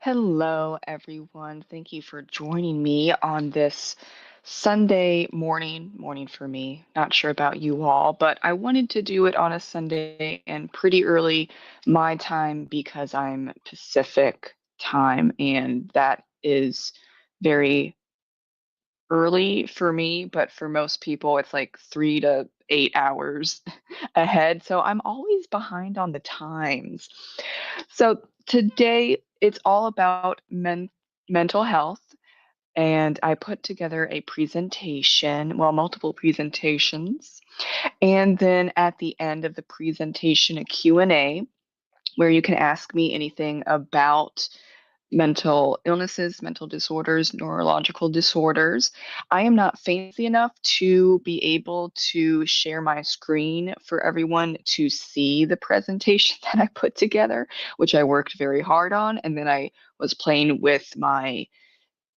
Hello, everyone. Thank you for joining me on this Sunday morning for me. Not sure about you all, but I wanted to do it on a Sunday and pretty early my time because I'm Pacific time, and that is very early for me, but for most people, it's like 3 to 8 hours ahead. So I'm always behind on the times. So today it's all about mental health, and I put together a presentation, well, multiple presentations, and then at the end of the presentation, a Q&A where you can ask me anything about mental illnesses, mental disorders, neurological disorders. I am not fancy enough to be able to share my screen for everyone to see the presentation that I put together, which I worked very hard on. And then I was playing with my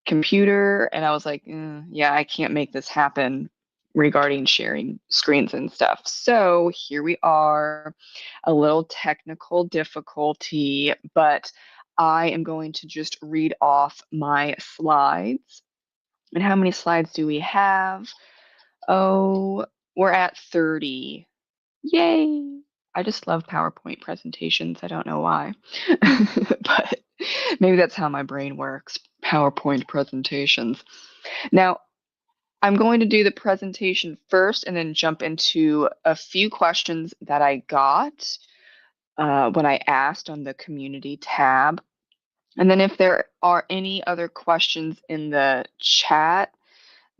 computer and I was like, yeah, I can't make this happen regarding sharing screens and stuff. So here we are, a little technical difficulty, but I am going to just read off my slides. And how many slides do we have? Oh, we're at 30. Yay! I just love PowerPoint presentations. I don't know why. But maybe that's how my brain works. PowerPoint presentations. Now, I'm going to do the presentation first and then jump into a few questions that I got when I asked on the community tab. And then if there are any other questions in the chat,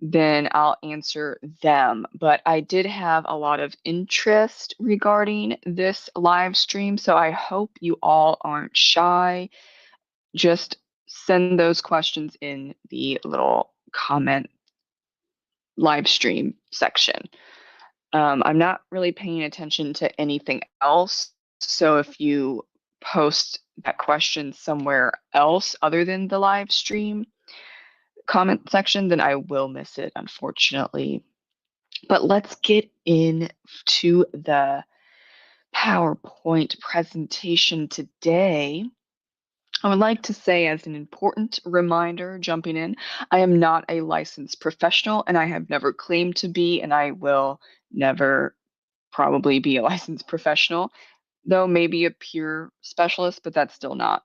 then I'll answer them. But I did have a lot of interest regarding this live stream, so I hope you all aren't shy. Just send those questions in the little comment live stream section. I'm not really paying attention to anything else, so if you post that question somewhere else other than the live stream comment section, then I will miss it, unfortunately. But let's get into the PowerPoint presentation today. I would like to say, as an important reminder, jumping in, I am not a licensed professional and I have never claimed to be, and I will never probably be a licensed professional, though maybe a peer specialist, but that's still not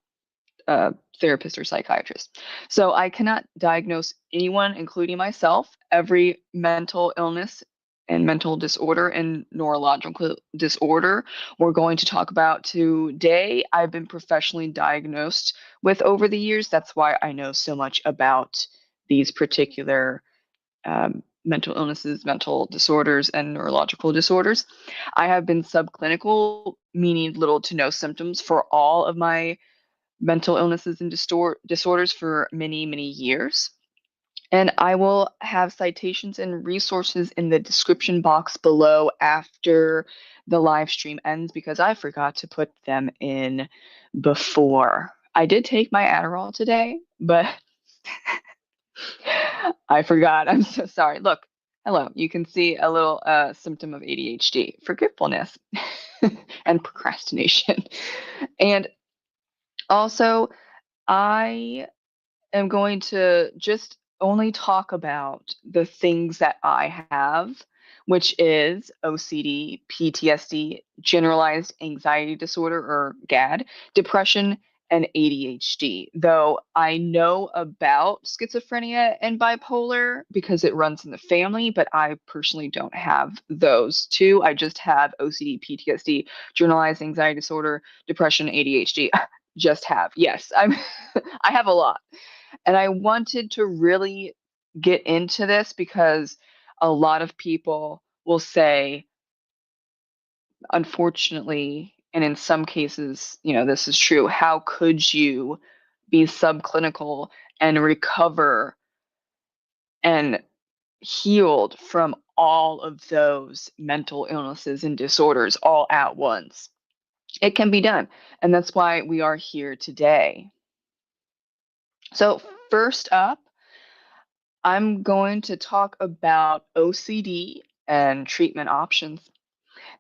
a therapist or psychiatrist. So I cannot diagnose anyone, including myself. Every mental illness and mental disorder and neurological disorder we're going to talk about today, I've been professionally diagnosed with over the years. That's why I know so much about these particular mental illnesses, mental disorders, and neurological disorders. I have been subclinical, meaning little to no symptoms for all of my mental illnesses and disorders for many, many years. And I will have citations and resources in the description box below after the live stream ends because I forgot to put them in before. I did take my Adderall today, but I forgot. I'm so sorry. Look, hello. You can see a little symptom of ADHD, forgetfulness, and procrastination. And also, I am going to just only talk about the things that I have, which is OCD, PTSD, generalized anxiety disorder or GAD, depression, and ADHD. Though I know about schizophrenia and bipolar because it runs in the family, but I personally don't have those two. I just have OCD, PTSD, generalized anxiety disorder, depression, ADHD. Just have. Yes, I'm I have a lot. And I wanted to really get into this because a lot of people will say, unfortunately, and in some cases, this is true, how could you be subclinical and recover and healed from all of those mental illnesses and disorders all at once? It can be done. And that's why we are here today. So, first up, I'm going to talk about OCD and treatment options.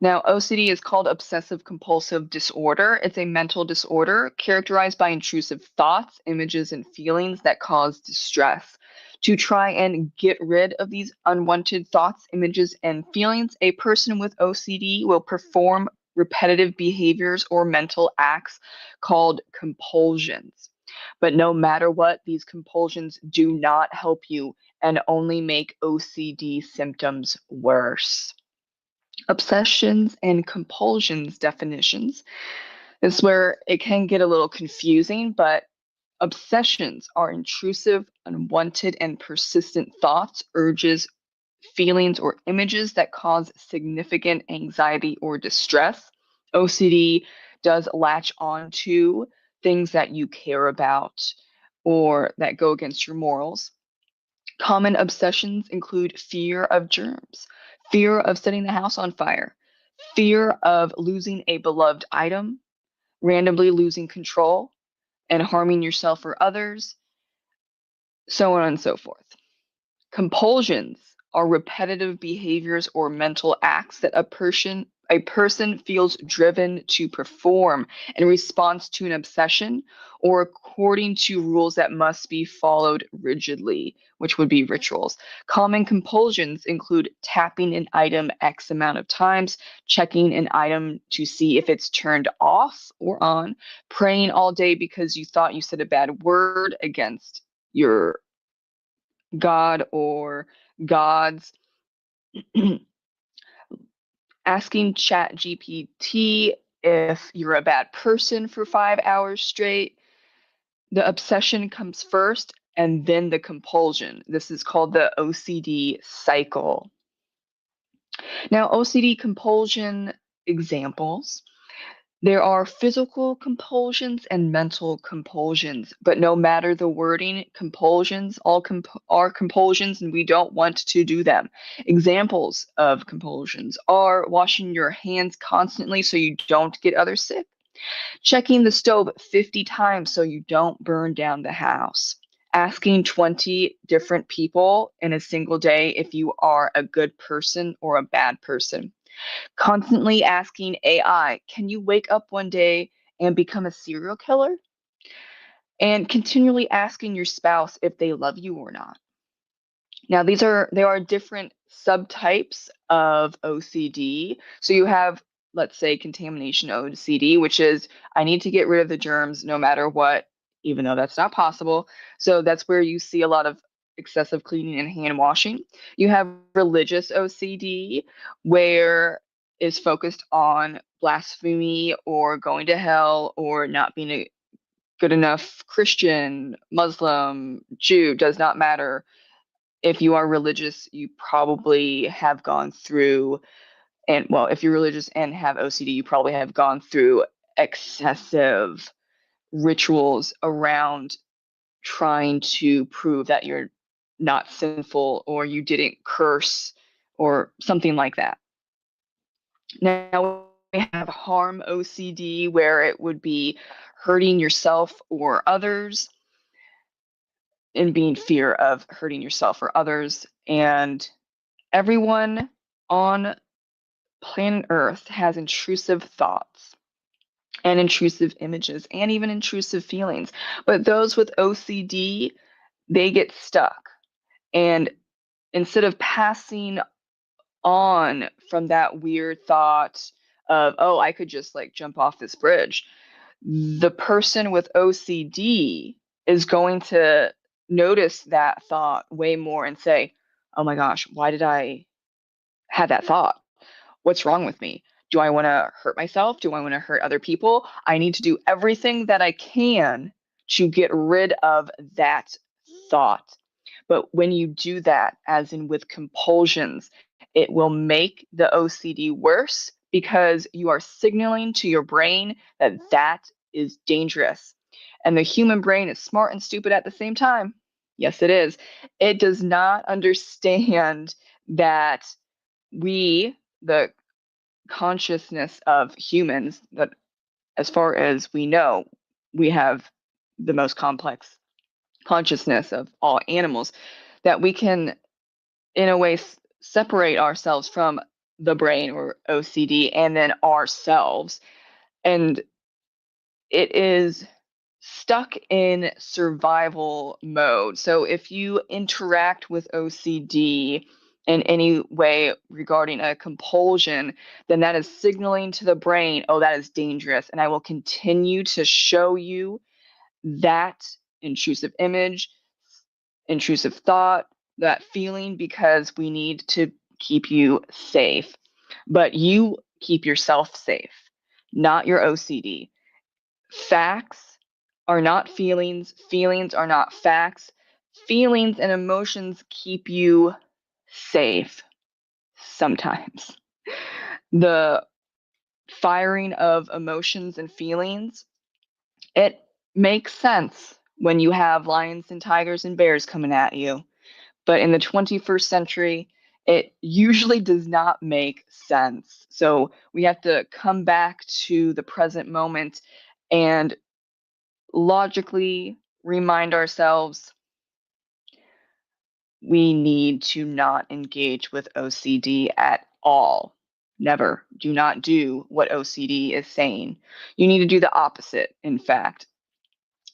Now, OCD is called obsessive compulsive disorder. It's a mental disorder characterized by intrusive thoughts, images, and feelings that cause distress. To try and get rid of these unwanted thoughts, images, and feelings, a person with OCD will perform repetitive behaviors or mental acts called compulsions. But no matter what, these compulsions do not help you and only make OCD symptoms worse. Obsessions and compulsions definitions. This is where it can get a little confusing, but obsessions are intrusive, unwanted, and persistent thoughts, urges, feelings, or images that cause significant anxiety or distress. OCD does latch on to things that you care about or that go against your morals. Common obsessions include fear of germs, fear of setting the house on fire, fear of losing a beloved item, randomly losing control and harming yourself or others, so on and so forth. Compulsions are repetitive behaviors or mental acts that a person feels driven to perform in response to an obsession or according to rules that must be followed rigidly, which would be rituals. Common compulsions include tapping an item X amount of times, checking an item to see if it's turned off or on, praying all day because you thought you said a bad word against your God or gods, asking ChatGPT if you're a bad person for 5 hours straight. The obsession comes first and then the compulsion. This is called the OCD cycle. Now, OCD compulsion examples. There are physical compulsions and mental compulsions, but no matter the wording, compulsions all are compulsions and we don't want to do them. Examples of compulsions are washing your hands constantly so you don't get others sick, checking the stove 50 times so you don't burn down the house, asking 20 different people in a single day if you are a good person or a bad person, constantly asking AI, can you wake up one day and become a serial killer? And continually asking your spouse if they love you or not. Now, there are different subtypes of OCD. So you have, let's say, contamination OCD, which is I need to get rid of the germs no matter what, even though that's not possible. So that's where you see a lot of excessive cleaning and hand washing. You have religious OCD, where is focused on blasphemy or going to hell or not being a good enough Christian, Muslim, Jew, does not matter. If you are religious, you probably have gone through, and well, if you're religious and have OCD, you probably have gone through excessive rituals around trying to prove that you're not sinful or you didn't curse or something like that. Now we have harm OCD, where it would be hurting yourself or others and being fear of hurting yourself or others. And everyone on planet Earth has intrusive thoughts and intrusive images and even intrusive feelings. But those with OCD, they get stuck. And instead of passing on from that weird thought of, oh, I could just like jump off this bridge, the person with OCD is going to notice that thought way more and say, oh my gosh, why did I have that thought? What's wrong with me? Do I want to hurt myself? Do I want to hurt other people? I need to do everything that I can to get rid of that thought. But when you do that, as in with compulsions, it will make the OCD worse because you are signaling to your brain that that is dangerous. And the human brain is smart and stupid at the same time. Yes, it is. It does not understand that we, the consciousness of humans, that as far as we know, we have the most complex consciousness of all animals, that we can, in a way, separate ourselves from the brain or OCD and then ourselves. And it is stuck in survival mode. So if you interact with OCD in any way regarding a compulsion, then that is signaling to the brain, oh, that is dangerous. And I will continue to show you that intrusive image, intrusive thought, that feeling, because we need to keep you safe. But you keep yourself safe, not your OCD. Facts are not feelings. Feelings are not facts. Feelings and emotions keep you safe sometimes. The firing of emotions and feelings, it makes sense when you have lions and tigers and bears coming at you. But in the 21st century, it usually does not make sense. So we have to come back to the present moment and logically remind ourselves we need to not engage with OCD at all. Never. Do not do what OCD is saying. You need to do the opposite, in fact.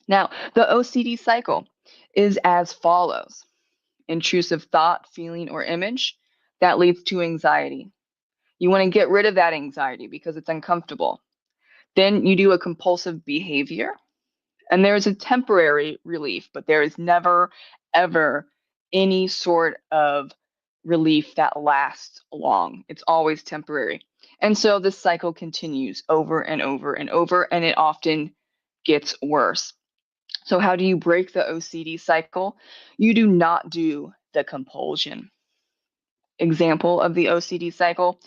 Now, the OCD cycle is as follows: intrusive thought, feeling, or image that leads to anxiety. You want to get rid of that anxiety because it's uncomfortable. Then you do a compulsive behavior. And there is a temporary relief, but there is never, ever any sort of relief that lasts long. It's always temporary. And so this cycle continues over and over and over, and it often gets worse. So, how do you break the OCD cycle? You do not do the compulsion. Example of the OCD cycle: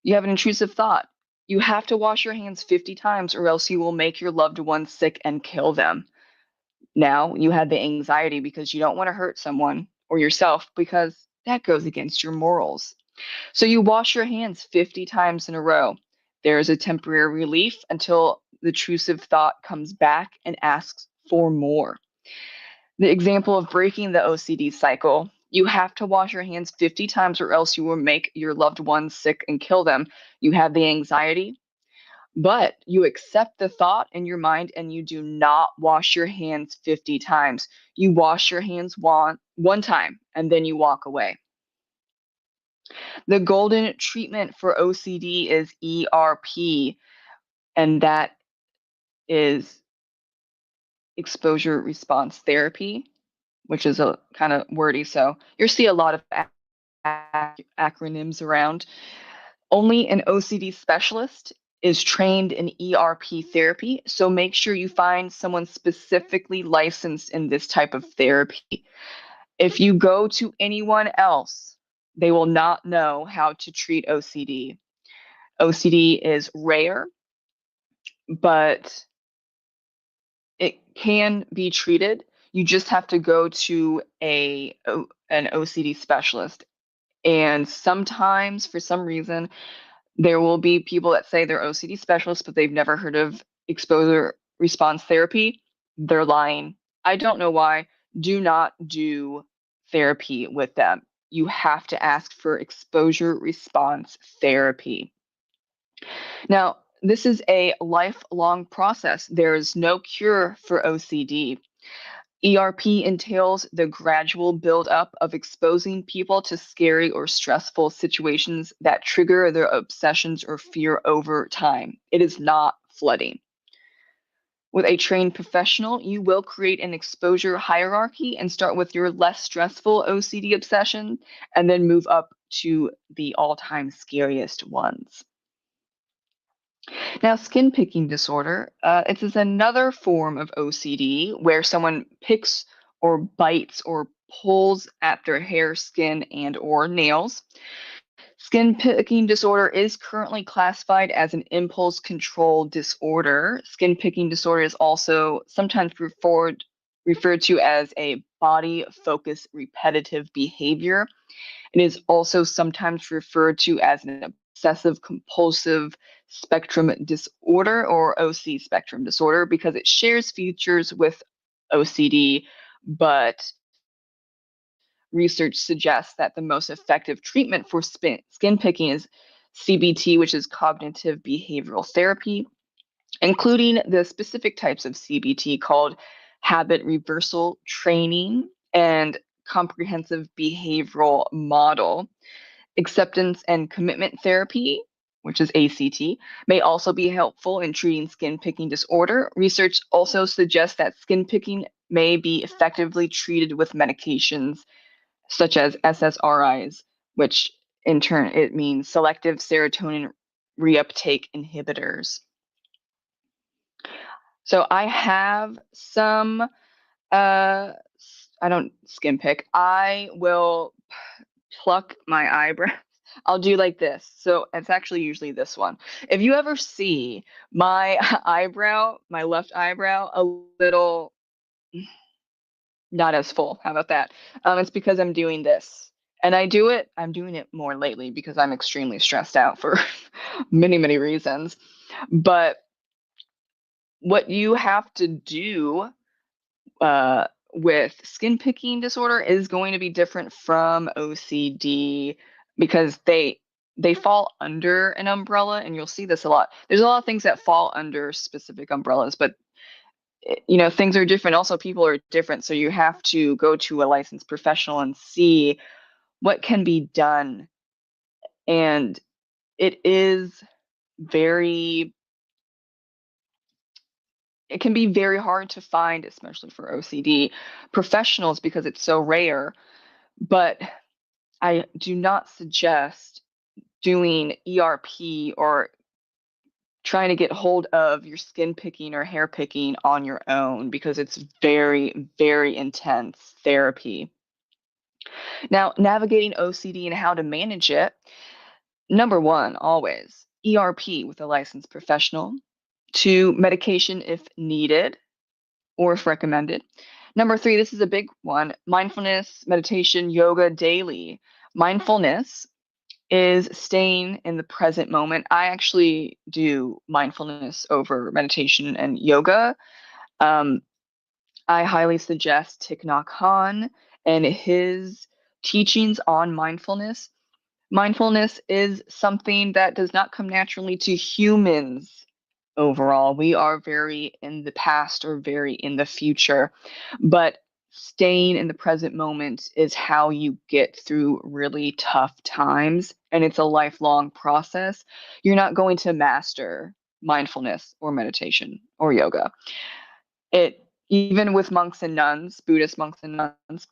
you have an intrusive thought. You have to wash your hands 50 times, or else you will make your loved ones sick and kill them. Now you have the anxiety because you don't want to hurt someone or yourself, because that goes against your morals. So you wash your hands 50 times in a row. There is a temporary relief until the intrusive thought comes back and asks for more. The example of breaking the OCD cycle: you have to wash your hands 50 times, or else you will make your loved ones sick and kill them. You have the anxiety, but you accept the thought in your mind and you do not wash your hands 50 times. You wash your hands one time and then you walk away. The golden treatment for OCD is ERP, and that is exposure response therapy, which is a kind of wordy. So you'll see a lot of acronyms around. Only an OCD specialist is trained in ERP therapy, so make sure you find someone specifically licensed in this type of therapy. If you go to anyone else, they will not know how to treat OCD. OCD is rare, but it can be treated. You just have to go to an OCD specialist. And sometimes, for some reason, there will be people that say they're OCD specialists, but they've never heard of exposure response therapy. They're lying. I don't know why. Do not do therapy with them. You have to ask for exposure response therapy. Now, this is a lifelong process. There is no cure for OCD. ERP entails the gradual buildup of exposing people to scary or stressful situations that trigger their obsessions or fear over time. It is not flooding. With a trained professional, you will create an exposure hierarchy and start with your less stressful OCD obsession and then move up to the all-time scariest ones. Now, skin picking disorder, it is another form of OCD where someone picks or bites or pulls at their hair, skin, and or nails. Skin picking disorder is currently classified as an impulse control disorder. Skin picking disorder is also sometimes referred to as a body focused repetitive behavior. It is also sometimes referred to as an obsessive compulsive spectrum disorder, or OC spectrum disorder, because it shares features with OCD, but research suggests that the most effective treatment for skin picking is CBT, which is cognitive behavioral therapy, including the specific types of CBT called habit reversal training and comprehensive behavioral model. Acceptance and commitment therapy, which is ACT, may also be helpful in treating skin picking disorder. Research also suggests that skin picking may be effectively treated with medications such as SSRIs, which in turn it means selective serotonin reuptake inhibitors. So I have some I don't skin pick. I will pluck my eyebrows. I'll do like this. So it's actually usually this one. If you ever see my eyebrow, my left eyebrow, a little not as full. How about that? It's because I'm doing this. And I'm doing it more lately because I'm extremely stressed out for many, many reasons. But what you have to do with skin picking disorder is going to be different from OCD because they fall under an umbrella, and you'll see this a lot. There's a lot of things that fall under specific umbrellas, but things are different. Also, people are different, so you have to go to a licensed professional and see what can be done. And it is very it can be very hard to find, especially for OCD professionals because it's so rare. But I do not suggest doing ERP or trying to get hold of your skin picking or hair picking on your own because it's very, very intense therapy. Now, navigating OCD and how to manage it. Number one, always ERP with a licensed professional. 2, medication if needed or if recommended. Number 3, this is a big one, mindfulness, meditation, yoga daily. Mindfulness is staying in the present moment. I actually do mindfulness over meditation and yoga. I highly suggest Thich Nhat Hnah and his teachings on mindfulness. Mindfulness is something that does not come naturally to humans overall. We are very in the past or very in the future, but staying in the present moment is how you get through really tough times, and it's a lifelong process. You're not going to master mindfulness or meditation or yoga. It even with monks and nuns, Buddhist monks and nuns,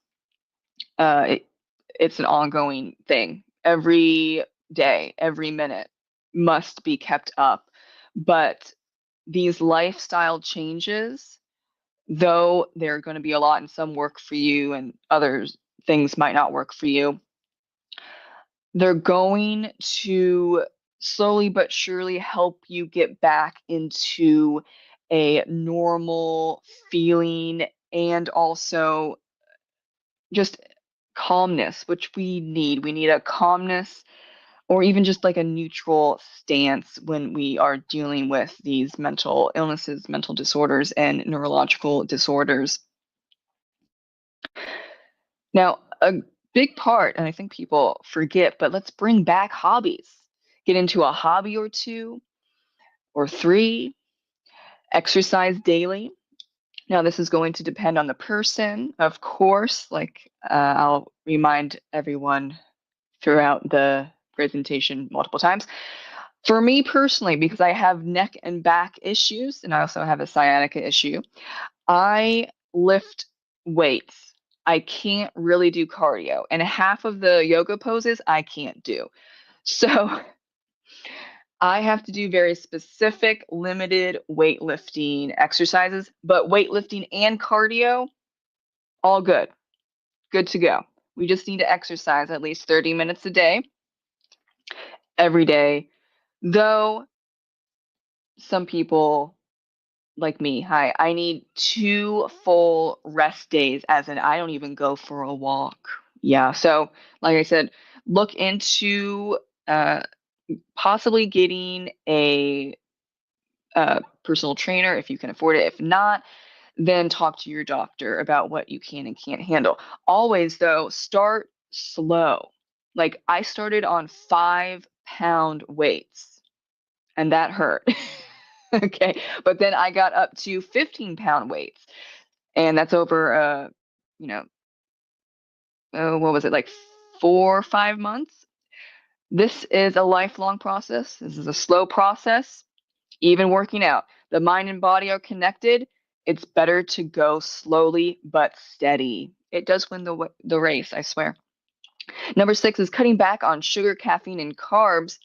it's an ongoing thing. Every day, every minute must be kept up. But these lifestyle changes, though they're going to be a lot and some work for you and other things might not work for you, they're going to slowly but surely help you get back into a normal feeling and also just calmness, which we need. We need a calmness or even just like a neutral stance when we are dealing with these mental illnesses, mental disorders, and neurological disorders. Now, a big part, and I think people forget, but let's bring back hobbies. Get into a hobby or 2 or 3, exercise daily. Now, this is going to depend on the person, of course. Like I'll remind everyone throughout the presentation multiple times. For me personally, because I have neck and back issues, and I also have a sciatica issue, I lift weights. I can't really do cardio, and half of the yoga poses I can't do. So I have to do very specific, limited weightlifting exercises, but weightlifting and cardio, all good. Good to go. We just need to exercise at least 30 minutes a day, every day. Though some people like me, I need 2 full rest days, as in I don't even go for a walk. Yeah, so like I said, look into possibly getting a personal trainer if you can afford it. If not, then talk to your doctor about what you can and can't handle. Always, though, start slow. Like I started on 5-pound weights, and that hurt. Okay. But then I got up to 15-pound weights, and that's over, you know, what was it, like 4 or 5 months? This is a lifelong process. This is a slow process. Even working out, the mind and body are connected. It's better to go slowly but steady. It does win the race, I swear. Number 6 is cutting back on sugar, caffeine, and carbs.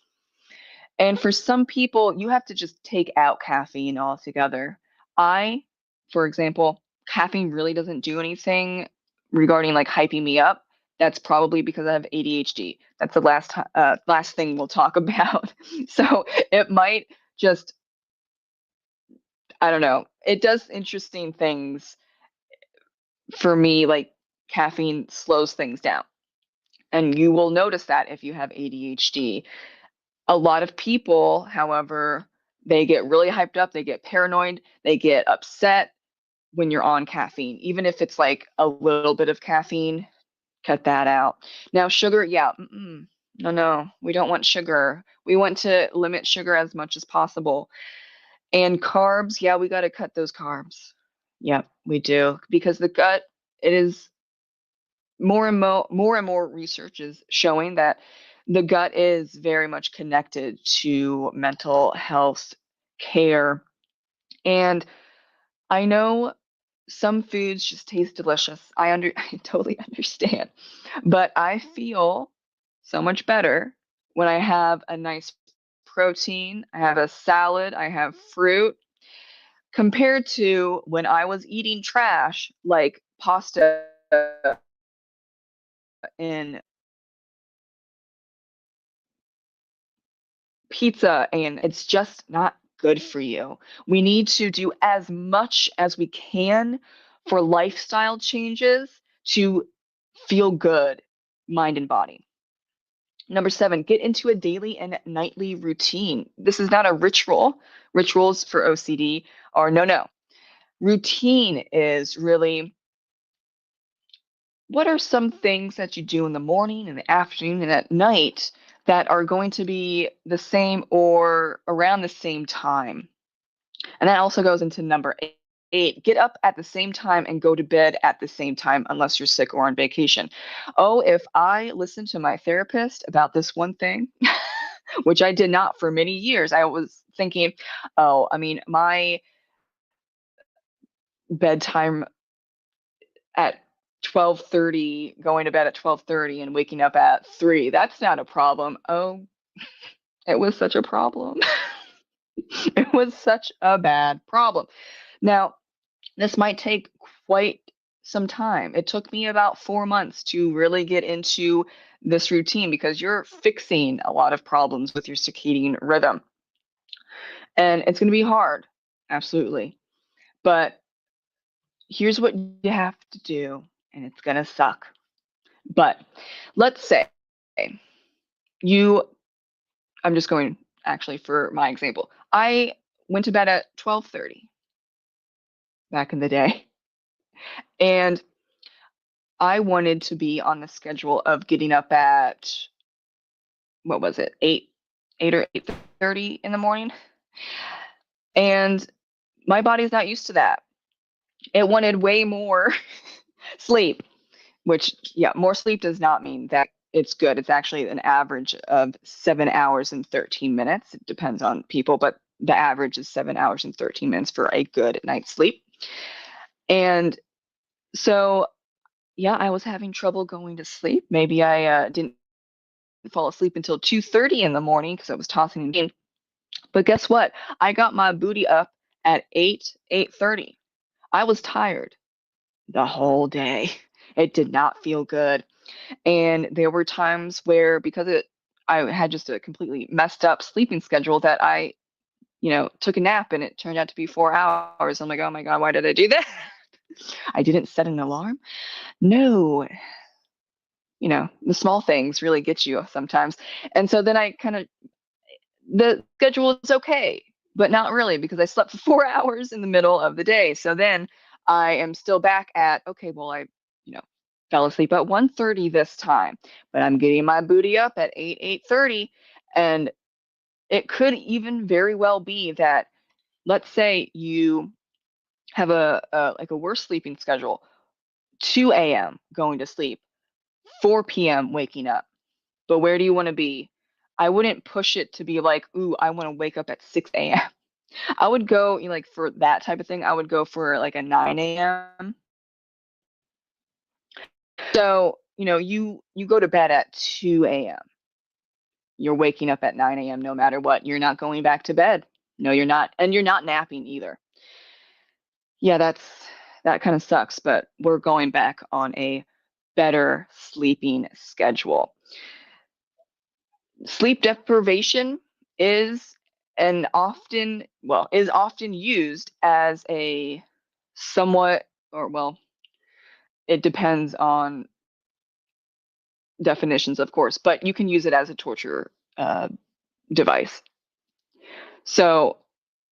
And for some people, you have to just take out caffeine altogether. For example, caffeine really doesn't do anything regarding like hyping me up. That's probably because I have ADHD. That's the last thing we'll talk about. So it might just, I don't know. It does interesting things for me, like caffeine slows things down. And you will notice that if you have ADHD. A lot of people, however, they get really hyped up, they get paranoid, they get upset when you're on caffeine. Even if it's like a little bit of caffeine, cut that out. Now, sugar, yeah, no, we don't want sugar. We want to limit sugar as much as possible. And carbs, yeah, we got to cut those carbs. Yep, we do. Because the gut, it is more research is showing that the gut is very much connected to mental health care. And I know some foods just taste delicious. I totally understand. But I feel so much better when I have a nice protein, I have a salad, I have fruit, compared to when I was eating trash like pasta and pizza, and it's just not good for you. We need to do as much as we can for lifestyle changes to feel good, mind and body. Number 7, get into a daily and nightly routine. This is not a ritual. Rituals for OCD are no. Routine is really, what are some things that you do in the morning, in the afternoon, and at night that are going to be the same or around the same time? And that also goes into number 8. Get up at the same time and go to bed at the same time unless you're sick or on vacation. Oh, if I listened to my therapist about this one thing, which I did not for many years, I was thinking, oh, I mean, my bedtime at 12:30, going to bed at 12:30 and waking up at 3, that's not a problem. Oh, it was such a problem. It was such a bad problem. Now, this might take quite some time. It took me about 4 months to really get into this routine because you're fixing a lot of problems with your circadian rhythm. And it's going to be hard, absolutely. But here's what you have to do, and it's going to suck. But let's say you, I'm just going actually for my example. I went to bed at 12:30 back in the day, and I wanted to be on the schedule of getting up at, what was it, 8 or 8:30 in the morning. And my body's not used to that. It wanted way more sleep, which, yeah, more sleep does not mean that it's good. It's actually an average of 7 hours and 13 minutes. It depends on people, but the average is 7 hours and 13 minutes for a good night's sleep. And so, yeah, I was having trouble going to sleep. Maybe I didn't fall asleep until 2:30 in the morning because I was tossing and turning. But guess what? I got my booty up at 8:30. I was tired the whole day. It did not feel good. And there were times where I had just a completely messed up sleeping schedule that I, took a nap and it turned out to be 4 hours. I'm like, oh my God, why did I do that? I didn't set an alarm. No, the small things really get you sometimes. And so then the schedule is okay, but not really because I slept for 4 hours in the middle of the day. So then I am still back at, okay, well, fell asleep at 1:30 this time, but I'm getting my booty up at 8:30. And it could even very well be that, let's say you have a worse sleeping schedule, 2 a.m. going to sleep, 4 p.m. waking up. But where do you want to be? I wouldn't push it to be like, ooh, I want to wake up at 6 a.m. I would go, like for that type of thing, I would go for like a 9 a.m. So, you go to bed at 2 a.m. You're waking up at 9 a.m. no matter what. You're not going back to bed. No, you're not. And you're not napping either. Yeah, that kind of sucks, but we're going back on a better sleeping schedule. Sleep deprivation is is often used as a somewhat, or well, it depends on definitions, of course, but you can use it as a torture device. So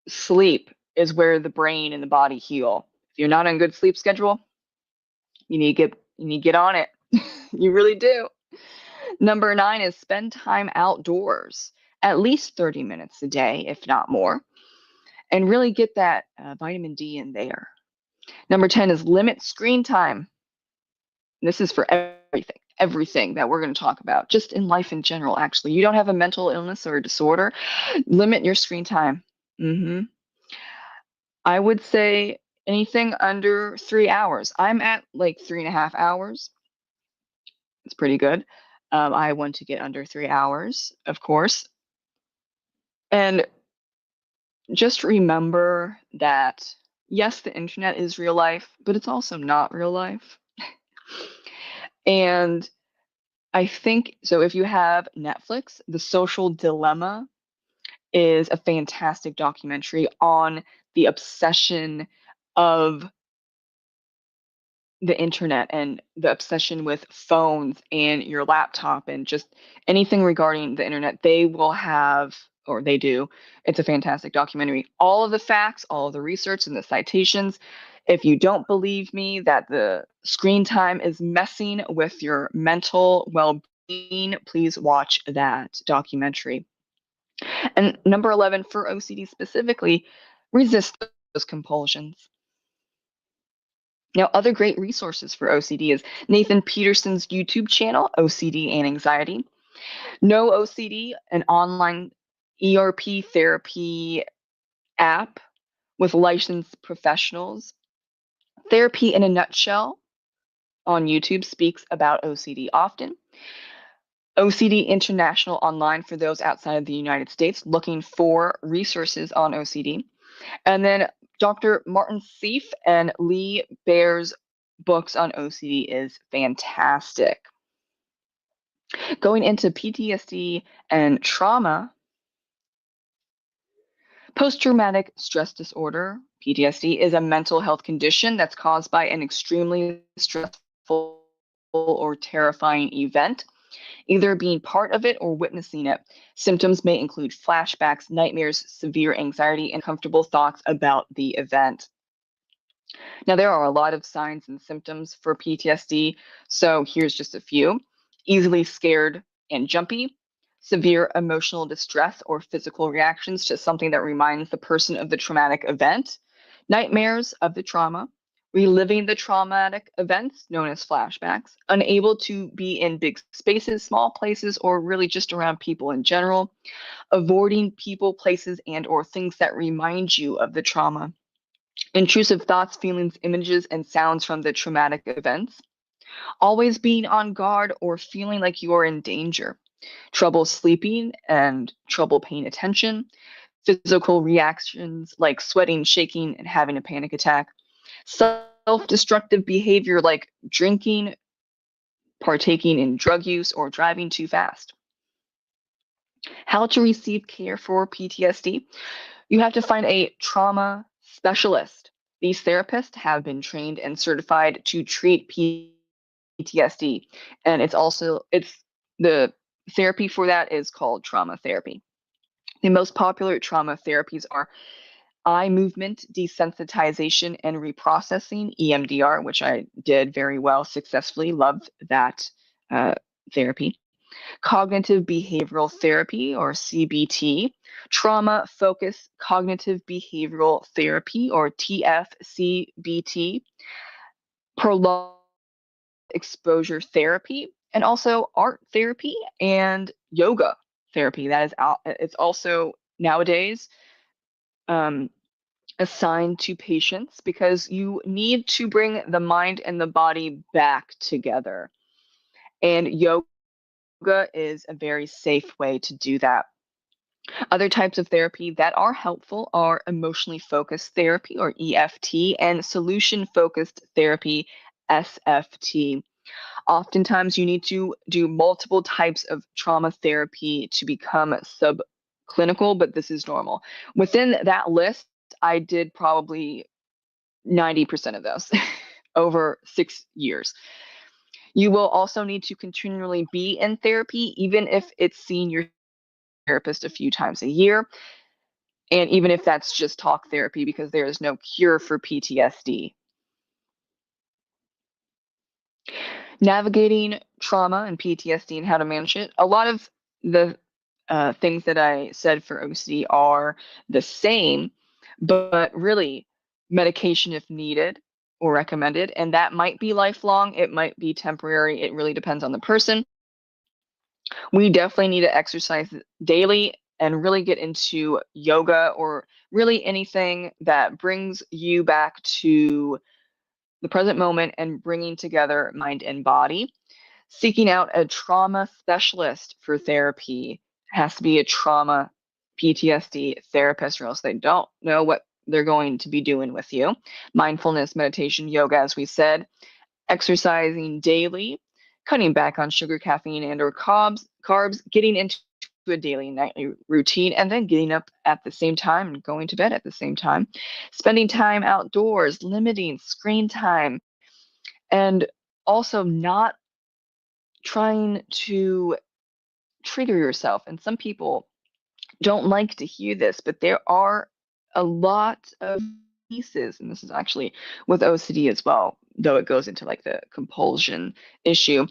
sleep is where the brain and the body heal. If you're not on a good sleep schedule, you need to get on it. You really do. Number 9 is spend time outdoors, at least 30 minutes a day, if not more, and really get that vitamin D in there. Number 10 is limit screen time. This is for everything that we're going to talk about, just in life in general, actually. You don't have a mental illness or a disorder, limit your screen time. I would say anything under 3 hours. I'm at like 3.5 hours. It's pretty good. I want to get under 3 hours, of course. And just remember that, yes, the internet is real life, but it's also not real life. And I think so. If you have Netflix, The Social Dilemma is a fantastic documentary on the obsession of the internet and the obsession with phones and your laptop and just anything regarding the internet. They will have, or they do. It's a fantastic documentary. All of the facts, all of the research and the citations. If you don't believe me that the screen time is messing with your mental well-being, please watch that documentary. And number 11 for OCD specifically, resist those compulsions. Now, other great resources for OCD is Nathan Peterson's YouTube channel, OCD and Anxiety. No OCD, an online ERP therapy app with licensed professionals. Therapy in a Nutshell on YouTube speaks about OCD often. OCD International online for those outside of the United States looking for resources on OCD. And then Dr. Martin Seif and Lee Baer's books on OCD is fantastic. Going into PTSD and trauma, post-traumatic stress disorder, PTSD, is a mental health condition that's caused by an extremely stressful or terrifying event, either being part of it or witnessing it. Symptoms may include flashbacks, nightmares, severe anxiety, and uncomfortable thoughts about the event. Now, there are a lot of signs and symptoms for PTSD, so here's just a few. Easily scared and jumpy, severe emotional distress or physical reactions to something that reminds the person of the traumatic event, nightmares of the trauma, reliving the traumatic events known as flashbacks, unable to be in big spaces, small places, or really just around people in general, avoiding people, places, and or things that remind you of the trauma, intrusive thoughts, feelings, images, and sounds from the traumatic events, always being on guard or feeling like you are in danger, trouble sleeping and trouble paying attention, physical reactions like sweating, shaking, and having a panic attack, self-destructive behavior like drinking, partaking in drug use, or driving too fast. How to receive care for PTSD? You have to find a trauma specialist. These therapists have been trained and certified to treat PTSD, and it's the therapy for that is called trauma therapy. The most popular trauma therapies are eye movement desensitization and reprocessing, EMDR, which I did very well successfully. Loved that therapy. Cognitive behavioral therapy, or CBT. Trauma focused cognitive behavioral therapy, or TFCBT. Prolonged exposure therapy, and also art therapy and yoga therapy. That is out. It's also nowadays um, assigned to patients because you need to bring the mind and the body back together. And yoga is a very safe way to do that. Other types of therapy that are helpful are emotionally focused therapy, or EFT, and solution focused therapy, SFT. Oftentimes, you need to do multiple types of trauma therapy to become subclinical, but this is normal. Within that list, I did probably 90% of those over 6 years. You will also need to continually be in therapy, even if it's seeing your therapist a few times a year, and even if that's just talk therapy, because there is no cure for PTSD. Navigating trauma and PTSD and how to manage it. A lot of the things that I said for OCD are the same, but really medication if needed or recommended. And that might be lifelong, it might be temporary. It really depends on the person. We definitely need to exercise daily and really get into yoga or really anything that brings you back to the present moment and bringing together mind and body. Seeking out a trauma specialist for therapy. Has to be a trauma PTSD therapist, or else they don't know what they're going to be doing with you. Mindfulness, meditation, yoga, as we said. Exercising daily, cutting back on sugar, caffeine, and or carbs, getting into a daily and nightly routine, and then getting up at the same time and going to bed at the same time. Spending time outdoors, limiting screen time, and also not trying to trigger yourself. And some people don't like to hear this, but there are a lot of pieces, and this is actually with OCD as well, though it goes into like the compulsion issue.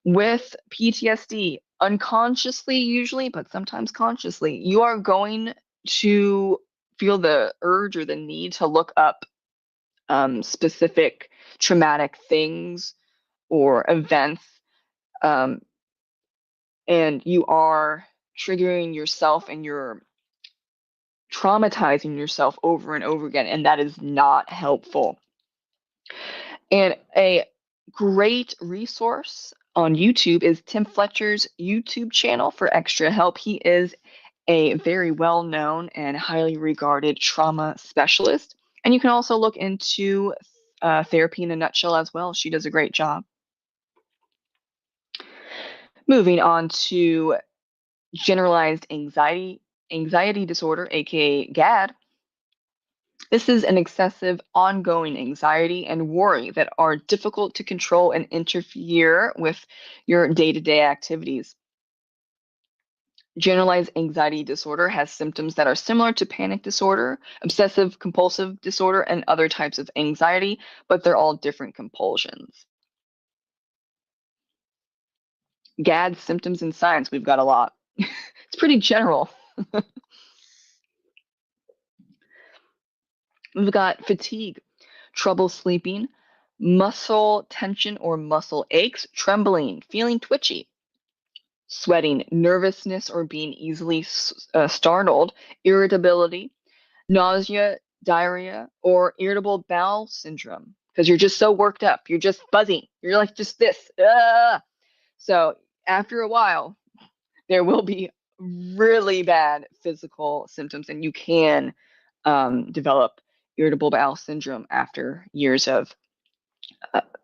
With PTSD, unconsciously usually, but sometimes consciously, you are going to feel the urge or the need to look up specific traumatic things or events, um, and you are triggering yourself and you're traumatizing yourself over and over again, and that is not helpful. And a great resource on YouTube is Tim Fletcher's YouTube channel for extra help. He is a very well-known and highly regarded trauma specialist. And you can also look into therapy in a nutshell as well. She does a great job. Moving on to generalized anxiety disorder, aka GAD. This is an excessive, ongoing anxiety and worry that are difficult to control and interfere with your day-to-day activities. Generalized anxiety disorder has symptoms that are similar to panic disorder, obsessive compulsive disorder, and other types of anxiety, but they're all different compulsions. GAD symptoms and signs, we've got a lot. It's pretty general. We've got fatigue, trouble sleeping, muscle tension or muscle aches, trembling, feeling twitchy, sweating, nervousness or being easily startled, irritability, nausea, diarrhea, or irritable bowel syndrome, because you're just so worked up. You're just buzzing. You're like just this. So after a while, there will be really bad physical symptoms, and you can develop irritable bowel syndrome after years of,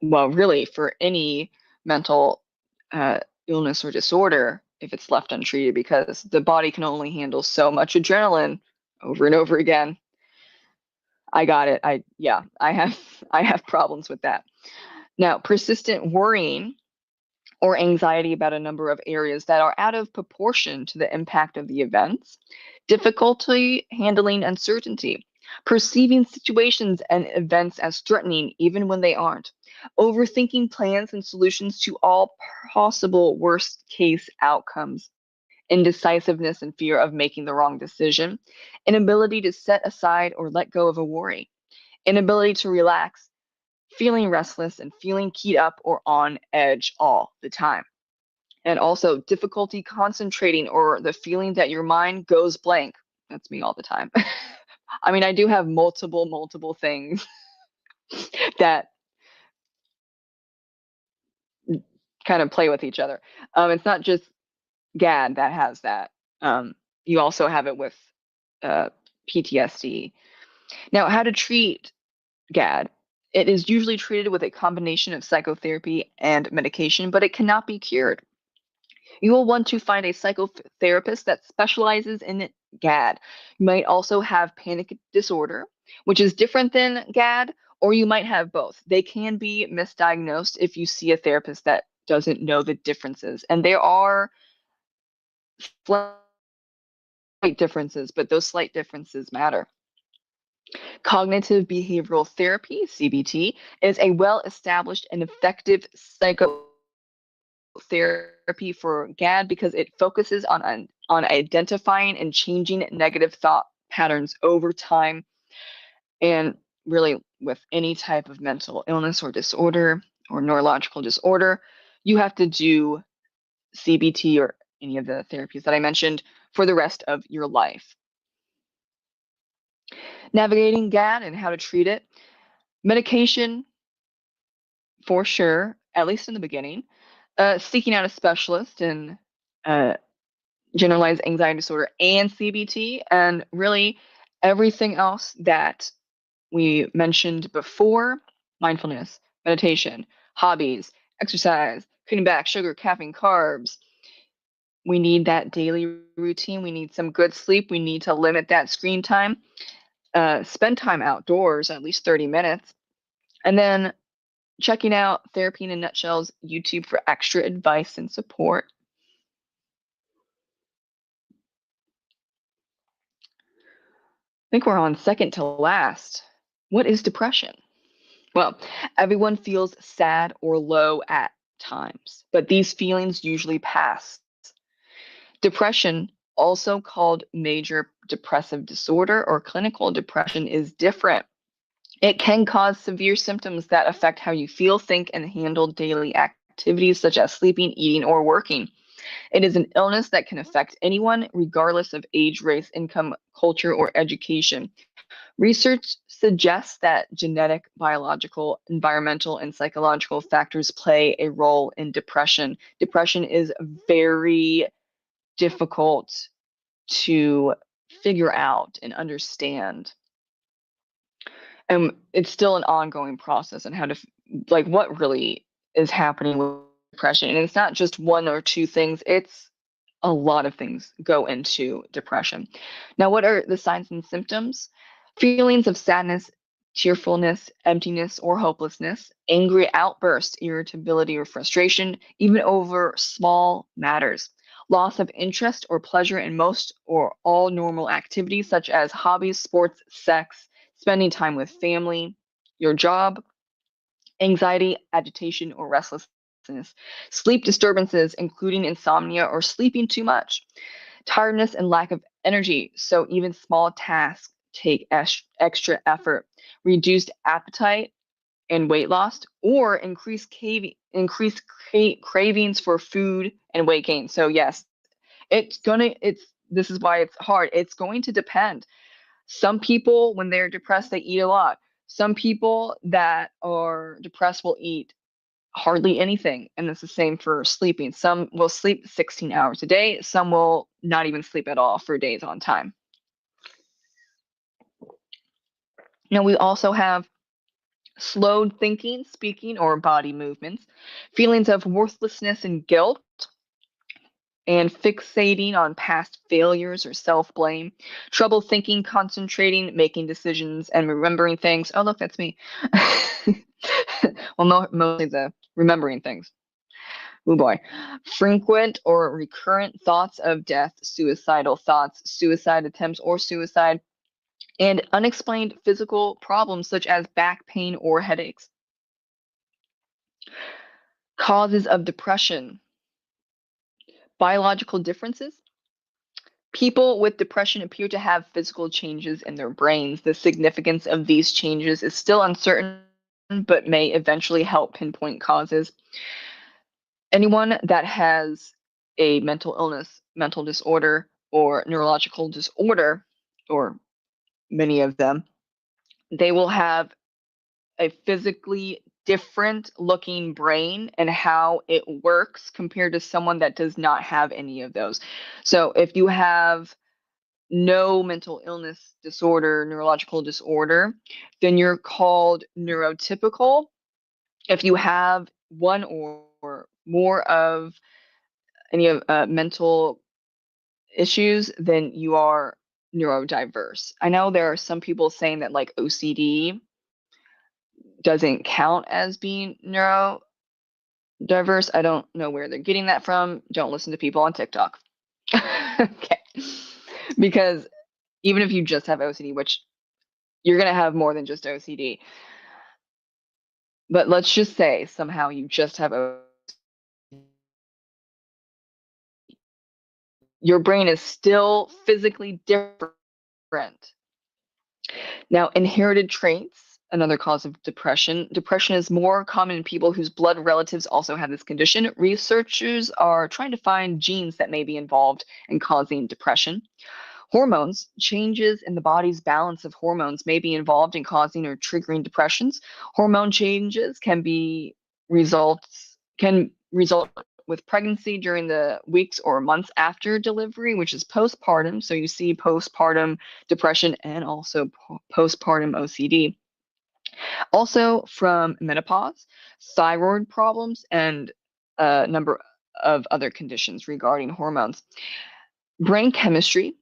well, really for any mental illness or disorder, if it's left untreated, because the body can only handle so much adrenaline over and over again. I got it. I have problems with that. Now, persistent worrying or anxiety about a number of areas that are out of proportion to the impact of the events, difficulty handling uncertainty, perceiving situations and events as threatening even when they aren't, overthinking plans and solutions to all possible worst case outcomes, indecisiveness and fear of making the wrong decision, inability to set aside or let go of a worry, inability to relax, feeling restless and feeling keyed up or on edge all the time. And also difficulty concentrating or the feeling that your mind goes blank. That's me all the time. I mean, I do have multiple things that kind of play with each other. It's not just GAD that has that. You also have it with uh, PTSD. Now, how to treat GAD? It is usually treated with a combination of psychotherapy and medication, but it cannot be cured. You will want to find a psychotherapist that specializes in GAD. You might also have panic disorder, which is different than GAD, or you might have both. They can be misdiagnosed if you see a therapist that doesn't know the differences. And there are slight differences, but those slight differences matter. Cognitive behavioral therapy, CBT, is a well-established and effective psychotherapy for GAD because it focuses on identifying and changing negative thought patterns over time. And really, with any type of mental illness or disorder or neurological disorder, you have to do CBT or any of the therapies that I mentioned for the rest of your life. Navigating GAD and how to treat it. Medication, for sure, at least in the beginning. Seeking out a specialist in uh, generalized anxiety disorder and CBT, and really everything else that we mentioned before: mindfulness, meditation, hobbies, exercise, cutting back sugar, caffeine, carbs. We need that daily routine. We need some good sleep. We need to limit that screen time. Spend time outdoors, at least 30 minutes. And then checking out Therapy in a Nutshell's YouTube for extra advice and support. I think we're on second to last. What is depression? Well, everyone feels sad or low at times, but these feelings usually pass. Depression, also called major depressive disorder or clinical depression, is different. It can cause severe symptoms that affect how you feel, think, and handle daily activities such as sleeping, eating, or working. It is an illness that can affect anyone, regardless of age, race, income, culture, or education. Research suggests that genetic, biological, environmental, and psychological factors play a role in depression. Depression is very difficult to figure out and understand. And it's still an ongoing process on how to, like, what really is happening with depression. And it's not just one or two things, it's a lot of things go into depression. Now, what are the signs and symptoms? Feelings of sadness, tearfulness, emptiness, or hopelessness, angry outbursts, irritability, or frustration, even over small matters, loss of interest or pleasure in most or all normal activities such as hobbies, sports, sex, spending time with family, your job, anxiety, agitation, or restlessness, sleep disturbances, including insomnia or sleeping too much, tiredness and lack of energy, so even small tasks take extra effort, reduced appetite and weight loss, or increased cravings for food and weight gain. So yes, it's this is why it's hard. It's going to depend. Some people, when they're depressed, they eat a lot. Some people that are depressed will eat hardly anything, and it's the same for sleeping. Some will sleep 16 hours a day. Some will not even sleep at all for days on time. Now, we also have slowed thinking, speaking, or body movements, feelings of worthlessness and guilt, and fixating on past failures or self blame, trouble thinking, concentrating, making decisions, and remembering things. Oh, look, that's me. Well, mostly the remembering things. Oh boy. Frequent or recurrent thoughts of death, suicidal thoughts, suicide attempts, or suicide, and unexplained physical problems such as back pain or headaches. Causes of depression, biological differences. People with depression appear to have physical changes in their brains. The significance of these changes is still uncertain, but may eventually help pinpoint causes. Anyone that has a mental illness, mental disorder, or neurological disorder, or many of them, they will have a physically different looking brain and how it works compared to someone that does not have any of those. So if you have no mental illness disorder, neurological disorder, then you're called neurotypical. If you have one or more of any of mental issues, then you are neurodiverse. I know there are some people saying that like OCD doesn't count as being neurodiverse. I don't know where they're getting that from. Don't listen to people on TikTok. Okay. Because even if you just have OCD, which you're going to have more than just OCD, but let's just say somehow you just have OCD, your brain is still physically different. Now, inherited traits, another cause of depression. Depression is more common in people whose blood relatives also have this condition. Researchers are trying to find genes that may be involved in causing depression. Hormones, changes in the body's balance of hormones may be involved in causing or triggering depressions. Hormone changes can result with pregnancy during the weeks or months after delivery, which is postpartum. So you see postpartum depression and also postpartum OCD. Also from menopause, thyroid problems, and a number of other conditions regarding hormones. Brain chemistry.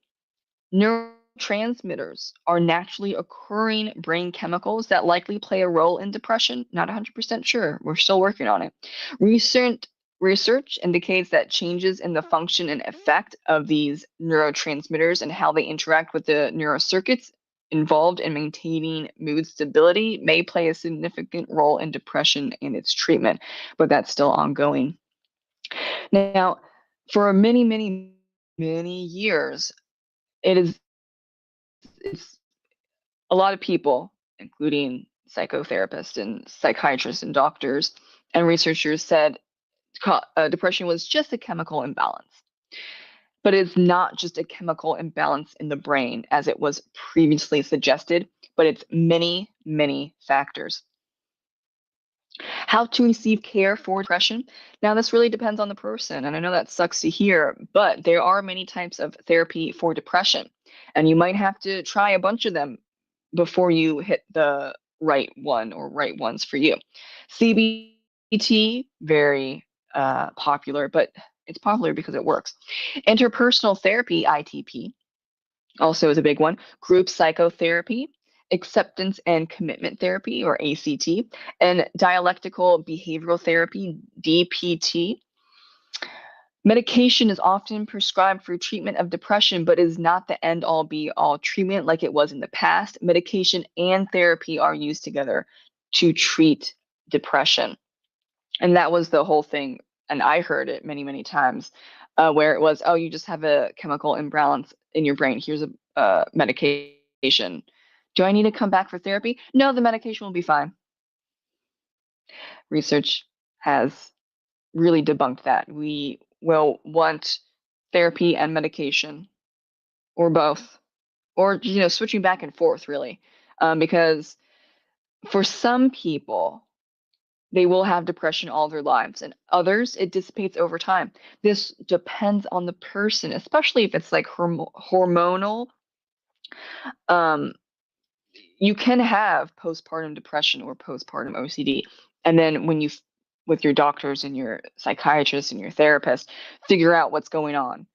Neurotransmitters are naturally occurring brain chemicals that likely play a role in depression. Not 100% sure. We're still working on it. Research indicates that changes in the function and effect of these neurotransmitters and how they interact with the neurocircuits involved in maintaining mood stability may play a significant role in depression and its treatment, but that's still ongoing. Now, for many, many, many years, it's a lot of people, including psychotherapists and psychiatrists and doctors and researchers, said depression was just a chemical imbalance. But it's not just a chemical imbalance in the brain, as it was previously suggested, but it's many, many factors. How to receive care for depression. Now, this really depends on the person, and I know that sucks to hear, but there are many types of therapy for depression, and you might have to try a bunch of them before you hit the right one or right ones for you. CBT, very popular, but it's popular because it works. Interpersonal therapy, ITP, also is a big one. Group psychotherapy, acceptance and commitment therapy, or ACT, and dialectical behavioral therapy, DPT. Medication is often prescribed for treatment of depression, but is not the end all be all treatment like it was in the past. Medication and therapy are used together to treat depression. And that was the whole thing. And I heard it many, many times where it was, oh, you just have a chemical imbalance in your brain. Here's a medication. Do I need to come back for therapy? No, the medication will be fine. Research has really debunked that. We will want therapy and medication, or both, or switching back and forth, really, because for some people they will have depression all their lives, and others it dissipates over time. This depends on the person, especially if it's like hormonal. Um, you can have postpartum depression or postpartum OCD, and then when you with your doctors and your psychiatrist and your therapist figure out what's going on,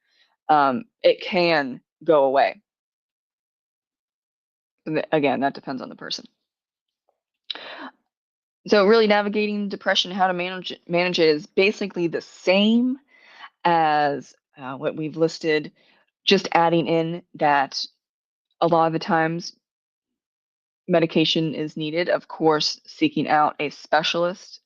it can go away. And again, that depends on the person. So really navigating depression, how to manage it is basically the same as what we've listed, just adding in that a lot of the times medication is needed. Of course, seeking out a specialist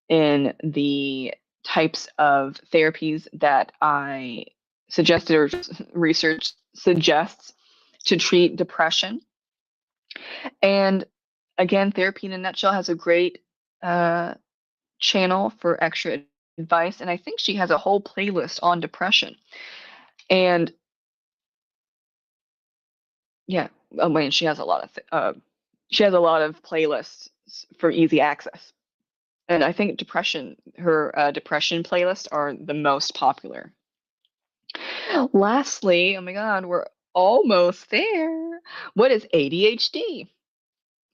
in the types of therapies that I suggested or research suggests to treat depression. And again, Therapy in a Nutshell has a great channel for extra advice. And I think she has a whole playlist on depression. And yeah, oh man, she has a lot of playlists for easy access. And I think her depression playlists are the most popular. Lastly, oh my God, we're almost there. What is ADHD?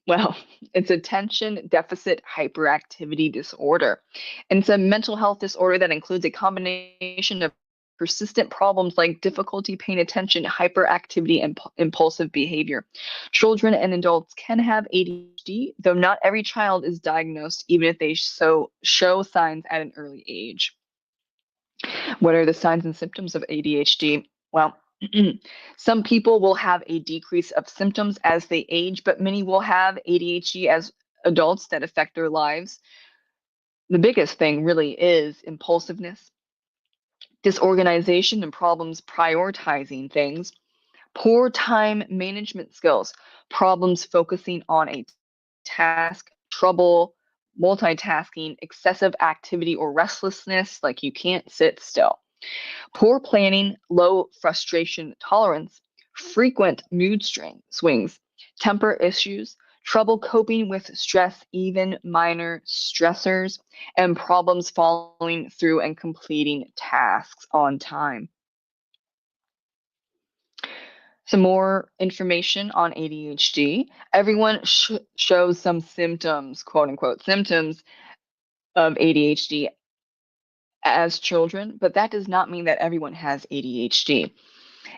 Well, it's attention deficit hyperactivity disorder. And it's a mental health disorder that includes a combination of persistent problems like difficulty paying attention, hyperactivity, and impulsive behavior. Children and adults can have ADHD, though not every child is diagnosed, even if they show signs at an early age. What are the signs and symptoms of ADHD? Well, some people will have a decrease of symptoms as they age, but many will have ADHD as adults that affect their lives. The biggest thing really is impulsiveness, disorganization, and problems prioritizing things, poor time management skills, problems focusing on a task, trouble multitasking, excessive activity or restlessness, like you can't sit still. Poor planning, low frustration tolerance, frequent mood swings, temper issues, trouble coping with stress, even minor stressors, and problems following through and completing tasks on time. Some more information on ADHD. Everyone shows some symptoms, quote unquote, symptoms of ADHD as children, but that does not mean that everyone has ADHD.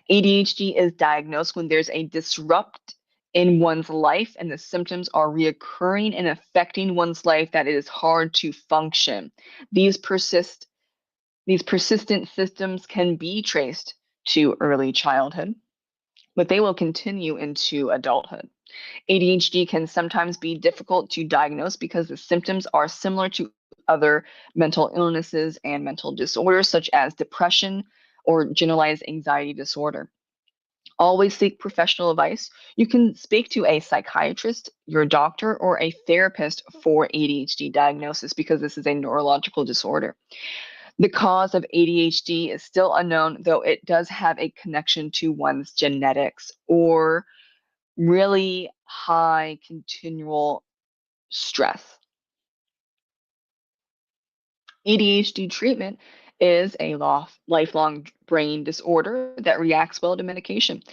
ADHD is diagnosed when there's a disrupt in one's life and the symptoms are reoccurring and affecting one's life that it is hard to function. These persistent symptoms can be traced to early childhood, but they will continue into adulthood. ADHD can sometimes be difficult to diagnose because the symptoms are similar to other mental illnesses and mental disorders, such as depression or generalized anxiety disorder. Always seek professional advice. You can speak to a psychiatrist, your doctor, or a therapist for ADHD diagnosis because this is a neurological disorder. The cause of ADHD is still unknown, though it does have a connection to one's genetics or really high continual stress. ADHD treatment is a lifelong brain disorder that reacts well to medication.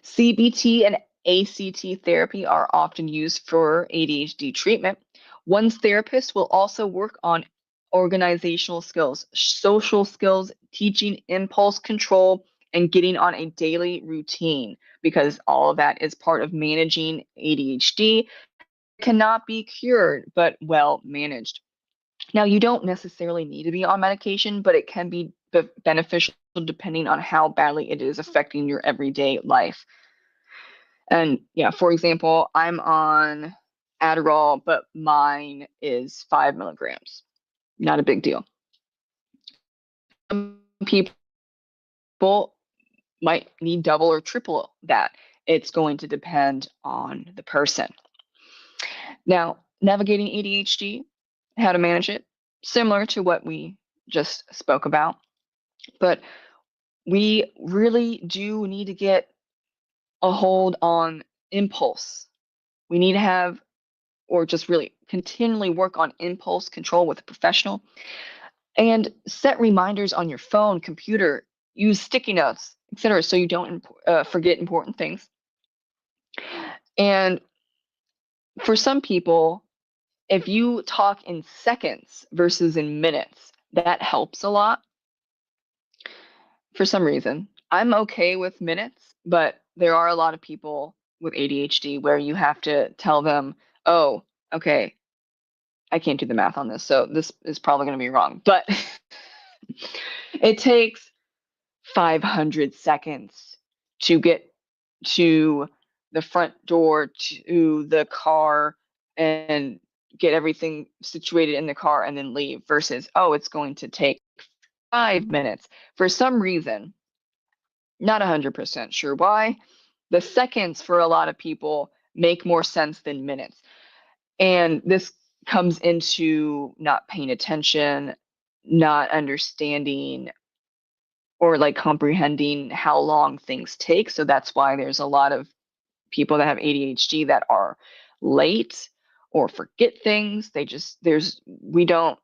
CBT and ACT therapy are often used for ADHD treatment. One's therapist will also work on organizational skills, social skills, teaching impulse control, and getting on a daily routine because all of that is part of managing ADHD. Cannot be cured, but well managed. Now, you don't necessarily need to be on medication, but it can be beneficial depending on how badly it is affecting your everyday life. And yeah, for example, I'm on Adderall, but mine is 5 milligrams. Not a big deal. Some people might need double or triple that. It's going to depend on the person. Now, navigating ADHD, how to manage it, similar to what we just spoke about, but we really do need to get a hold on impulse. We need to have, or just really continually work on impulse control with a professional and set reminders on your phone, computer, use sticky notes, etc., so you don't forget important things. And for some people, if you talk in seconds versus in minutes, that helps a lot for some reason. I'm okay with minutes, but there are a lot of people with ADHD where you have to tell them, oh, okay, I can't do the math on this, so this is probably going to be wrong, but it takes 500 seconds to get to the front door to the car and get everything situated in the car and then leave versus, oh, it's going to take 5 minutes. For some reason, not 100% sure why, the seconds for a lot of people make more sense than minutes. And this comes into not paying attention, not understanding or like comprehending how long things take. So that's why there's a lot of people that have ADHD that are late or forget things. We don't,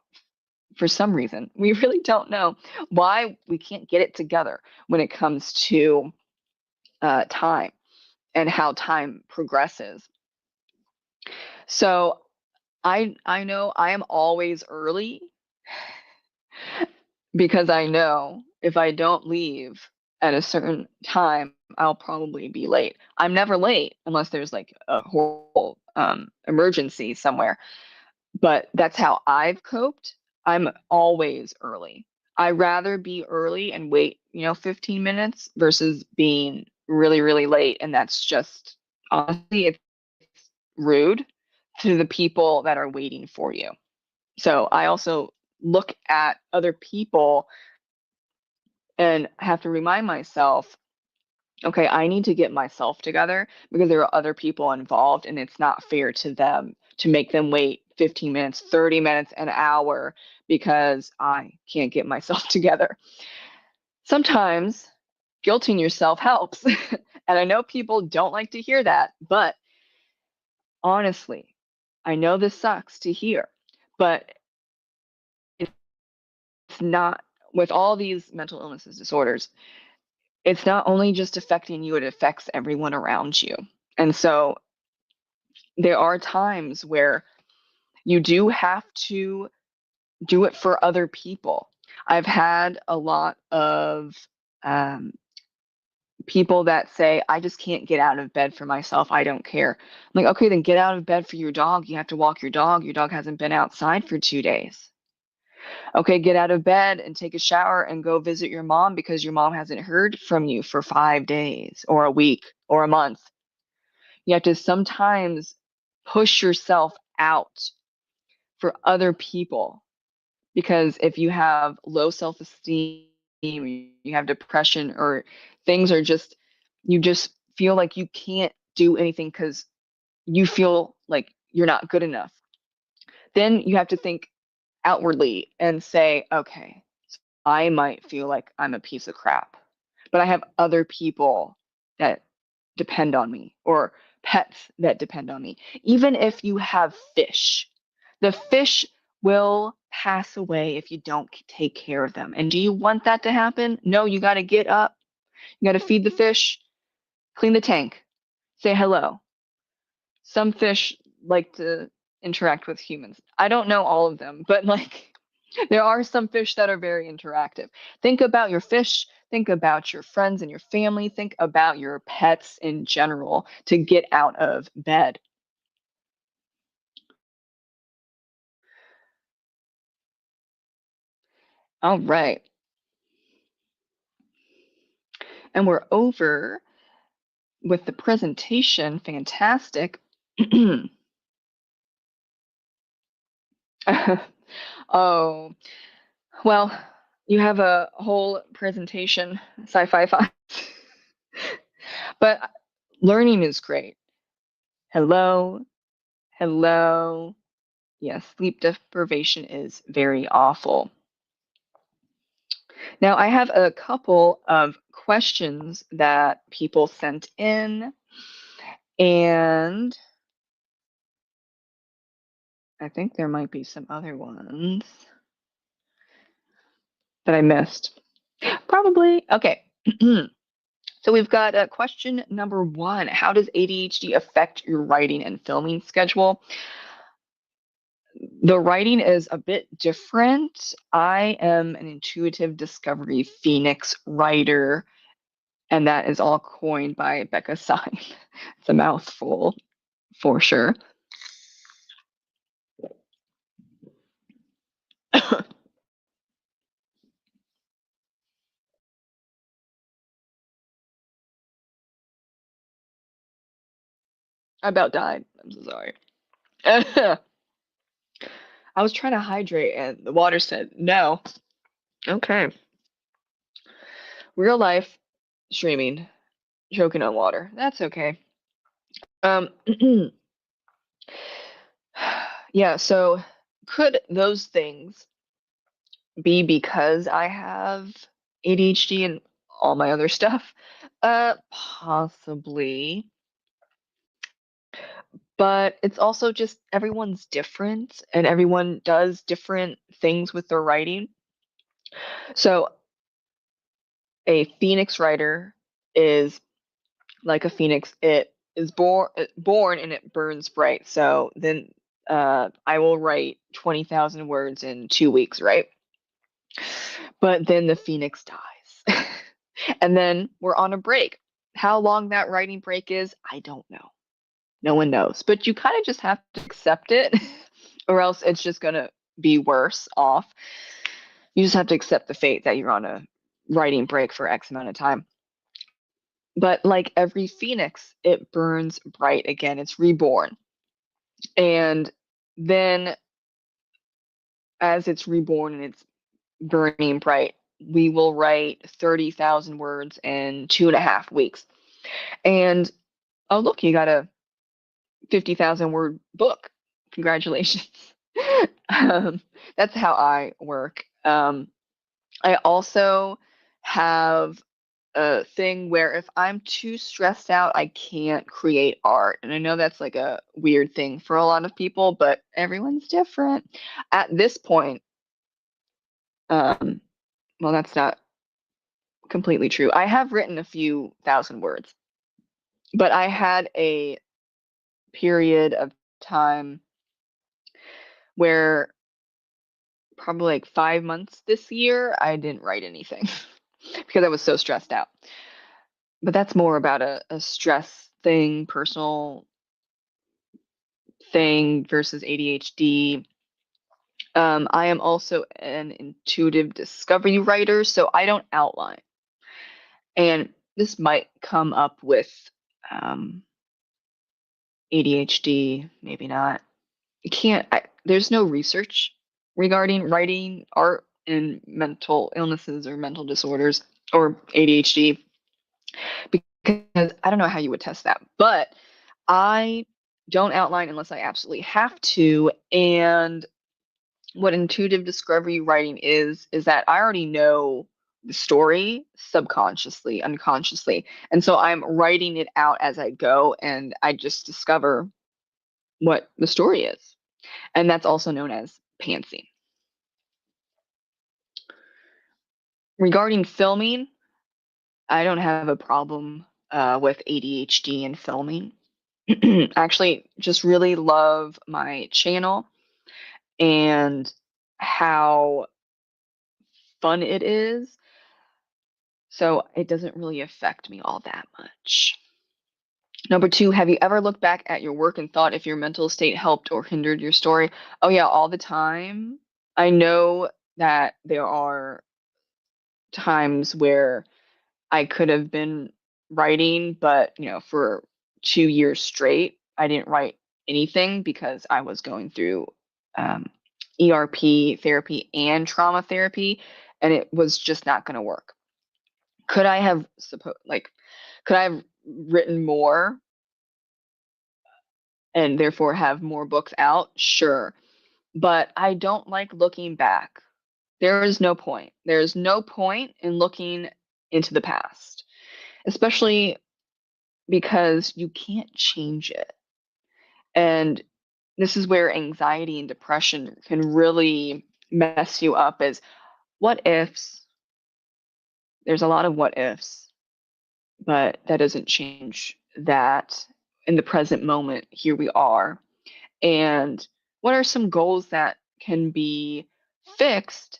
for some reason, we really don't know why we can't get it together when it comes to time and how time progresses. So I know I am always early because I know if I don't leave at a certain time, I'll probably be late. I'm never late unless there's like a horrible emergency somewhere. But that's how I've coped. I'm always early. I rather be early and wait, 15 minutes versus being really, really late. And that's just honestly, it's rude to the people that are waiting for you. So I also look at other people and have to remind myself, okay, I need to get myself together because there are other people involved and it's not fair to them to make them wait 15 minutes, 30 minutes, an hour because I can't get myself together. Sometimes guilting yourself helps. And I know people don't like to hear that, but honestly, I know this sucks to hear, but it's not with all these mental illnesses, disorders, it's not only just affecting you, it affects everyone around you. And so there are times where you do have to do it for other people. I've had a lot of um, people that say, I just can't get out of bed for myself. I don't care. I'm like, okay, then get out of bed for your dog. You have to walk your dog. Your dog hasn't been outside for 2 days. Okay, get out of bed and take a shower and go visit your mom because your mom hasn't heard from you for 5 days or a week or a month. You have to sometimes push yourself out for other people because if you have low self-esteem, you have depression, or things are just, you just feel like you can't do anything because you feel like you're not good enough, then you have to think outwardly and say, okay, I might feel like I'm a piece of crap, but I have other people that depend on me or pets that depend on me. Even if you have fish, the fish will pass away if you don't take care of them. And do you want that to happen? No, you got to get up. You got to feed the fish, clean the tank, say hello. Some fish like to interact with humans. I don't know all of them, but like there are some fish that are very interactive. Think about your fish, think about your friends and your family, think about your pets in general to get out of bed. All right. And we're over with the presentation. Fantastic. Oh, well, you have a whole presentation, sci-fi five. But learning is great. Hello, hello. Yes, sleep deprivation is very awful. Now, I have a couple of questions that people sent in, and I think there might be some other ones that I missed. Probably. Okay. So we've got question number one. How does ADHD affect your writing and filming schedule? The writing is a bit different. I am an intuitive discovery Phoenix writer, and that is all coined by Becca Seif. It's a mouthful for sure. I about died. I'm so sorry. I was trying to hydrate and the water said no. Okay. Real life streaming, choking on water. That's okay. Um, yeah, so could those things be because I have ADHD and all my other stuff? Possibly. But it's also just everyone's different and everyone does different things with their writing. So a phoenix writer is like a phoenix. It is born and it burns bright. So then I will write 20,000 words in 2 weeks, right? But then the phoenix dies. And then we're on a break. How long that writing break is, I don't know. No one knows. But you kind of just have to accept it, or else it's just going to be worse off. You just have to accept the fate that you're on a writing break for X amount of time. But like every phoenix, it burns bright again. It's reborn. And then as it's reborn and it's burning bright, we will write 30,000 words in 2.5 weeks. And oh, look, you got a 50,000 word book. Congratulations. um, that's how I work. I also have a thing where if I'm too stressed out, I can't create art. And I know that's like a weird thing for a lot of people, but everyone's different. At this point, um, well, that's not completely true. I have written a few thousand words, but I had a period of time where probably like 5 months this year, I didn't write anything because I was so stressed out. But that's more about a stress thing, personal thing versus ADHD. I am also an intuitive discovery writer, so I don't outline. And this might come up with um, ADHD, maybe not. There's no research regarding writing art and mental illnesses or mental disorders or ADHD because I don't know how you would test that. But I don't outline unless I absolutely have to. And what intuitive discovery writing is that I already know the story subconsciously, unconsciously. And so I'm writing it out as I go and I just discover what the story is. And that's also known as pantsing. Regarding filming, I don't have a problem with ADHD and filming. Actually, just really love my channel and how fun it is. So it doesn't really affect me all that much. Number two, have you ever looked back at your work and thought if your mental state helped or hindered your story? Oh, yeah, all the time. I know that there are times where I could have been writing, but for 2 years straight, I didn't write anything because I was going through um, ERP therapy and trauma therapy, and it was just not going to work. Could I have could I have written more and therefore have more books out? Sure, but I don't like looking back. There is no point. There is no point in looking into the past, especially because you can't change it. And this is where anxiety and depression can really mess you up as what ifs. There's a lot of what ifs, but that doesn't change that in the present moment, here we are. And what are some goals that can be fixed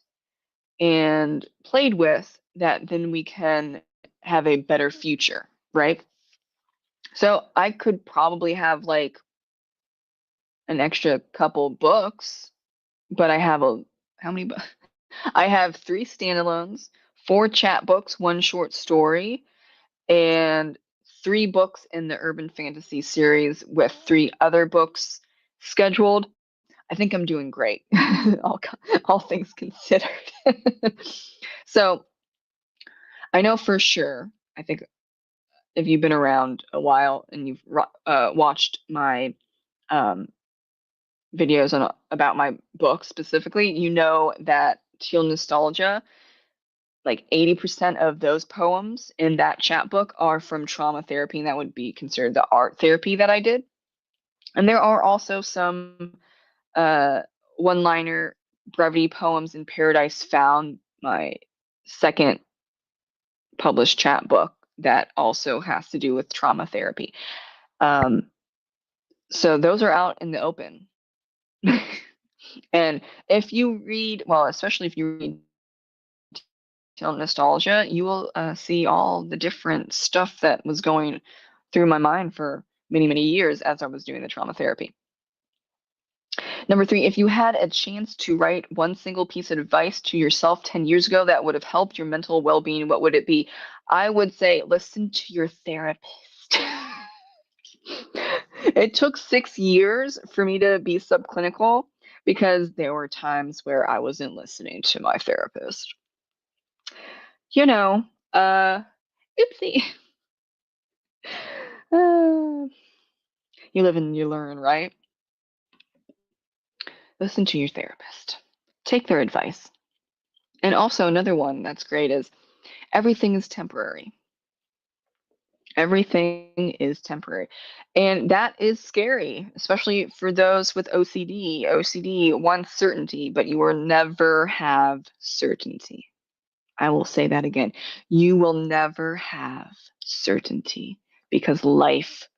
and played with that then we can have a better future, right? So I could probably have like an extra couple books, but I have how many books? I have 3 standalones, 4 chapbooks, 1 short story, and 3 books in the urban fantasy series with 3 other books scheduled. I think I'm doing great, all, all things considered. So I know for sure, I think if you've been around a while and you've watched my um, videos on about my book specifically, you know that teal nostalgia, like 80% of those poems in that chapbook are from trauma therapy, and that would be considered the art therapy that I did. And there are also some uh, one-liner brevity poems in Paradise Found, my second published chapbook that also has to do with trauma therapy. So those are out in the open. And if you read, well, especially if you read Teal Nostalgia, you will see all the different stuff that was going through my mind for many, many years as I was doing the trauma therapy. Number 3, if you had a chance to write one single piece of advice to yourself 10 years ago that would have helped your mental well-being, what would it be? I would say listen to your therapist. It took 6 years for me to be subclinical because there were times where I wasn't listening to my therapist. You know, oopsie. You live and you learn, right? Listen to your therapist. Take their advice. And also another one that's great is everything is temporary. Everything is temporary. And that is scary, especially for those with OCD. OCD wants certainty, but you will never have certainty. I will say that again. You will never have certainty because life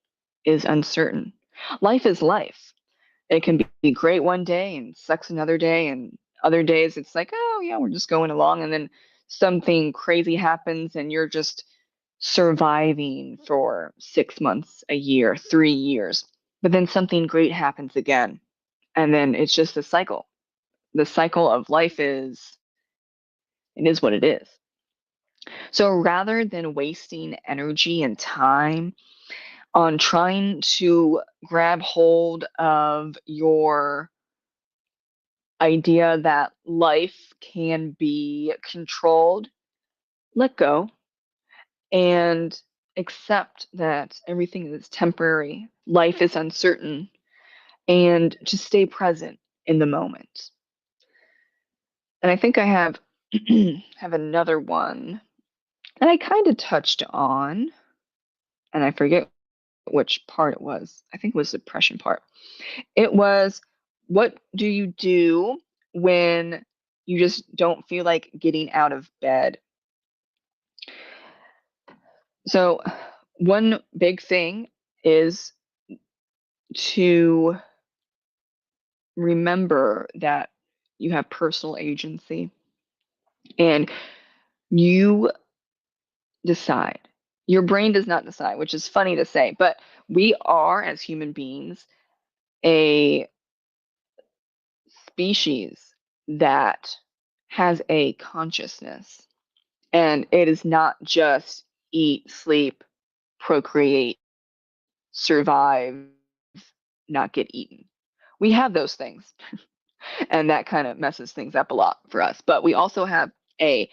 is uncertain. Life is life. It can be great one day and sucks another day, and other days it's like, oh yeah, we're just going along, and then something crazy happens and you're just surviving for 6 months, a year, 3 years. But then something great happens again, and then it's just a cycle. The cycle of life is it is what it is. So rather than wasting energy and time on trying to grab hold of your idea that life can be controlled, let go and accept that everything is temporary, life is uncertain, and just stay present in the moment. And I think I have have another one that I kind of touched on, and I forget which part it was. I think it was the depression part. It was, what do you do when you just don't feel like getting out of bed? So, one big thing is to remember that you have personal agency and you decide. Your brain does not decide, which is funny to say, but we are, as human beings, a species that has a consciousness. And it is not just eat, sleep, procreate, survive, not get eaten. We have those things, and that kind of messes things up a lot for us. But we also have a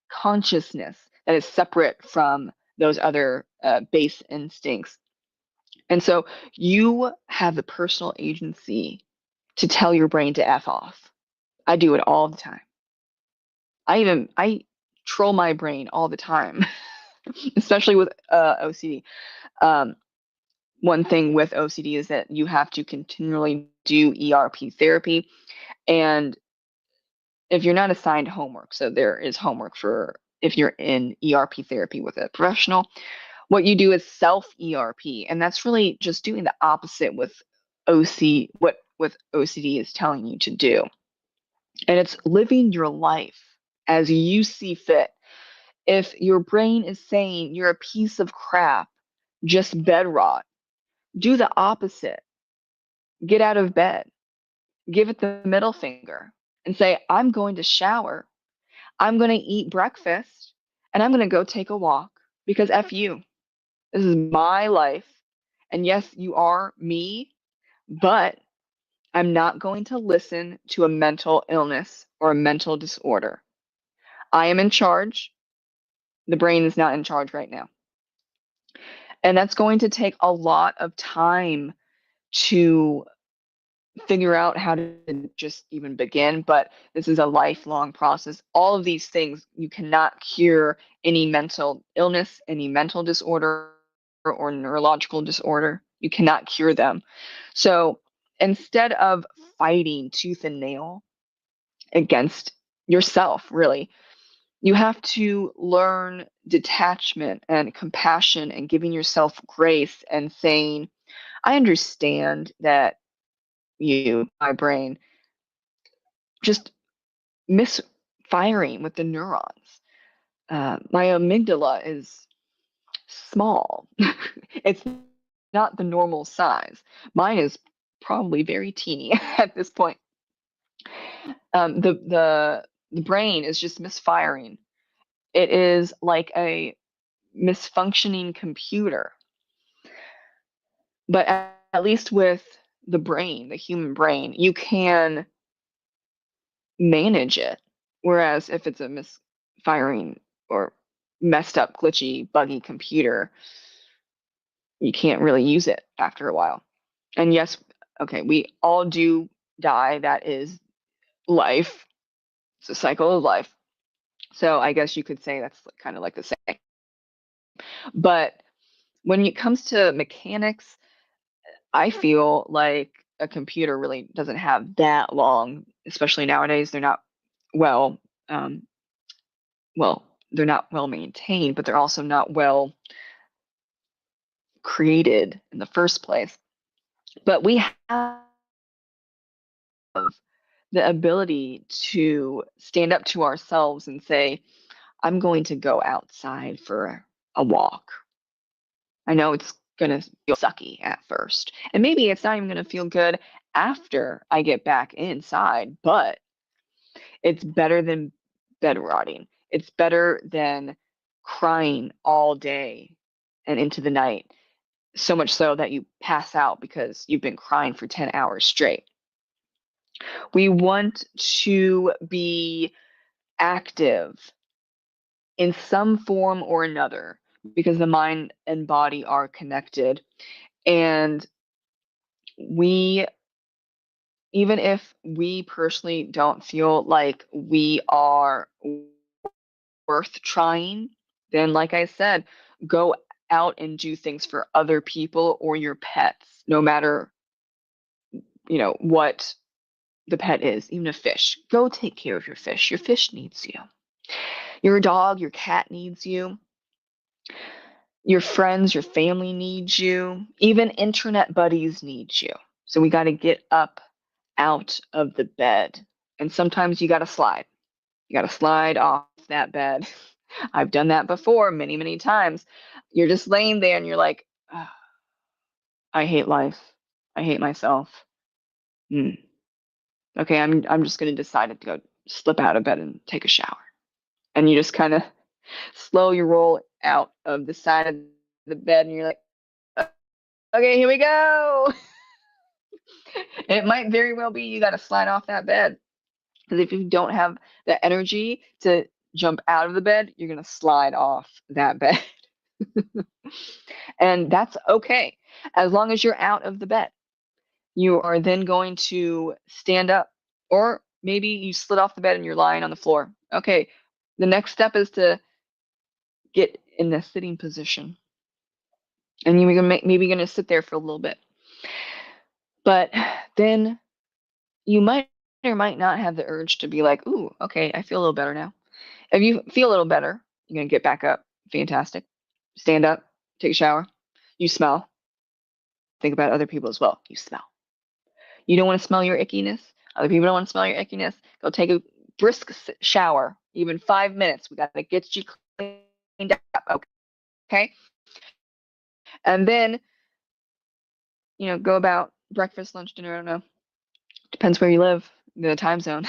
consciousness that is separate from those other base instincts. And so you have the personal agency to tell your brain to F off. I do it all the time. I troll my brain all the time, especially with OCD. Um, One thing with OCD is that you have to continually do ERP therapy. And if you're not assigned homework, so there is homework for if you're in ERP therapy with a professional, what you do is self ERP. And that's really just doing the opposite with what OCD is telling you to do. And it's living your life as you see fit. If your brain is saying you're a piece of crap, just bed rot, do the opposite. Get out of bed. Give it the middle finger. and say, I'm going to shower, I'm going to eat breakfast, and I'm going to go take a walk because F you. This is my life. And yes, you are me, but I'm not going to listen to a mental illness or a mental disorder. I am in charge. The brain is not in charge right now. And that's going to take a lot of time to figure out how to just even begin, but this is a lifelong process. All of these things, you cannot cure any mental illness, any mental disorder, or neurological disorder. You cannot cure them. So instead of fighting tooth and nail against yourself, really, you have to learn detachment and compassion and giving yourself grace and saying, I understand that my brain, just misfiring with the neurons. My amygdala is small. It's not the normal size. Mine is probably very teeny at this point. The brain is just misfiring. It is like a misfunctioning computer. But at least with the brain, the human brain, you can manage it. Whereas if it's a misfiring or messed up, glitchy, buggy computer, you can't really use it after a while. And yes, okay, we all do die. That is life. It's a cycle of life. So I guess you could say that's kind of like the same. But when it comes to mechanics, I feel like a computer really doesn't have that long, especially nowadays. They're not well, um, well, they're not well maintained, but they're also not well created in the first place. But we have the ability to stand up to ourselves and say, I'm going to go outside for a walk. I know it's going to feel sucky at first. And maybe it's not even going to feel good after I get back inside, but it's better than bed rotting. It's better than crying all day and into the night, so much so that you pass out because you've been crying for 10 hours straight. We want to be active in some form or another because the mind and body are connected. And we, even if we personally don't feel like we are worth trying, then, like I said, go out and do things for other people or your pets, no matter, what the pet is, even a fish. Go take care of your fish. Your fish needs you. Your dog, your cat needs you. Your friends, your family needs you. Even internet buddies need you. So we got to get up out of the bed. And sometimes you got to slide. You got to slide off that bed. I've done that before many, many times. You're just laying there and you're like, oh, I hate life. I hate myself. Hmm. Okay, I'm just going to decide to go slip out of bed and take a shower. And you just kind of slow your roll out of the side of the bed and you're like, okay, here we go. It might very well be you got to slide off that bed. Because if you don't have the energy to jump out of the bed, you're going to slide off that bed. And that's okay. As long as you're out of the bed, you are then going to stand up, or maybe you slid off the bed and you're lying on the floor. Okay, the next step is to get in the sitting position. And you're maybe going to sit there for a little bit. But then you might or might not have the urge to be like, ooh, okay, I feel a little better now. If you feel a little better, you're going to get back up. Fantastic. Stand up, take a shower. You smell. Think about other people as well. You smell. You don't want to smell your ickiness. Other people don't want to smell your ickiness. Go take a brisk shower, even 5 minutes. We got to get you cleaned up. Okay. And then, go about breakfast, lunch, dinner. I don't know. Depends where you live, the time zone.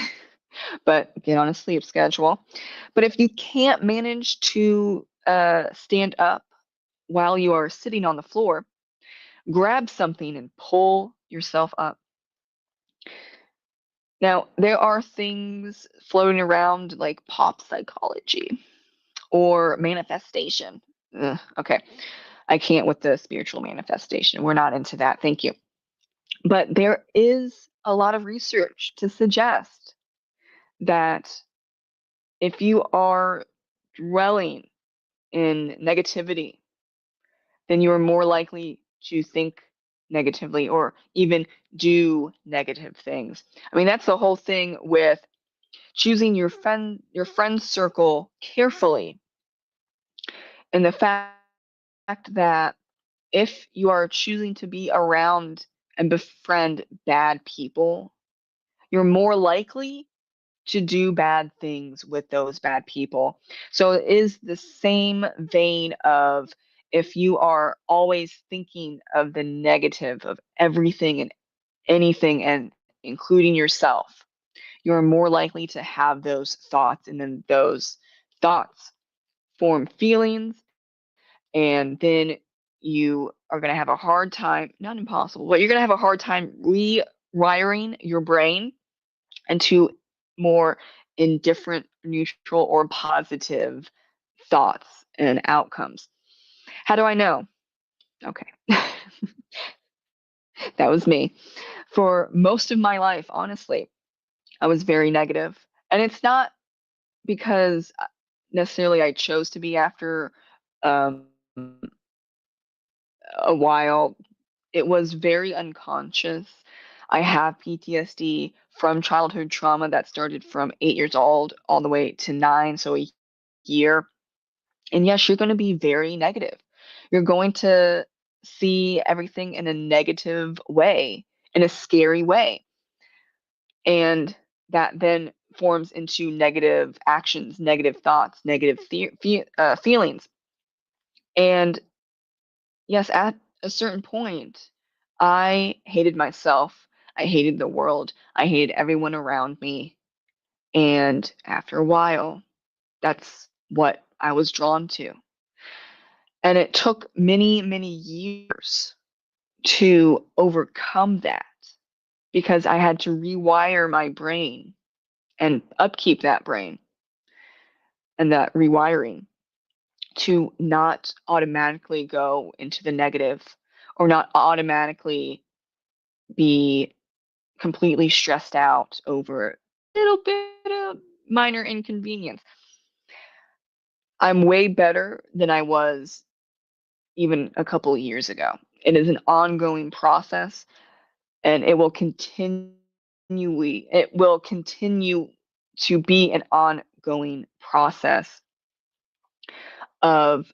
but get on a sleep schedule. But if you can't manage to stand up while you are sitting on the floor, grab something and pull yourself up. Now, there are things floating around like pop psychology or manifestation. Okay, I can't with the spiritual manifestation. We're not into that. Thank you. But there is a lot of research to suggest that if you are dwelling in negativity, then you are more likely to think negatively or even do negative things. I mean, that's the whole thing with choosing your friend circle carefully, and the fact that if you are choosing to be around and befriend bad people, you're more likely to do bad things with those bad people. So it is the same vein of if you are always thinking of the negative of everything and anything and including yourself, you're more likely to have those thoughts, and then those thoughts form feelings, and then you are going to have a hard time, not impossible, but you're going to have a hard time rewiring your brain into more indifferent, neutral, or positive thoughts and outcomes. How do I know? Okay. That was me. For most of my life, honestly, I was very negative. And it's not because necessarily I chose to be after um, a while. It was very unconscious. I have PTSD from childhood trauma that started from 8 years old all the way to 9, so a year. And yes, you're going to be very negative. You're going to see everything in a negative way, in a scary way. And that then forms into negative actions, negative thoughts, negative feelings. And yes, at a certain point, I hated myself. I hated the world. I hated everyone around me. And after a while, that's what I was drawn to. And it took many, many years to overcome that because I had to rewire my brain and upkeep that brain and that rewiring to not automatically go into the negative or not automatically be completely stressed out over a little bit of minor inconvenience. I'm way better than I was even a couple of years ago. It is an ongoing process, and it will continue to be an ongoing process of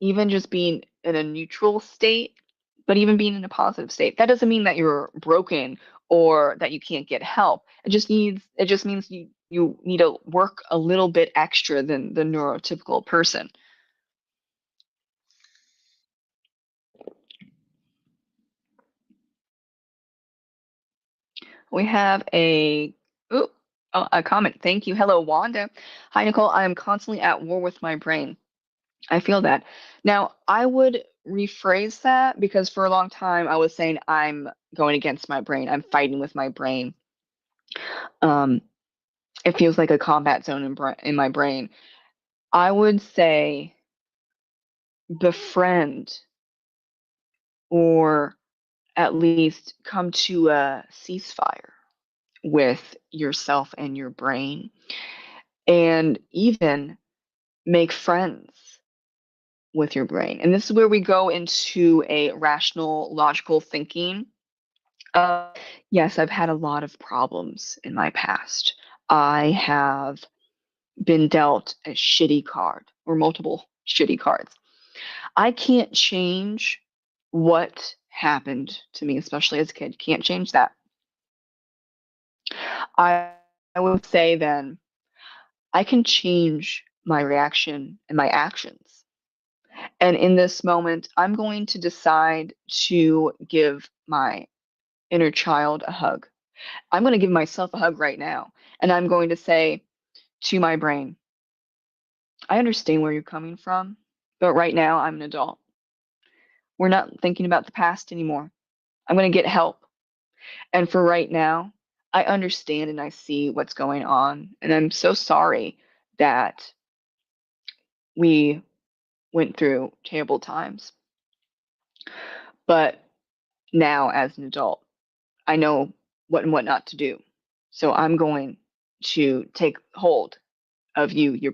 even just being in a neutral state, but even being in a positive state. That doesn't mean that you're broken or that you can't get help. It just means you need to work a little bit extra than the neurotypical person. We have ooh, a comment. Thank you. Hello, Wanda. Hi, Nicole. I am constantly at war with my brain. I feel that. Now, I would rephrase that because for a long time I was saying I'm going against my brain. I'm fighting with my brain. Um, it feels like a combat zone in my brain. I would say befriend or at least come to a ceasefire with yourself and your brain, and even make friends with your brain. And this is where we go into a rational, logical thinking. Uh, yes, I've had a lot of problems in my past. I have been dealt a shitty card or multiple shitty cards. I can't change what happened to me, especially as a kid. Can't change that. I, I would say then I can change my reaction and my actions. And in this moment, I'm going to decide to give my inner child a hug. I'm going to give myself a hug right now. And I'm going to say to my brain, I understand where you're coming from, but right now I'm an adult. We're not thinking about the past anymore. I'm going to get help. And for right now, I understand and I see what's going on. And I'm so sorry that we went through terrible times. But now, as an adult, I know what and what not to do. So I'm going to take hold of you, your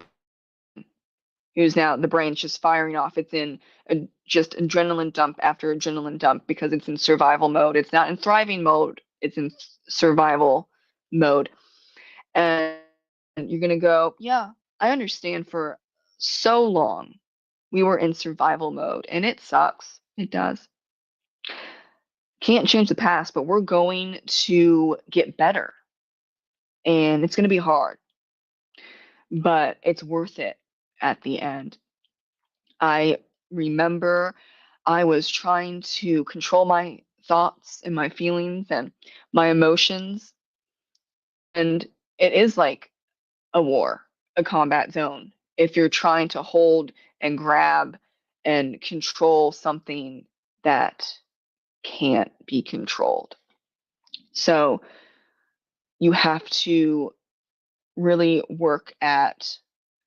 who's now the brain's just firing off. It's in just adrenaline dump after adrenaline dump because it's in survival mode. It's not in thriving mode. It's in survival mode. And you're going to go, yeah, I understand for so long we were in survival mode and it sucks. It does. Can't change the past, but we're going to get better. And it's going to be hard, but it's worth it at the end. I remember I was trying to control my thoughts and my feelings and my emotions. And it is like a war, a combat zone. If you're trying to hold and grab and control something that can't be controlled. So you have to really work at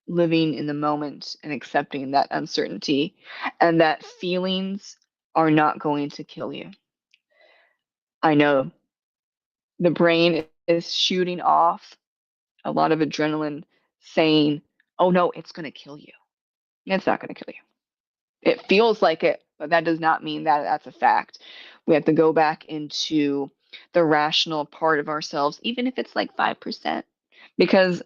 living in the moment and accepting that uncertainty and that feelings are not going to kill you. I know the brain is shooting off a lot of adrenaline saying, oh no, it's going to kill you. It's not going to kill you. It feels like it, but that does not mean that that's a fact. We have to go back into the rational part of ourselves, even if it's like 5%, because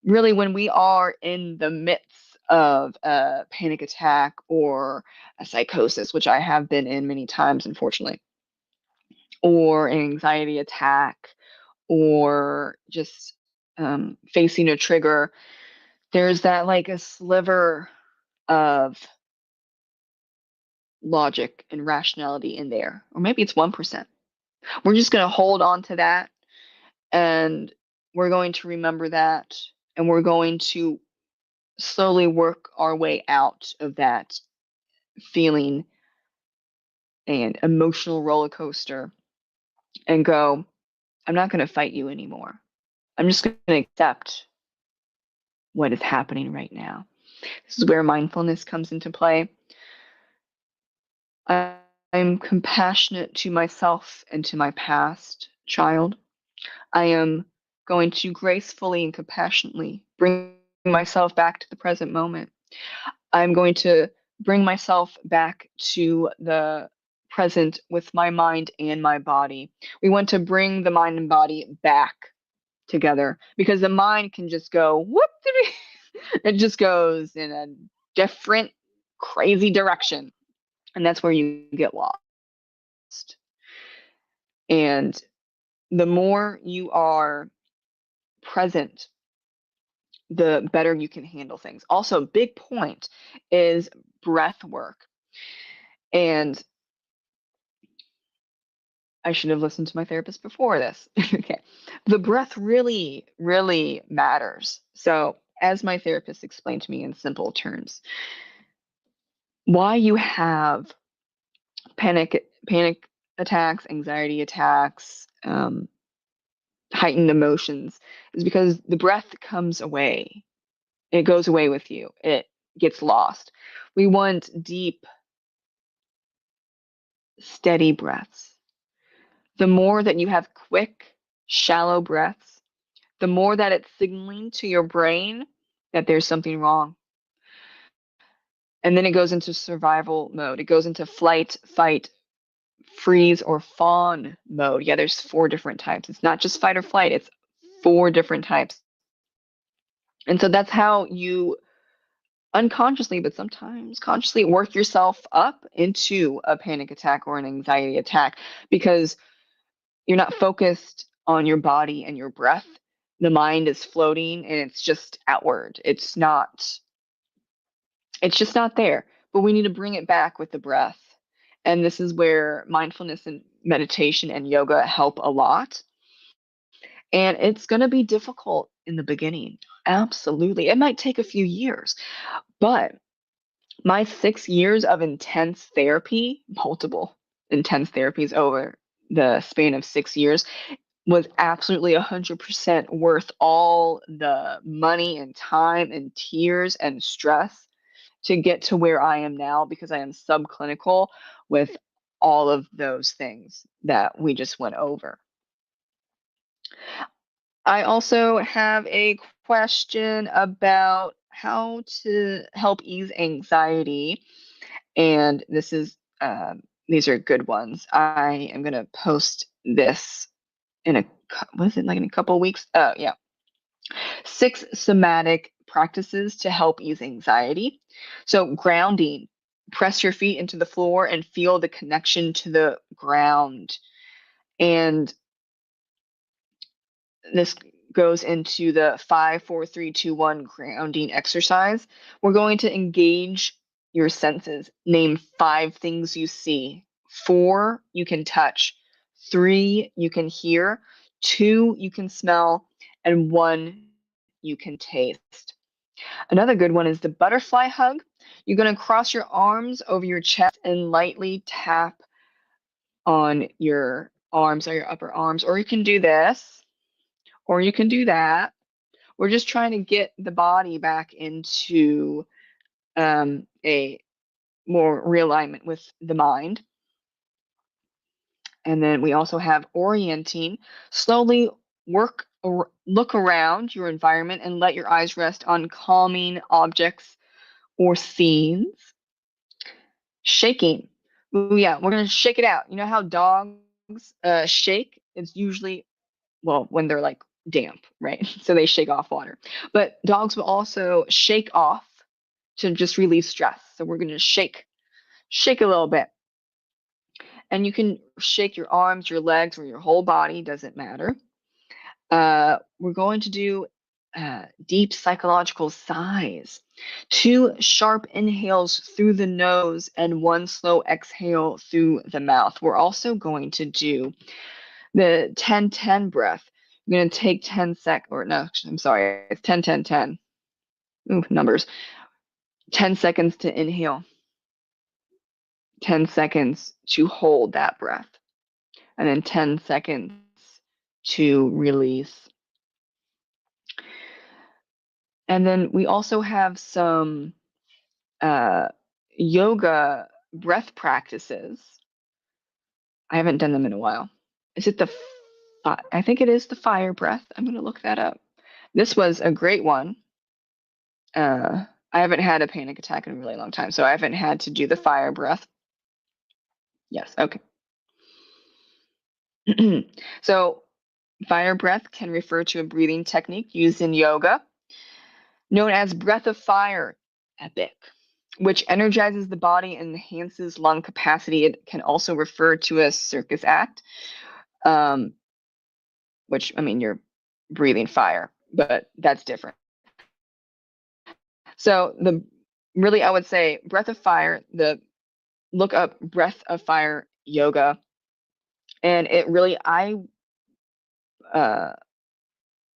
really, when we are in the midst of a panic attack or a psychosis, which I have been in many times, unfortunately, or an anxiety attack, or just facing a trigger, there's that like a sliver of logic and rationality in there, or maybe it's 1%. We're just going to hold on to that and we're going to remember that and we're going to slowly work our way out of that feeling and emotional roller coaster and go, I'm not going to fight you anymore. I'm just going to accept what is happening right now. This is where mindfulness comes into play. I'm compassionate to myself and to my past child. I am going to gracefully and compassionately bring myself back to the present moment. I'm going to bring myself back to the present with my mind and my body. We want to bring the mind and body back together because the mind can just go whoop. It just goes in a different crazy direction. And that's where you get lost. And the more you are present, the better you can handle things. Also, big point is breath work. And I should have listened to my therapist before this. Okay. The breath really, really matters. So, as my therapist explained to me in simple terms, why you have panic attacks, anxiety attacks, heightened emotions is because the breath comes away. It goes away with you. It gets lost. We want deep, steady breaths. The more that you have quick, shallow breaths, the more that it's signaling to your brain that there's something wrong. And then it goes into survival mode. It goes into flight, fight, freeze, or fawn mode. Yeah, there's 4 different types. It's not just fight or flight, it's 4 different types. And so that's how you unconsciously, but sometimes consciously work yourself up into a panic attack or an anxiety attack because you're not focused on your body and your breath. The mind is floating and it's just outward. It's just not there. But we need to bring it back with the breath. And this is where mindfulness and meditation and yoga help a lot. And it's going to be difficult in the beginning. Absolutely. It might take a few years, but my 6 years of intense therapy, multiple intense therapies over the span of 6 years, was absolutely 100% worth all the money and time and tears and stress to get to where I am now, because I am subclinical with all of those things that we just went over. I also have a question about how to help ease anxiety, and these are good ones. I am going to post this in in a couple weeks? Yeah. 6 somatic practices to help ease anxiety. So grounding, press your feet into the floor and feel the connection to the ground. And this goes into the 5, 4, 3, 2, 1 grounding exercise. We're going to engage your senses. Name 5 things you see. 4 you can touch. 3 you can hear. 2 you can smell. And 1 you can taste. Another good one is the butterfly hug. You're going to cross your arms over your chest and lightly tap on your arms or your upper arms. Or you can do this, or you can do that. We're just trying to get the body back into a more realignment with the mind. And then we also have orienting. Slowly look around your environment and let your eyes rest on calming objects or scenes. Shaking. Ooh, yeah, we're going to shake it out. You know how dogs shake? It's usually, well, when they're like damp, right? So they shake off water. But dogs will also shake off to just relieve stress. So we're going to shake a little bit. And you can shake your arms, your legs, or your whole body, doesn't matter. We're going to do deep psychological sighs. 2 sharp inhales through the nose and 1 slow exhale through the mouth. We're also going to do the 10-10 breath. I'm going to take 10 or no, I'm sorry, it's 10-10-10. Ooh, numbers. 10 seconds to inhale. 10 seconds to hold that breath. And then 10 seconds to release. And then we also have some yoga breath practices. I haven't done them in a while. Is it I think it is the fire breath. I'm going to look that up. This was a great one. I haven't had a panic attack in a really long time, so I haven't had to do the fire breath. Yes, okay. So fire breath can refer to a breathing technique used in yoga known as breath of fire, epic, which energizes the body and enhances lung capacity. It can also refer to a circus act, which, I mean, you're breathing fire, but that's different. So I would say breath of fire, look up breath of fire yoga, and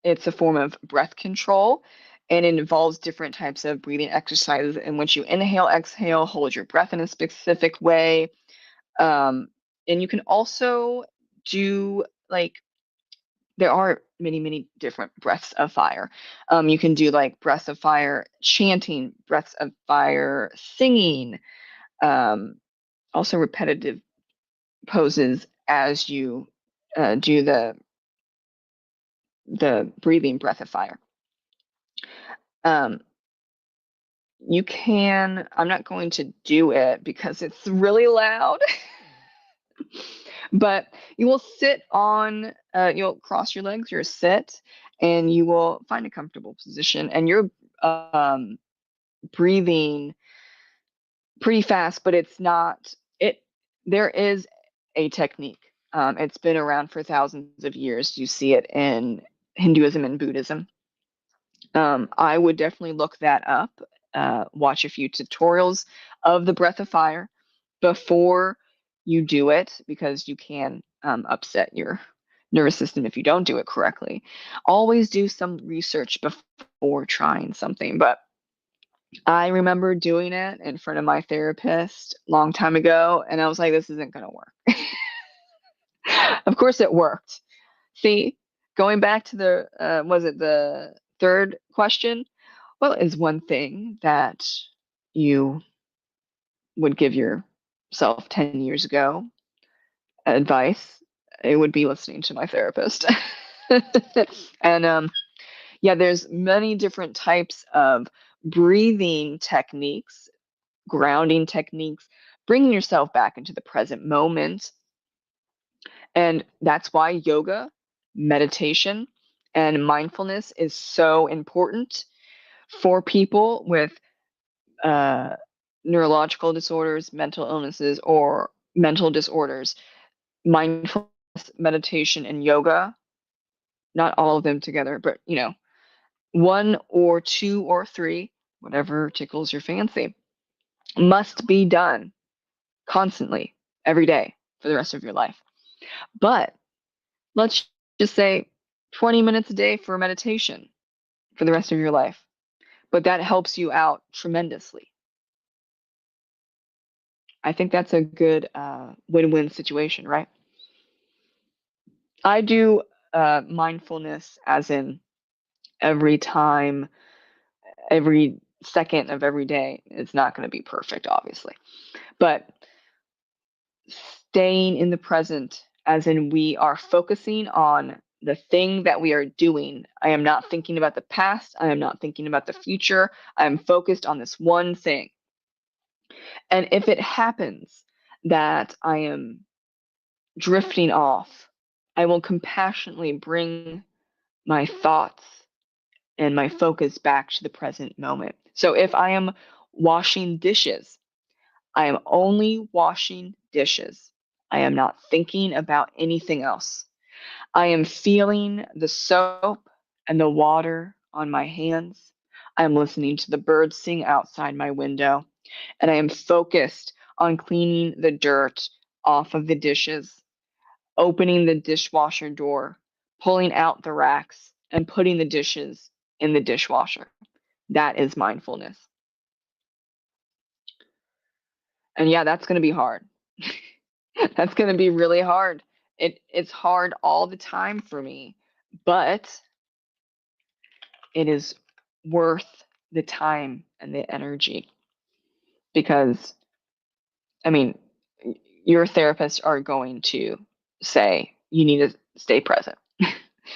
it's a form of breath control, and it involves different types of breathing exercises in which you inhale, exhale, hold your breath in a specific way. And you can also do there are many, many different breaths of fire. You can do like breaths of fire chanting, breaths of fire singing, also repetitive poses as you do the breathing breath of fire. I'm not going to do it because it's really loud, but you will you'll cross your legs, you'll sit, and you will find a comfortable position, and you're breathing pretty fast, but there is a technique. It's been around for thousands of years. You see it in Hinduism and Buddhism. I would definitely look that up, watch a few tutorials of the breath of fire before you do it, because you can upset nervous system if you don't do it correctly. Always do some research before trying something. But I remember doing it in front of my therapist a long time ago, and I was like, this isn't going to work. Of course, it worked. See, going back to the, was it the third question? What is one thing that you would give yourself 10 years ago advice? It would be listening to my therapist. And yeah, there's many different types of breathing techniques, grounding techniques, bringing yourself back into the present moment. And that's why yoga, meditation, and mindfulness is so important for people with uh, neurological disorders, mental illnesses, or mental disorders. Mindfulness, meditation, and yoga, not all of them together, but one or two or three, whatever tickles your fancy, must be done constantly every day for the rest of your life. But let's just say 20 minutes a day for meditation for the rest of your life. But that helps you out tremendously. I think that's a good win-win situation, right? I do mindfulness as in every time, every second of every day. It's not going to be perfect, obviously. But staying in the present, as in we are focusing on the thing that we are doing. I am not thinking about the past. I am not thinking about the future. I am focused on this one thing. And if it happens that I am drifting off, I will compassionately bring my thoughts and my focus back to the present moment. So if I am washing dishes, I am only washing dishes. I am not thinking about anything else. I am feeling the soap and the water on my hands. I am listening to the birds sing outside my window, and I am focused on cleaning the dirt off of the dishes, opening the dishwasher door, pulling out the racks, and putting the dishes in the dishwasher. That is mindfulness. And yeah, that's going to be hard. That's going to be really hard. It's hard all the time for me, but it is worth the time and the energy because I mean, your therapists are going to say you need to stay present.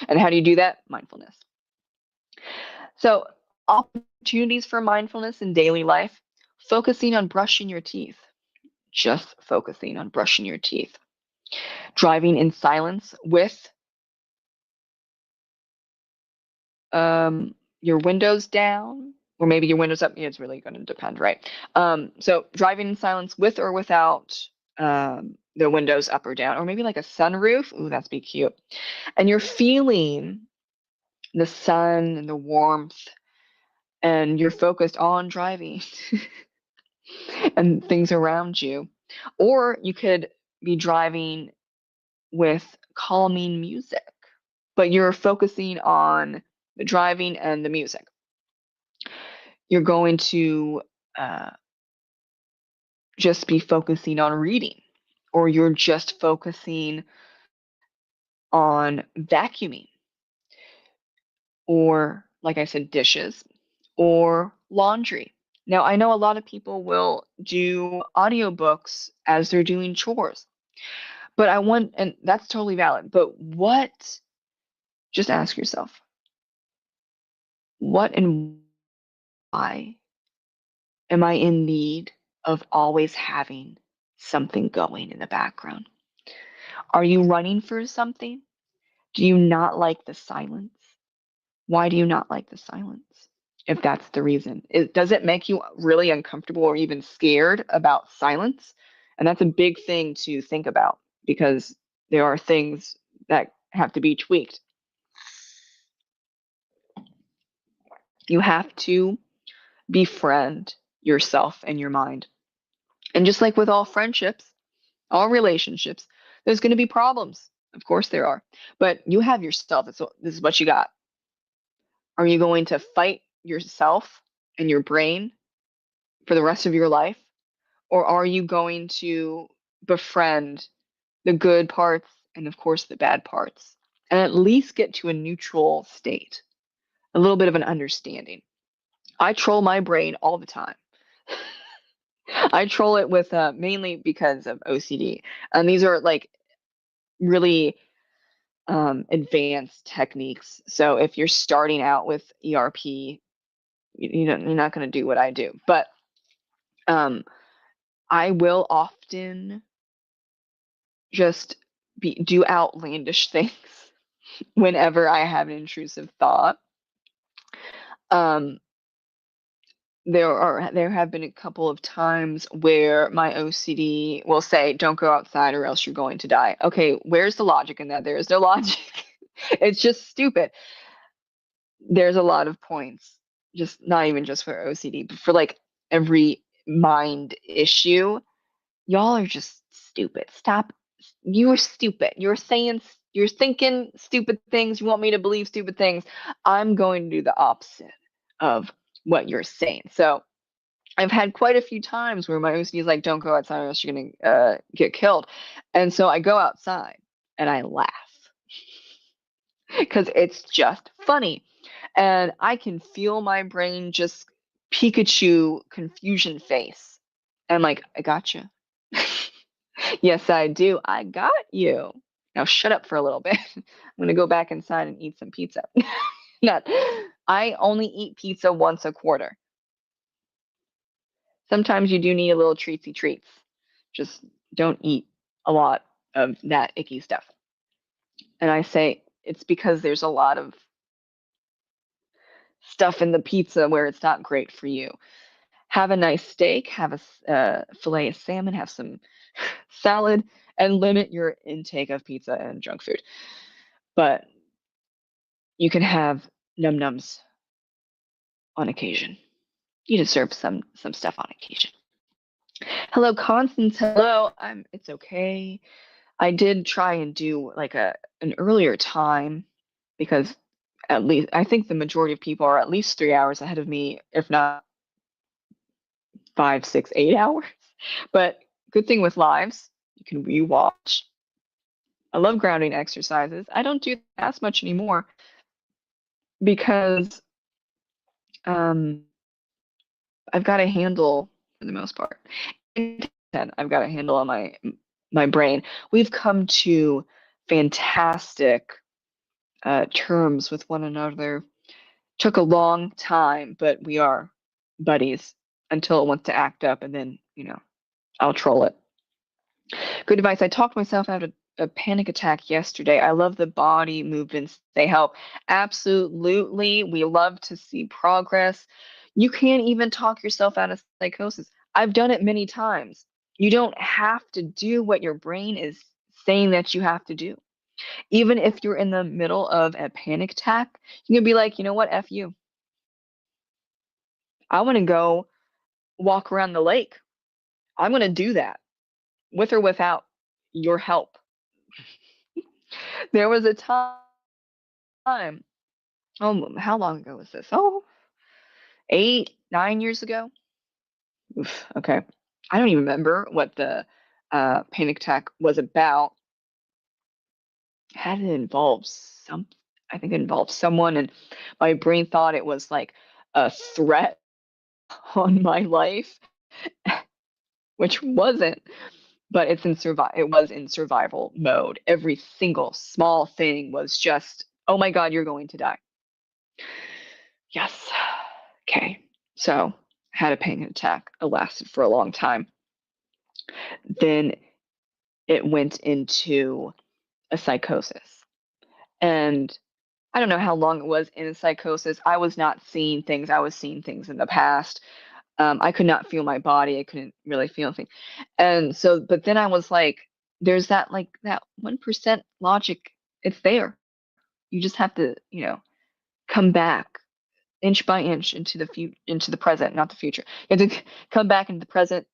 And how do you do that? Mindfulness. So, opportunities for mindfulness in daily life, focusing on brushing your teeth, just focusing on brushing your teeth, driving in silence with your windows down, or maybe your windows up. It's really going to depend, right? So, driving in silence with or without the windows up or down, or maybe like a sunroof. Ooh, that's be cute. And you're feeling the sun and the warmth, and you're focused on driving and things around you. Or you could be driving with calming music, but you're focusing on the driving and the music. You're going to uh, just be focusing on reading, or you're just focusing on vacuuming, or like I said, dishes, or laundry. Now, I know a lot of people will do audiobooks as they're doing chores, but and that's totally valid. But just ask yourself, what and why am I in need of always having something going in the background? Are you running for something? Do you not like the silence? Why do you not like the silence? If that's the reason, does it make you really uncomfortable or even scared about silence? And that's a big thing to think about because there are things that have to be tweaked. You have to befriend yourself and your mind. And just like with all friendships, all relationships, there's going to be problems. Of course there are. But you have yourself. This is what you got. Are you going to fight yourself and your brain for the rest of your life? Or are you going to befriend the good parts and, of course, the bad parts, and at least get to a neutral state, a little bit of an understanding? I troll my brain all the time. I troll it with mainly because of OCD. And these are like really advanced techniques. So if you're starting out with ERP, you're not going to do what I do. But um, I will often just do outlandish things whenever I have an intrusive thought. Um, there have been a couple of times where my OCD will say, "Don't go outside, or else you're going to die." Okay, where's the logic in that? There is no logic. It's just stupid. There's a lot of points, just not even just for OCD, but for like every mind issue. Y'all are just stupid. Stop. You're stupid. You're thinking stupid things. You want me to believe stupid things. I'm going to do the opposite of what you're saying. So I've had quite a few times where my OCD is like, don't go outside or else you're going to get killed. And so I go outside and I laugh because it's just funny. And I can feel my brain just Pikachu confusion face. And like, I got you. Yes, I do. I got you. Now shut up for a little bit. I'm gonna go back inside and eat some pizza. Not, I only eat pizza once a quarter. Sometimes you do need a little treatsy treats. Just don't eat a lot of that icky stuff. And I say it's because there's a lot of stuff in the pizza where it's not great for you. Have a nice steak, have a fillet of salmon, have some salad, and limit your intake of pizza and junk food. But you can have num nums on occasion. You deserve some stuff on occasion. Hello, Constance. Hello. It's okay. I did try and do like an earlier time because at least I think the majority of people are at least 3 hours ahead of me, if not 5, 6, 8 hours. But good thing with lives, you can rewatch. I love grounding exercises. I don't do as much anymore because um, I've got a handle for the most part. I've got a handle on my brain. We've come to fantastic terms with one another. Took a long time, but we are buddies until it wants to act up, and then I'll troll it. Good advice. I talked myself out of a panic attack yesterday. I love the body movements. They help. Absolutely. We love to see progress. You can't even talk yourself out of psychosis. I've done it many times. You don't have to do what your brain is saying that you have to do. Even if you're in the middle of a panic attack, you can be like, you know what, F you. I want to go walk around the lake. I'm going to do that with or without your help. There was a time, oh, how long ago was this? Oh, 8, 9 years ago. Oof, okay. I don't even remember what the panic attack was about. Had it involved I think it involved someone, and my brain thought it was like a threat on my life, which wasn't. But it was in survival mode. Every single small thing was just, oh my God, you're going to die. Yes. Okay. So had a panic attack. It lasted for a long time. Then it went into a psychosis. And I don't know how long it was in a psychosis. I was not seeing things. I was seeing things in the past. I could not feel my body. I couldn't really feel anything. And so, but then I was like, there's that 1% logic. It's there. You just have to, come back inch by inch into the present, not the future. You have to come back into the present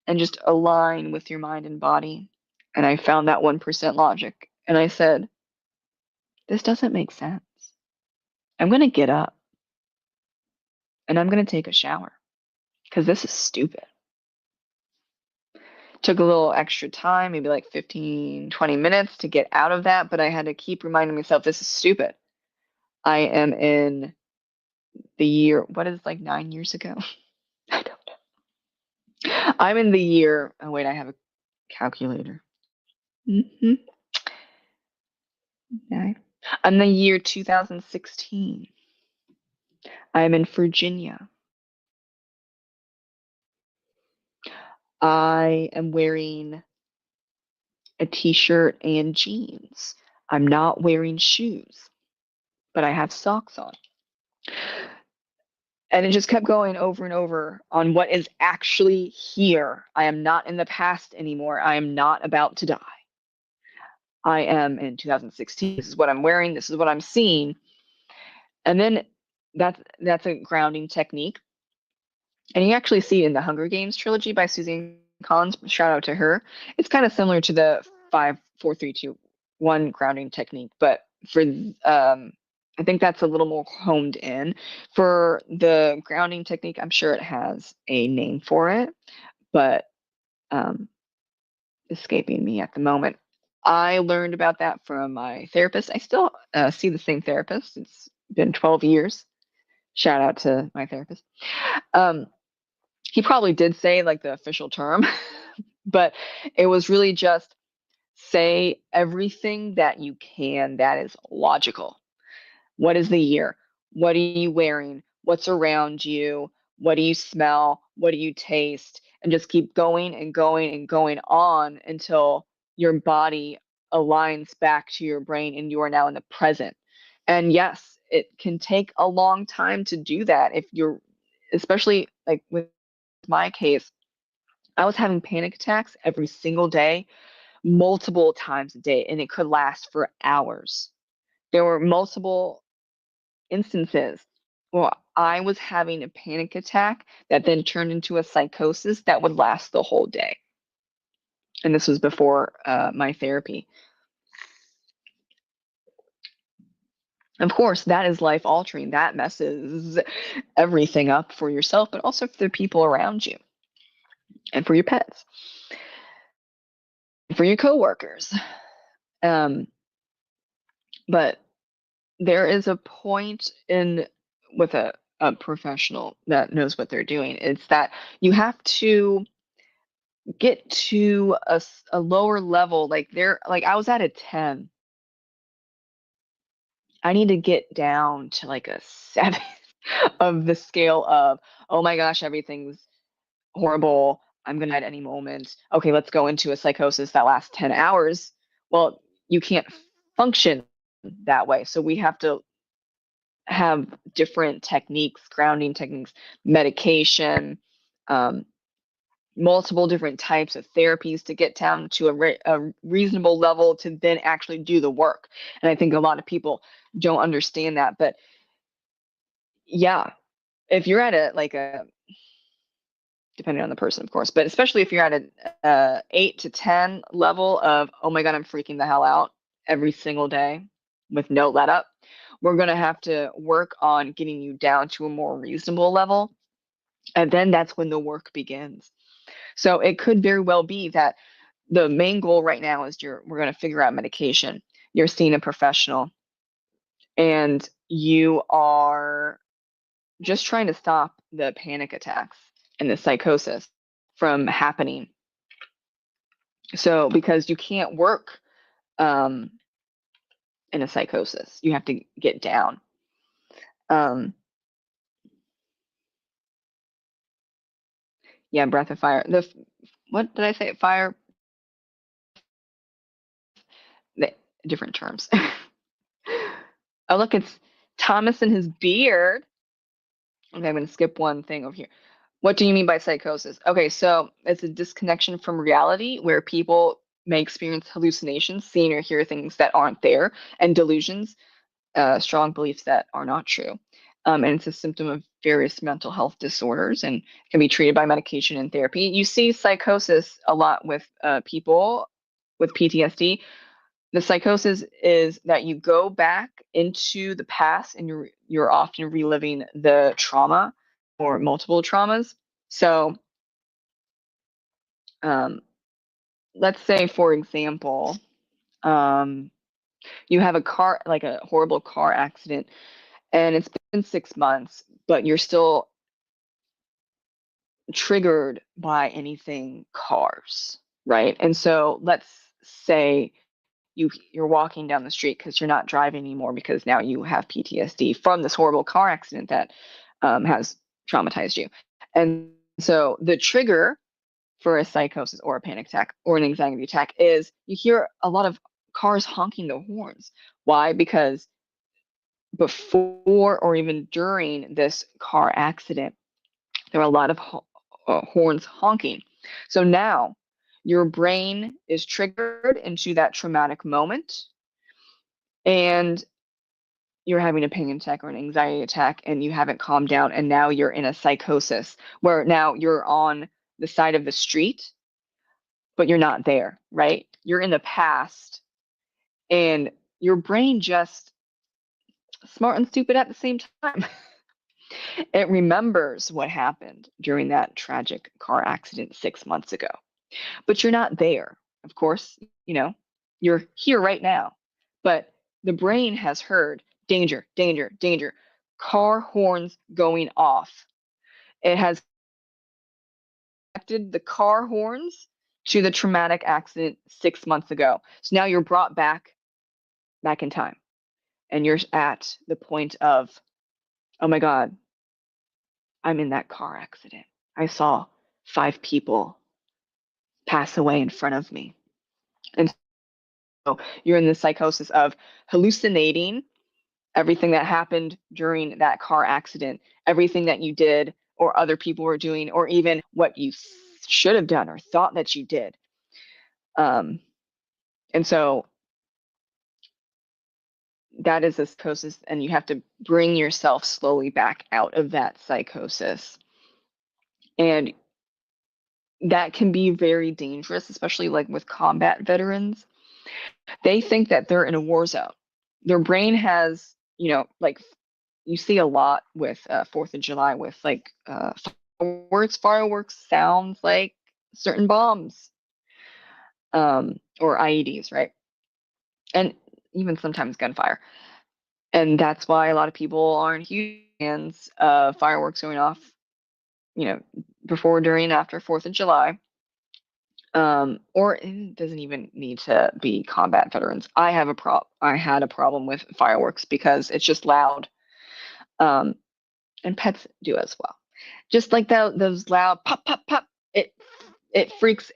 and just align with your mind and body. And I found that 1% logic, And I said, this doesn't make sense. I'm going to get up and I'm going to take a shower because this is stupid. Took a little extra time, maybe like 15, 20 minutes to get out of that, but I had to keep reminding myself this is stupid. I am in the year, what is like 9 years ago? I don't know. I'm in the year, oh wait, I have a calculator. Mm-hmm. Yeah. I'm the year 2016. I'm in Virginia. I am wearing a t-shirt and jeans. I'm not wearing shoes, but I have socks on. And it just kept going over and over on what is actually here. I am not in the past anymore. I am not about to die. I am in 2016. This is what I'm wearing. This is what I'm seeing. And then that's a grounding technique. And you actually see it in the Hunger Games trilogy by Suzanne Collins. Shout out to her. It's kind of similar to the 5, 4, 3, 2, 1 grounding technique, but for I think that's a little more honed in. For the grounding technique, I'm sure it has a name for it, but escaping me at the moment. I learned about that from my therapist. I still see the same therapist. It's been 12 years. Shout out to my therapist. He probably did say like the official term, but it was really just say everything that you can that is logical. What is the year? What are you wearing? What's around you? What do you smell? What do you taste? And just keep going and going and going on until your body aligns back to your brain and you are now in the present. And yes, it can take a long time to do that if you're, especially like with my case, I was having panic attacks every single day, multiple times a day, and it could last for hours. There were multiple instances where I was having a panic attack that then turned into a psychosis that would last the whole day. And this was before my therapy. Of course, that is life altering. That messes everything up for yourself, but also for the people around you and for your pets, for your coworkers. But there is a point in with a professional that knows what they're doing. It's that you have to get to a lower level. Like I was at a 10. I need to get down to like a 7 of the scale of, oh my gosh, everything's horrible. I'm gonna die at any moment. Okay, let's go into a psychosis that lasts 10 hours. Well, you can't function that way. So we have to have different techniques, grounding techniques, medication, um, multiple different types of therapies to get down to a reasonable level to then actually do the work. And I think a lot of people don't understand that. But yeah, if you're at depending on the person, of course, but especially if you're at a 8 to 10 level of, oh my God, I'm freaking the hell out every single day with no let up, we're going to have to work on getting you down to a more reasonable level. And then that's when the work begins. So it could very well be that the main goal right now is we're going to figure out medication. You're seeing a professional and you are just trying to stop the panic attacks and the psychosis from happening. So because you can't work in a psychosis, you have to get down. Yeah, breath of fire. What did I say? Fire. The, different terms. Oh, look, it's Thomas and his beard. Okay, I'm going to skip one thing over here. What do you mean by psychosis? Okay, so it's a disconnection from reality where people may experience hallucinations, seeing or hear things that aren't there, and delusions, strong beliefs that are not true. And it's a symptom of various mental health disorders and can be treated by medication and therapy. You see psychosis a lot with people with PTSD The psychosis is that you go back into the past and you're often reliving the trauma or multiple traumas. So, um, let's say, for example, um, you have like a horrible car accident, and it's been 6 months, but you're still triggered by anything cars, right? And so let's say you're walking down the street because you're not driving anymore because now you have PTSD from this horrible car accident that has traumatized you. And so the trigger for a psychosis or a panic attack or an anxiety attack is you hear a lot of cars honking the horns. Why? Because before or even during this car accident, there are a lot of horns honking. So now your brain is triggered into that traumatic moment, and you're having a panic attack or an anxiety attack, and you haven't calmed down, and now you're in a psychosis where now you're on the side of the street, but you're not there, right? You're in the past, and your brain just smart and stupid at the same time. It remembers what happened during that tragic car accident 6 months ago, but you're not there. Of course, you're here right now, but the brain has heard danger, danger, danger, car horns going off. It has connected the car horns to the traumatic accident 6 months ago. So now you're brought back in time, and you're at the point of, oh my God, I'm in that car accident. I saw 5 people pass away in front of me. And so you're in the psychosis of hallucinating everything that happened during that car accident, everything that you did or other people were doing, or even what you should have done or thought that you did. Um, and so that is a psychosis, and you have to bring yourself slowly back out of that psychosis. And that can be very dangerous, especially like with combat veterans. They think that they're in a war zone. Their brain has, like you see a lot with 4th of July with like fireworks sounds like certain bombs, or IEDs, right? And even sometimes gunfire. And that's why a lot of people aren't huge fans of fireworks going off, you know, before, during, and after 4th of July. Or it doesn't even need to be combat veterans. I had a problem with fireworks because it's just loud. Um, and pets do as well. Just like those loud pop, pop, pop. It freaks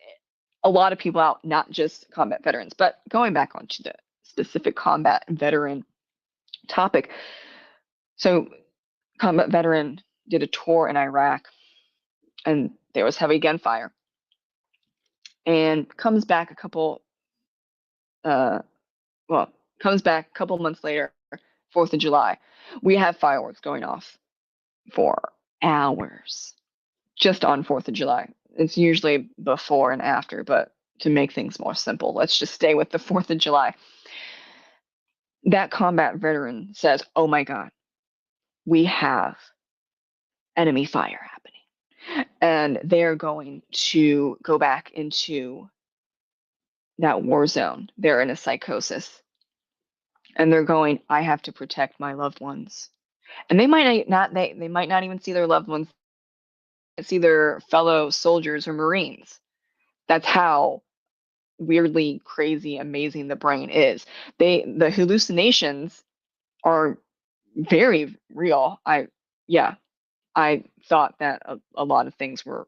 a lot of people out, not just combat veterans. But going back onto the specific combat veteran topic, so combat veteran did a tour in Iraq, and there was heavy gunfire, and comes back uh, comes back a couple months later, 4th of July. We have fireworks going off for hours just on 4th of July. It's usually before and after, but to make things more simple, let's just stay with the 4th of July. That combat veteran says, oh my God, we have enemy fire happening. And they're going to go back into that war zone. They're in a psychosis. And they're going, I have to protect my loved ones. And they might not even see their loved ones, see their fellow soldiers or Marines. That's how weirdly crazy amazing the brain is. The hallucinations are very real. I thought that a lot of things were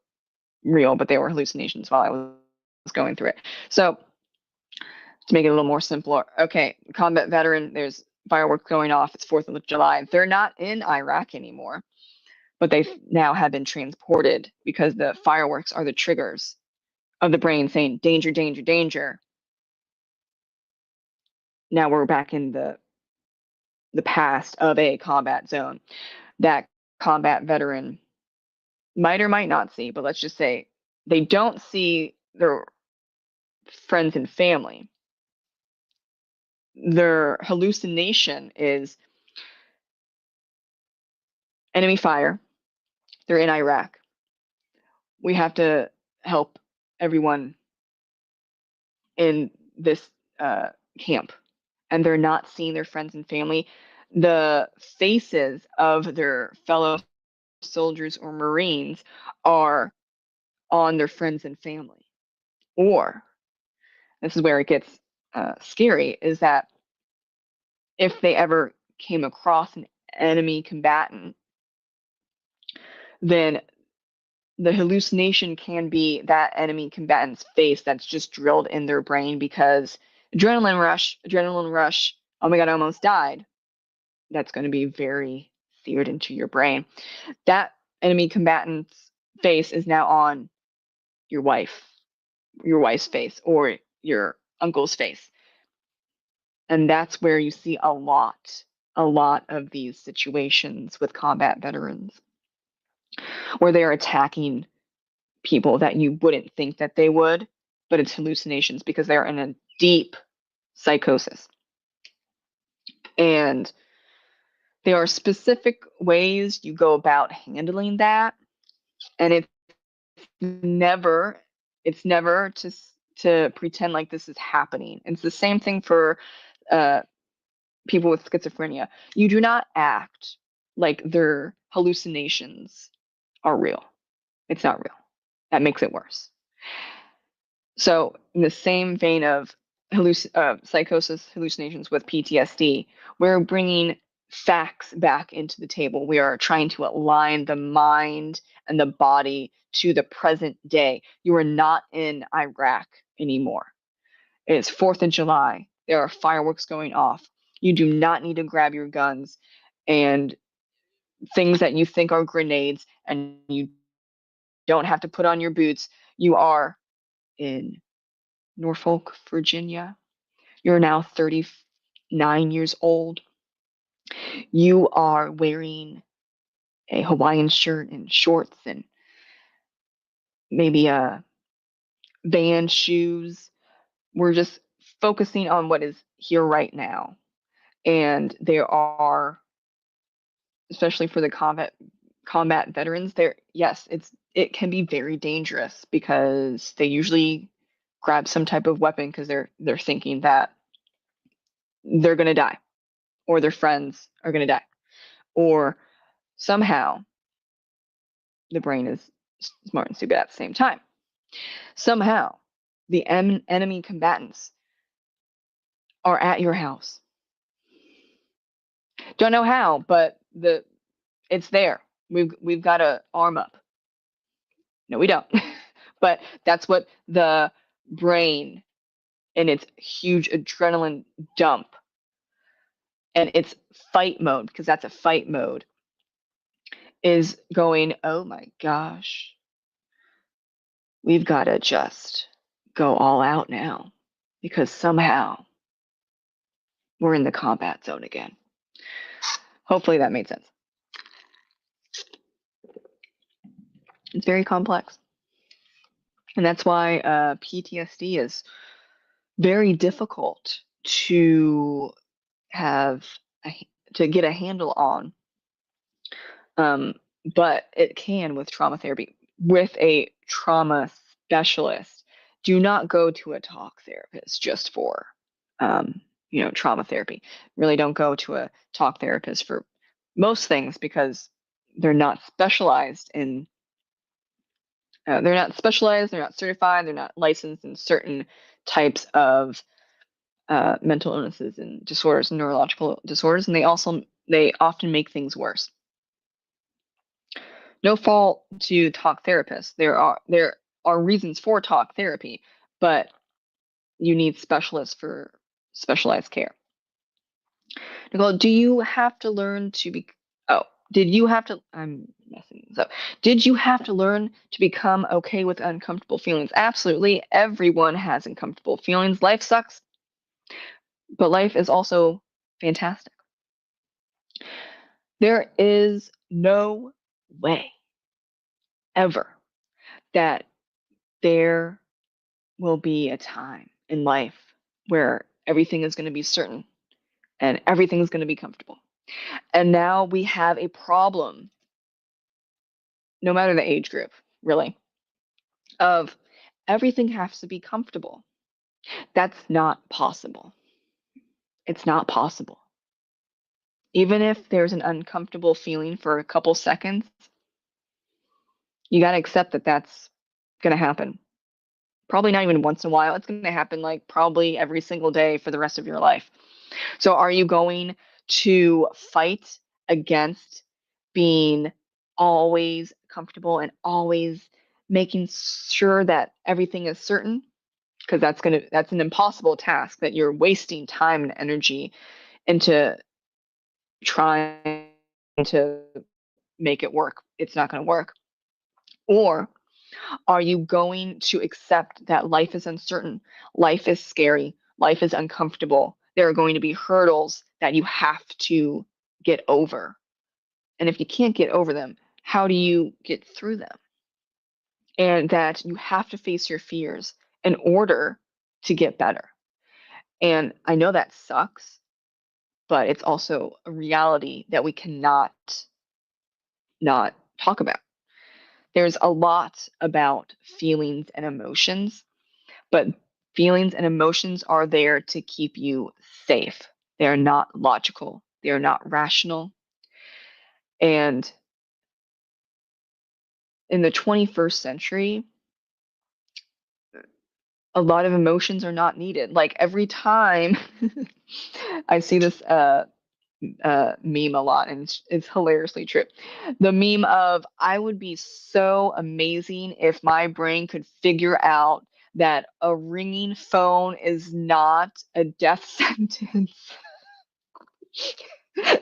real, but they were hallucinations while I was going through it. So to make it a little more simpler, okay, combat veteran, there's fireworks going off. It's 4th of July. They're not in Iraq anymore, but they now have been transported because the fireworks are the triggers of the brain saying danger, danger, danger. Now we're back in the past of a combat zone. That combat veteran might or might not see, but let's just say they don't see their friends and family, their hallucination is enemy fire. They're in Iraq. We have to help everyone in this camp, and they're not seeing their friends and family. The faces of their fellow soldiers or Marines are on their friends and family. Or, this is where it gets scary, is that if they ever came across an enemy combatant, then the hallucination can be that enemy combatant's face that's just drilled in their brain because adrenaline rush, oh my God, I almost died. That's going to be very seared into your brain. That enemy combatant's face is now on your wife's face, or your uncle's face. And that's where you see a lot of these situations with combat veterans where they are attacking people that you wouldn't think that they would, but it's hallucinations because they're in a deep psychosis. And there are specific ways you go about handling that, and never it's never to pretend like this is happening. It's the same thing for uh, people with schizophrenia. You do not act like their hallucinations are real. It's not real. That makes it worse. So, in the same vein of psychosis, hallucinations with PTSD, we're bringing facts back into the table. We are trying to align the mind and the body to the present day. You are not in Iraq anymore. It's 4th of July. There are fireworks going off. You do not need to grab your guns and things that you think are grenades, and you don't have to put on your boots. You are in Norfolk, Virginia. You're now 39 years old. You are wearing a Hawaiian shirt and shorts and maybe Van shoes. We're just focusing on what is here right now. And there are, especially for the combat veterans, it can be very dangerous because they usually grab some type of weapon because they're thinking that they're going to die, or their friends are going to die, or somehow the brain is smart and stupid at the same time. Somehow the enemy combatants are at your house. Don't know how, but it's there. We've got to arm up. No, we don't. But that's what the brain, in its huge adrenaline dump and its fight mode, because that's a fight mode, is going, oh my gosh, we've got to just go all out now because somehow we're in the combat zone again. Hopefully that made sense. It's very complex. And that's why PTSD is very difficult to have to get a handle on. But it can with trauma therapy, with a trauma specialist. Do not go to a talk therapist just for trauma therapy. Really don't go to a talk therapist for most things because they're not specialized in they're not specialized, they're not certified, they're not licensed in certain types of mental illnesses and disorders and neurological disorders, and they often make things worse. No fault to talk therapists. There are reasons for talk therapy, but you need specialists for specialized care. Nicole, do you have to learn to be? Oh, did you have to? I'm messing this up. Did you have to learn to become okay with uncomfortable feelings? Absolutely. Everyone has uncomfortable feelings. Life sucks, but life is also fantastic. There is no way ever that there will be a time in life where everything is going to be certain and everything is going to be comfortable. And now we have a problem, no matter the age group, really, of everything has to be comfortable. That's not possible. It's not possible. Even if there's an uncomfortable feeling for a couple seconds, you got to accept that that's going to happen. Probably not even once in a while. It's going to happen like probably every single day for the rest of your life. So are you going to fight against being always comfortable and always making sure that everything is certain? Because that's an impossible task that you're wasting time and energy into trying to make it work. It's not going to work. Or are you going to accept that life is uncertain, life is scary, life is uncomfortable? There are going to be hurdles that you have to get over. And if you can't get over them, how do you get through them? And that you have to face your fears in order to get better. And I know that sucks, but it's also a reality that we cannot not talk about. There's a lot about feelings and emotions, but feelings and emotions are there to keep you safe. They're not logical, they're not rational. And in the 21st century, a lot of emotions are not needed. Like every time I see this meme a lot, and it's hilariously true. The meme of, I would be so amazing if my brain could figure out that a ringing phone is not a death sentence.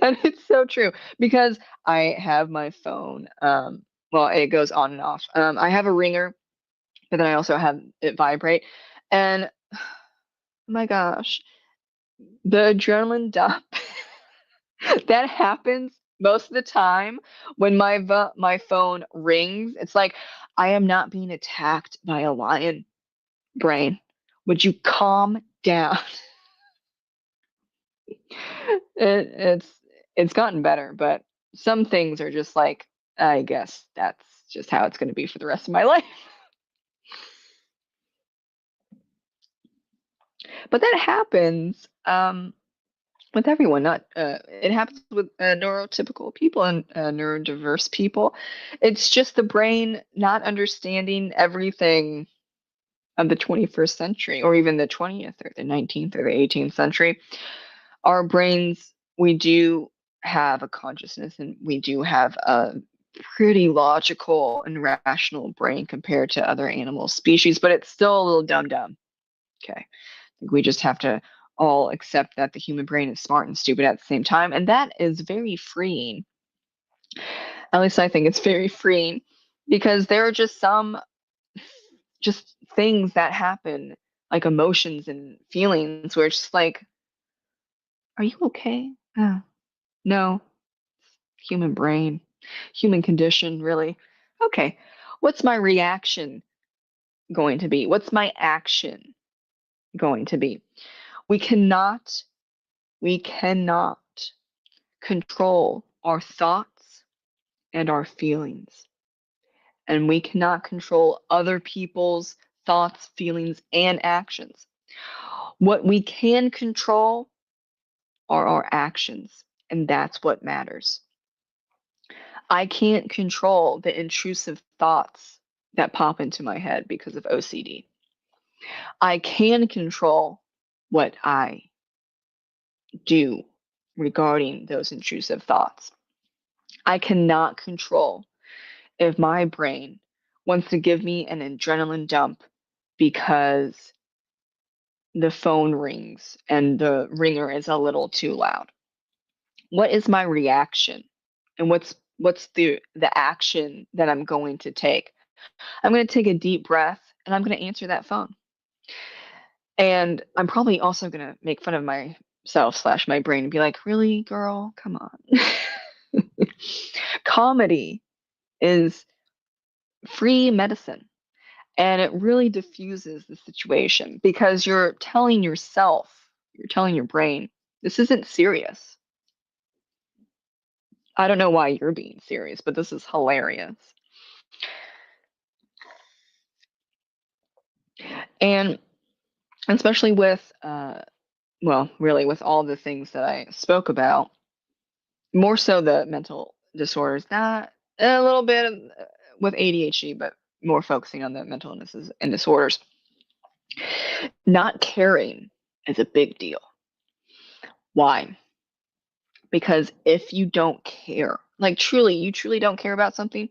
And it's so true because I have my phone. Well, it goes on and off. I have a ringer, but then I also have it vibrate. And oh my gosh, the adrenaline dump that happens most of the time when my phone rings. It's like I am not being attacked by a lion. Brain, would you calm down? It's gotten better, but some things are just like, I guess that's just how it's going to be for the rest of my life. But that happens with everyone. Not it happens with neurotypical people and neurodiverse people. It's just the brain not understanding everything of the 21st century, or even the 20th or the 19th or the 18th century. Our brains, we do have a consciousness and we do have a pretty logical and rational brain compared to other animal species, but it's still a little dumb. Okay. I think we just have to all accept that the human brain is smart and stupid at the same time. And that is very freeing. At least I think it's very freeing because there are just things that happen, like emotions and feelings, where it's just like, are you okay? No, human brain, human condition, really. Okay, what's my reaction going to be? What's my action going to be? We cannot, we cannot control our thoughts and our feelings. And we cannot control other people's thoughts, feelings, and actions. What we can control are our actions, and that's what matters. I can't control the intrusive thoughts that pop into my head because of OCD. I can control what I do regarding those intrusive thoughts. I cannot control if my brain wants to give me an adrenaline dump because the phone rings and the ringer is a little too loud. What is my reaction? And what's the action that I'm going to take? I'm going to take a deep breath and I'm going to answer that phone. And I'm probably also going to make fun of myself slash my brain and be like, really, girl, come on. Comedy is free medicine. And it really diffuses the situation because you're telling yourself You're telling your brain, this isn't serious. I don't know why you're being serious, but this is hilarious. And especially with, well, really with all the things that I spoke about, more so the mental disorders, not a little bit with ADHD, but more focusing on the mental illnesses and disorders. Not caring is a big deal. Why? Because if you don't care, like truly, you truly don't care about something,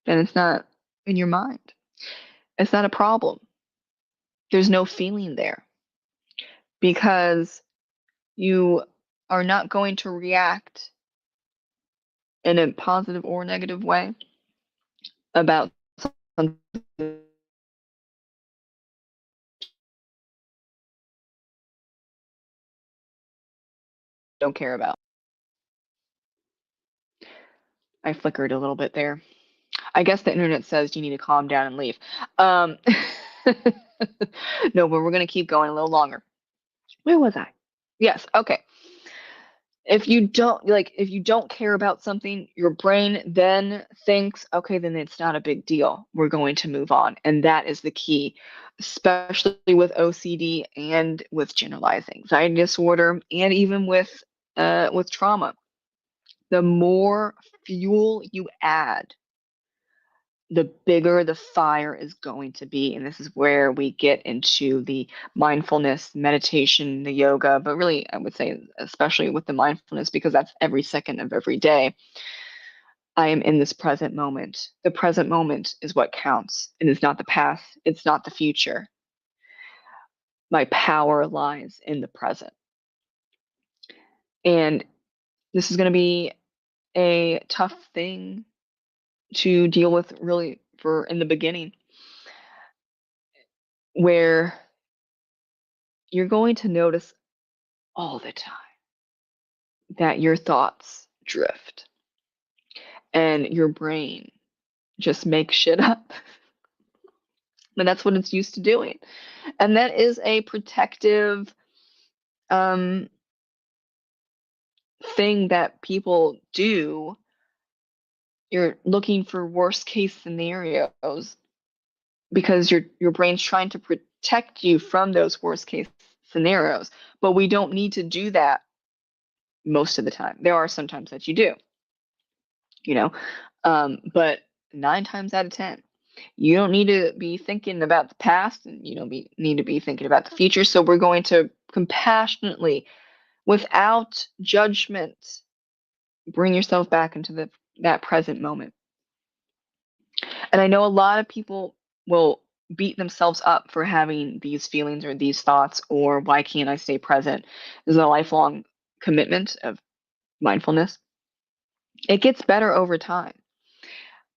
then it's not in your mind. It's not a problem. There's no feeling there because you are not going to react in a positive or negative way about something you don't care about. I flickered a little bit there. I guess the internet says you need to calm down and leave. Um, no, but we're going to keep going a little longer. Where was I? Yes. Okay. If you don't care about something, your brain then thinks, okay, then it's not a big deal. We're going to move on. And that is the key, especially with OCD and with generalized anxiety disorder and even with trauma. The more fuel you add, the bigger the fire is going to be. And this is where we get into the mindfulness, meditation, the yoga, but really, I would say, especially with the mindfulness, because that's every second of every day. I am in this present moment. The present moment is what counts. It is not the past, it's not the future. My power lies in the present. And this is going to be a tough thing to deal with, really, for in the beginning, where you're going to notice all the time that your thoughts drift and your brain just makes shit up. And that's what it's used to doing. And that is a protective um, thing that people do. You're looking for worst case scenarios because your brain's trying to protect you from those worst case scenarios. But we don't need to do that most of the time. There are some times that you do, you know, but 9 times out of 10, you don't need to be thinking about the past and you don't need to be thinking about the future. So we're going to compassionately, without judgment, bring yourself back into that present moment. And I know a lot of people will beat themselves up for having these feelings or these thoughts, or why can't I stay present? This is a lifelong commitment of mindfulness. It gets better over time.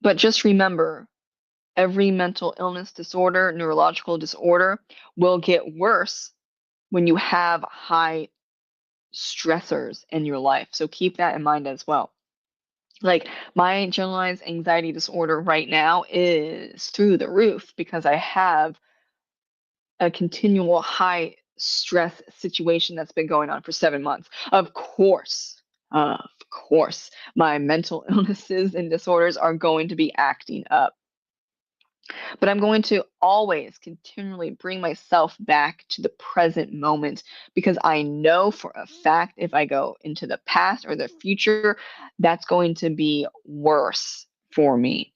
But just remember, every mental illness disorder, neurological disorder will get worse when you have high stressors in your life. So keep that in mind as well. Like my generalized anxiety disorder right now is through the roof because I have a continual high stress situation that's been going on for 7 months. Of course, my mental illnesses and disorders are going to be acting up. But I'm going to always continually bring myself back to the present moment because I know for a fact if I go into the past or the future, that's going to be worse for me.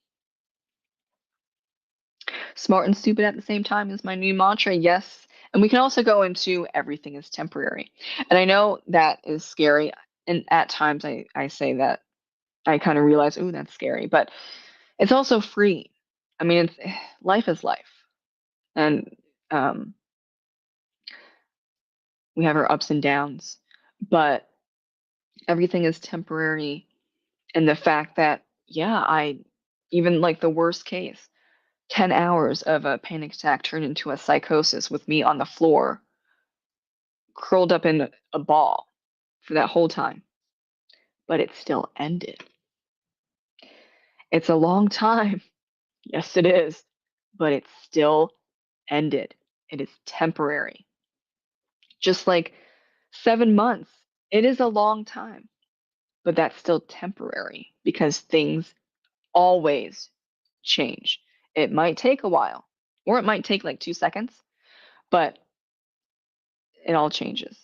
Smart and stupid at the same time is my new mantra. Yes. And we can also go into everything is temporary. And I know that is scary. And at times I say that I kind of realize, oh, that's scary. But it's also free. I mean, life is life. And um, we have our ups and downs, but everything is temporary. And the fact that, yeah, I even like the worst case, 10 hours of a panic attack turned into a psychosis with me on the floor, curled up in a ball for that whole time, but it still ended. It's a long time. Yes, it is, but it still ended. It is temporary. just like 7 months. It is a long time, but that's still temporary because things always change. It might take a while, or it might take like 2 seconds, but it all changes.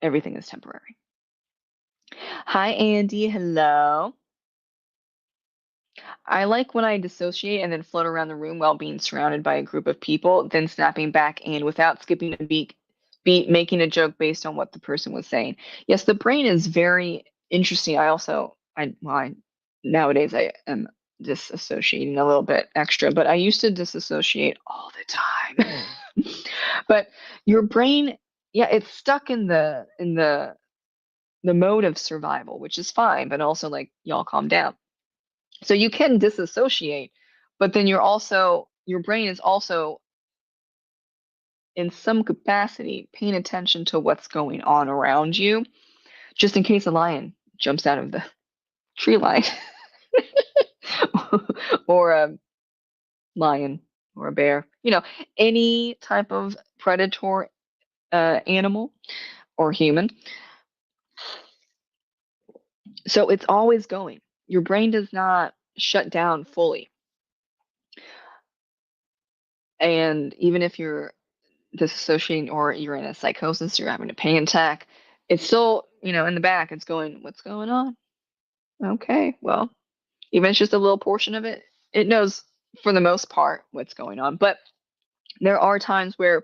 Everything is temporary. Hi, Andy. Hello. I like when I dissociate and then float around the room while being surrounded by a group of people, then snapping back and without skipping a beat making a joke based on what the person was saying. Yes, the brain is very interesting. Nowadays I am disassociating a little bit extra, but I used to disassociate all the time. But your brain, yeah, it's stuck in the mode of survival, which is fine, but also like y'all calm down. So you can disassociate, but then your brain is also in some capacity paying attention to what's going on around you, just in case a lion jumps out of the tree line, or a lion or a bear, any type of predator animal or human. So it's always going. Your brain does not shut down fully. And even if you're disassociating or you're in a psychosis, you're having a panic attack, it's still, in the back, it's going, what's going on? Okay, well, even if it's just a little portion of it, it knows for the most part what's going on. But there are times where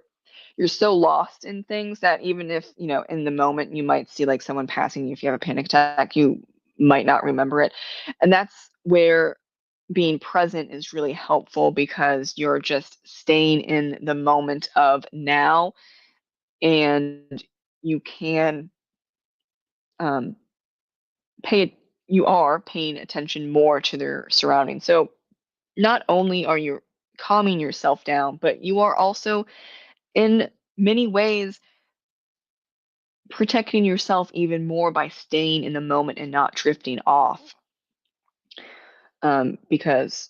you're so lost in things that even if, in the moment you might see like someone passing you, if you have a panic attack, you might not remember it. And that's where being present is really helpful because you're just staying in the moment of now, and you can um, you are paying attention more to their surroundings. So not only are you calming yourself down, but you are also in many ways protecting yourself even more by staying in the moment and not drifting off, because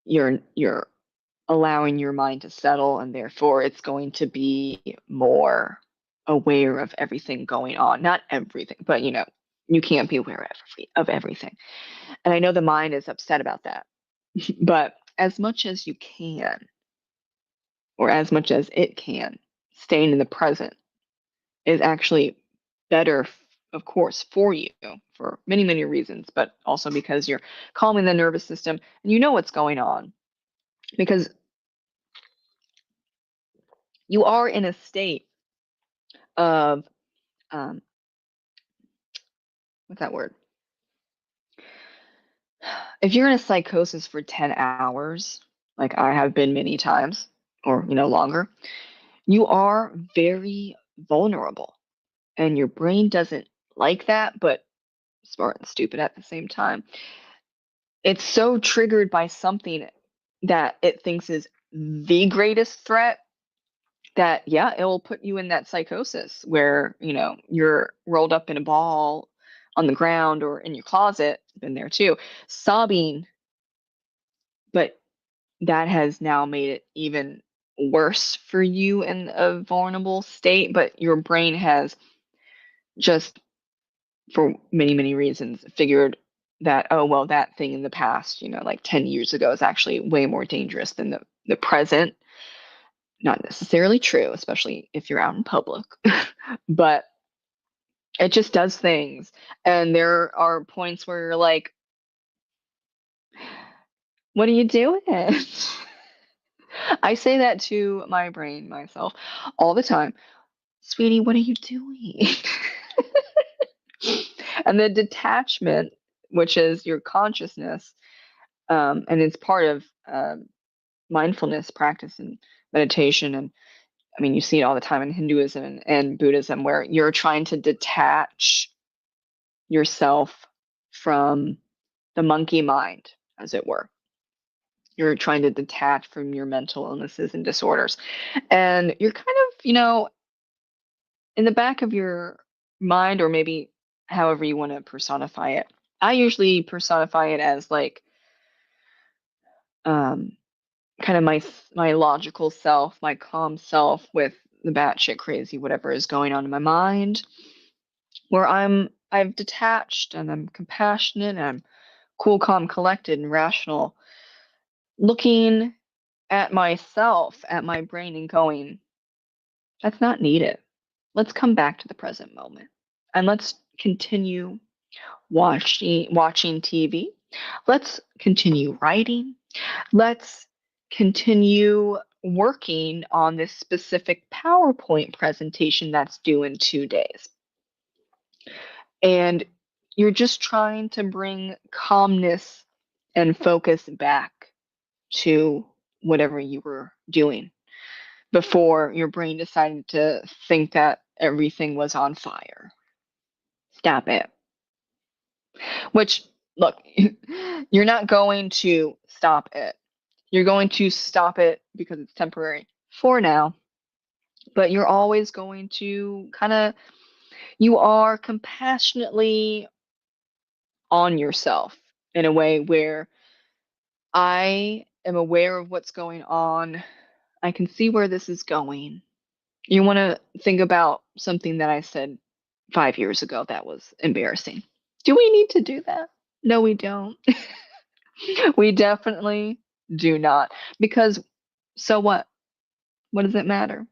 you're allowing your mind to settle, and therefore it's going to be more aware of everything going on. Not everything, but you can't be aware of everything. And I know the mind is upset about that, but as much as you can, or as much as it can, staying in the present is actually better, of course, for you for many, many reasons, but also because you're calming the nervous system and you know what's going on, because you are in a state of, um, what's that word? If you're in a psychosis for 10 hours, like I have been many times, or longer, you are very vulnerable, and your brain doesn't like that, but smart and stupid at the same time. It's so triggered by something that it thinks is the greatest threat that, yeah, it will put you in that psychosis where, you're rolled up in a ball on the ground or in your closet, been there too, sobbing, but that has now made it even worse for you in a vulnerable state. But your brain has just, for many, many reasons, figured that, oh, well, that thing in the past, like 10 years ago, is actually way more dangerous than the present. Not necessarily true, especially if you're out in public, but it just does things. And there are points where you're like, what are you doing? I say that to my brain, myself, all the time. Sweetie, what are you doing? And the detachment, which is your consciousness, and it's part of mindfulness practice and meditation. And I mean, you see it all the time in Hinduism and Buddhism, where you're trying to detach yourself from the monkey mind, as it were. You're trying to detach from your mental illnesses and disorders. And you're kind of, in the back of your mind, or maybe however you want to personify it. I usually personify it as like, um, kind of my logical self, my calm self with the batshit crazy, whatever is going on in my mind, where I've detached and I'm compassionate and I'm cool, calm, collected, and rational, looking at myself, at my brain, and going, that's not needed. Let's come back to the present moment and let's continue watching TV. Let's continue writing. Let's continue working on this specific PowerPoint presentation that's due in 2 days. And you're just trying to bring calmness and focus back to whatever you were doing before your brain decided to think that everything was on fire. Stop it. Which, look, you're not going to stop it. You're going to stop it because it's temporary for now, but you're always going to you are compassionately on yourself in a way where I am aware of what's going on. I can see where this is going. You want to think about something that I said 5 years ago that was embarrassing. Do we need to do that? No, we don't. We definitely do not. Because so what? What does it matter?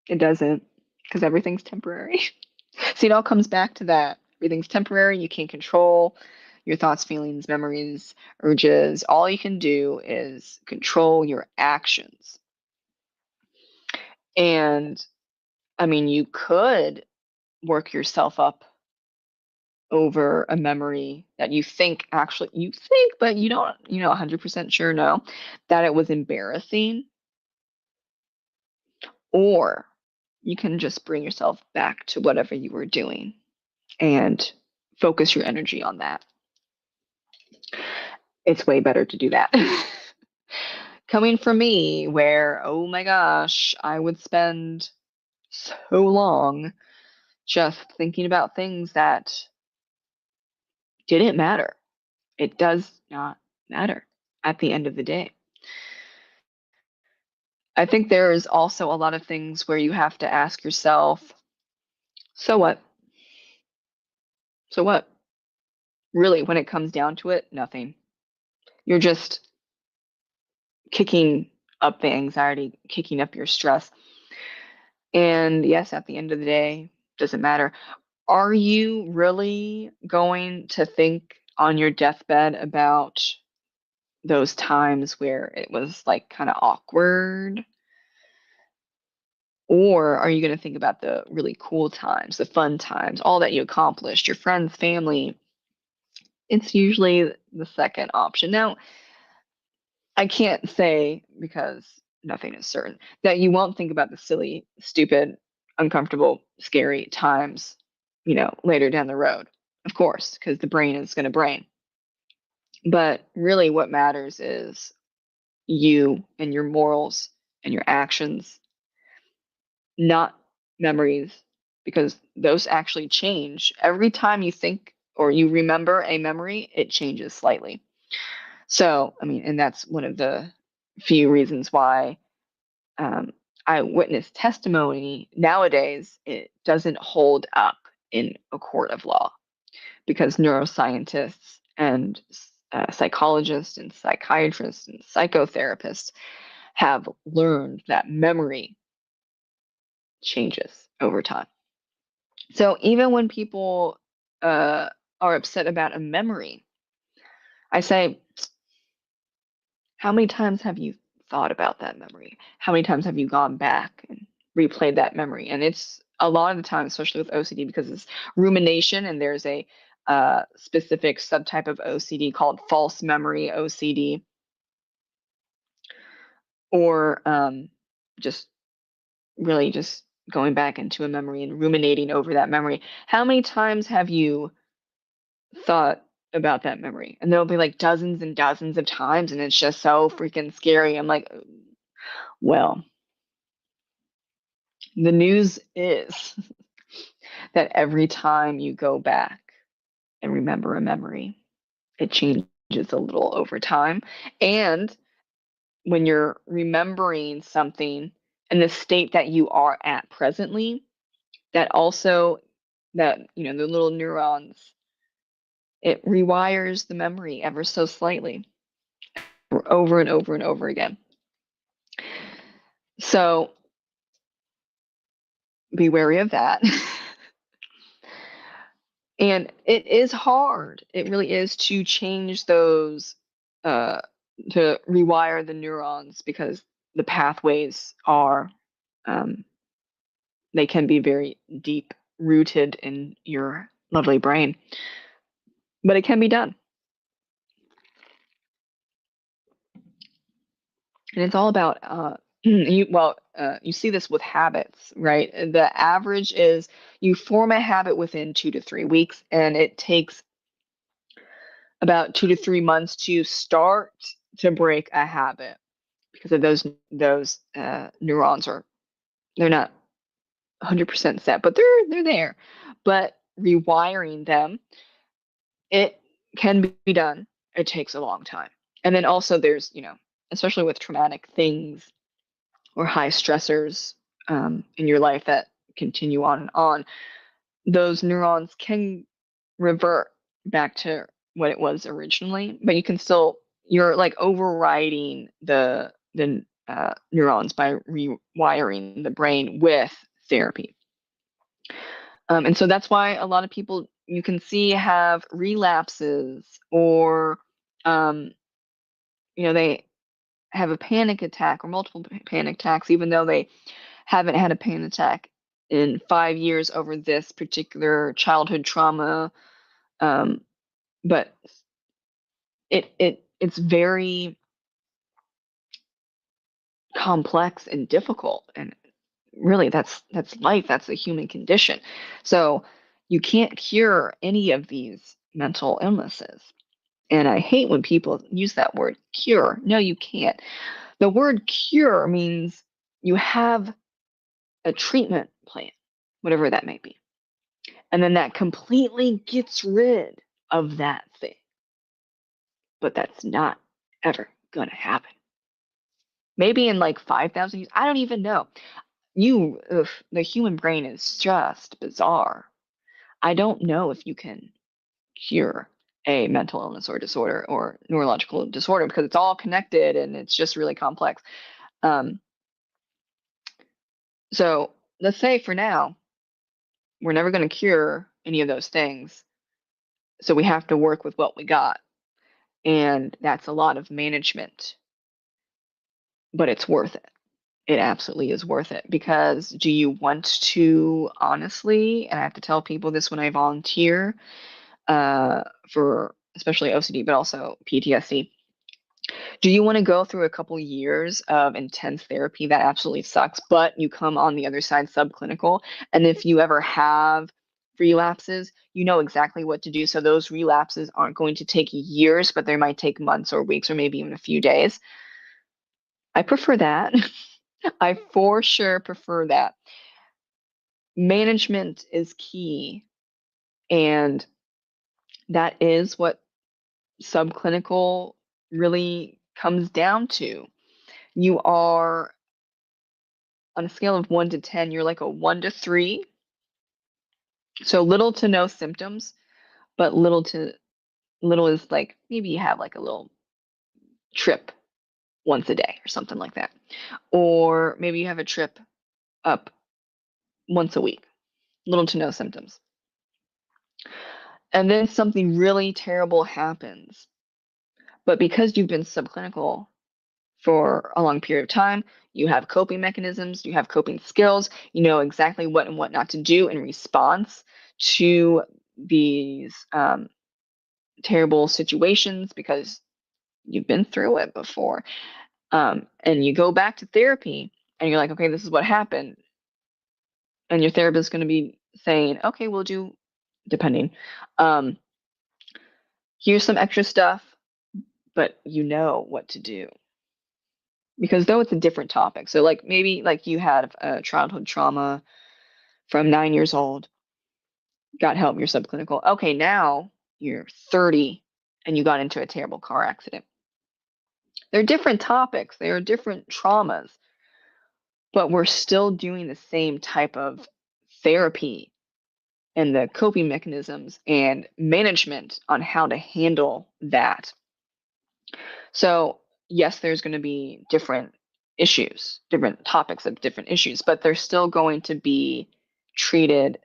It doesn't, because everything's temporary. See, it all comes back to that. Everything's temporary. You can't control your thoughts, feelings, memories, urges. All you can do is control your actions. And I mean, you could work yourself up over a memory that you think but you don't, 100% sure know that it was embarrassing, or you can just bring yourself back to whatever you were doing and focus your energy on that. It's way better to do that. Coming from me, where, oh my gosh, I would spend so long just thinking about things that didn't matter. It does not matter at the end of the day. I think there is also a lot of things where you have to ask yourself, so what? So what? Really, when it comes down to it, nothing. You're just kicking up the anxiety, kicking up your stress. And yes, at the end of the day, doesn't matter. Are you really going to think on your deathbed about those times where it was like kind of awkward? Or are you going to think about the really cool times, the fun times, all that you accomplished, your friends, family? It's usually the second option. Now, I can't say, because nothing is certain, that you won't think about the silly, stupid, uncomfortable, scary times, later down the road. Of course, because the brain is going to brain. But really, what matters is you and your morals and your actions, not memories, because those actually change. Every time you think or you remember a memory, it changes slightly. So, I mean, and that's one of the few reasons why eyewitness testimony nowadays, it doesn't hold up in a court of law, because neuroscientists and psychologists and psychiatrists and psychotherapists have learned that memory changes over time. So even when people are upset about a memory, I say, how many times have you thought about that memory? How many times have you gone back and replayed that memory? And it's a lot of the time, especially with OCD, because it's rumination, and there's a specific subtype of OCD called false memory OCD, or just really just going back into a memory and ruminating over that memory. How many times have you thought about that memory? And there'll be like dozens and dozens of times, and it's just so freaking scary. I'm like, well, the news is that every time you go back and remember a memory, it changes a little over time. And when you're remembering something in the state that you are at presently, that also that, the little neurons, it rewires the memory ever so slightly over and over and over again. So be wary of that. And it is hard. It really is to change those, to rewire the neurons, because the pathways are, they can be very deep rooted in your lovely brain, but it can be done. And it's all about, you see this with habits, right? The average is you form a habit within 2 to 3 weeks, and it takes about 2 to 3 months to start to break a habit, because of those neurons they're not 100% set, but they're there. But rewiring them, it can be done. It takes a long time. And then also there's, especially with traumatic things or high stressors in your life that continue on and on, those neurons can revert back to what it was originally, but you're like overriding the neurons by rewiring the brain with therapy. And so that's why a lot of people you can see have relapses, or they have a panic attack or multiple panic attacks, even though they haven't had a panic attack in 5 years over this particular childhood trauma. But it's very complex and difficult, and really that's life. That's the human condition. So you can't cure any of these mental illnesses. And I hate when people use that word cure. No, you can't. The word cure means you have a treatment plan, whatever that may be. And then that completely gets rid of that thing. But that's not ever going to happen. Maybe in like 5,000 years. I don't even know. The human brain is just bizarre. I don't know if you can cure a mental illness or disorder or neurological disorder, because it's all connected and it's just really complex. So let's say for now, we're never going to cure any of those things. So we have to work with what we got. And that's a lot of management, but it's worth it. It absolutely is worth it, because do you want to, honestly, and I have to tell people this when I volunteer for especially OCD, but also PTSD, do you want to go through a couple years of intense therapy that absolutely sucks, but you come on the other side subclinical? And if you ever have relapses, you know exactly what to do. So those relapses aren't going to take years, but they might take months or weeks or maybe even a few days. I prefer that. I for sure prefer that. Management is key, and that is what subclinical really comes down to. You are, on a scale of 1 to 10, you're like a 1 to 3. So little to no symptoms, but little is like maybe you have like a little trip once a day or something like that. Or maybe you have a trip up once a week, little to no symptoms. And then something really terrible happens. But because you've been subclinical for a long period of time, you have coping mechanisms, you have coping skills, you know exactly what and what not to do in response to these terrible situations, because you've been through it before. And you go back to therapy and you're like, okay, this is what happened. And your therapist is going to be saying, okay, we'll do, depending, here's some extra stuff, but you know what to do. Because though it's a different topic. So like maybe like you had a childhood trauma from 9 years old, got help, you're subclinical. Okay, now you're 30 and you got into a terrible car accident. They're different topics, they are different traumas, but we're still doing the same type of therapy and the coping mechanisms and management on how to handle that. So, yes, there's going to be different issues, different topics of different issues, but they're still going to be treated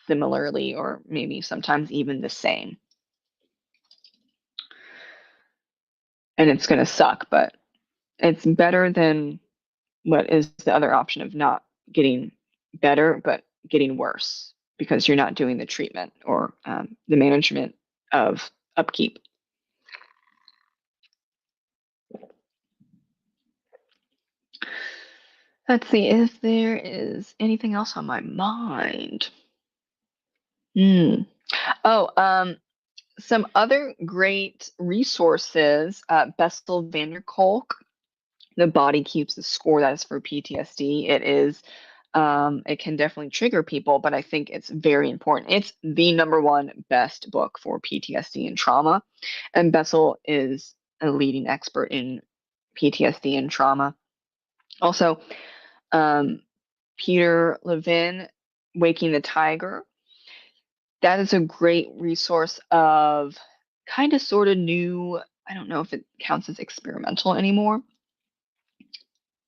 similarly or maybe sometimes even the same. And it's going to suck, but it's better than what is the other option of not getting better, but getting worse because you're not doing the treatment or the management of upkeep. Let's see if there is anything else on my mind. Hmm. Oh, some other great resources. Bessel van der Kolk, The Body Keeps the Score. That is for PTSD. It is. It can definitely trigger people, but I think it's very important. It's the number one best book for PTSD and trauma, and Bessel is a leading expert in PTSD and trauma. Also, um, Peter Levin, Waking the Tiger. That is a great resource of kind of sort of new. I don't know if it counts as experimental anymore.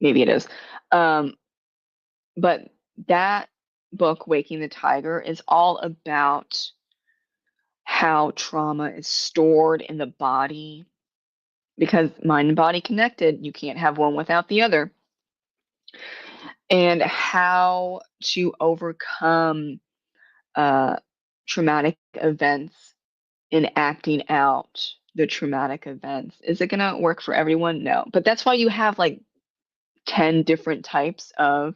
Maybe it is. Um, but that book, Waking the Tiger, is all about how trauma is stored in the body because mind and body connected. You can't have one without the other. And how to overcome traumatic events in acting out the traumatic events. Is it going to work for everyone? No. But that's why you have like 10 different types of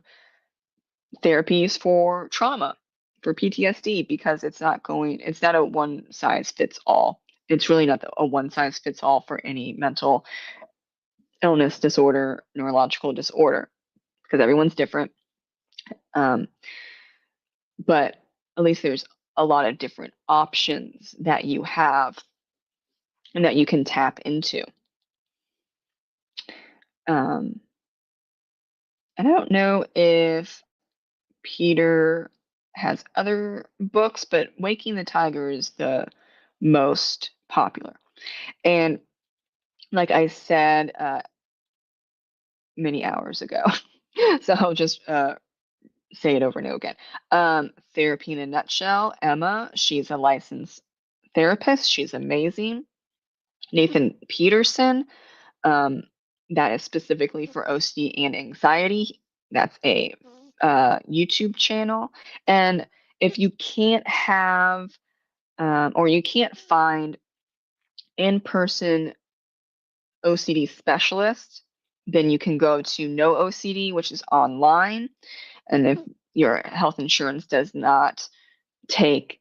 therapies for trauma, for PTSD, because it's not a one size fits all. It's really not a one size fits all for any mental illness, disorder, neurological disorder, because everyone's different. Um, but at least there's a lot of different options that you have and that you can tap into. Um, and I don't know if Peter has other books, but Waking the Tiger is the most popular. And like I said many hours ago, so I'll just say it over and over again. Therapy in a Nutshell, Emma, she's a licensed therapist. She's amazing. Nathan Peterson, um, that is specifically for OCD and anxiety. That's a YouTube channel. And if you can't have or you can't find in-person OCD specialists, then you can go to No OCD, which is online. And if your health insurance does not take,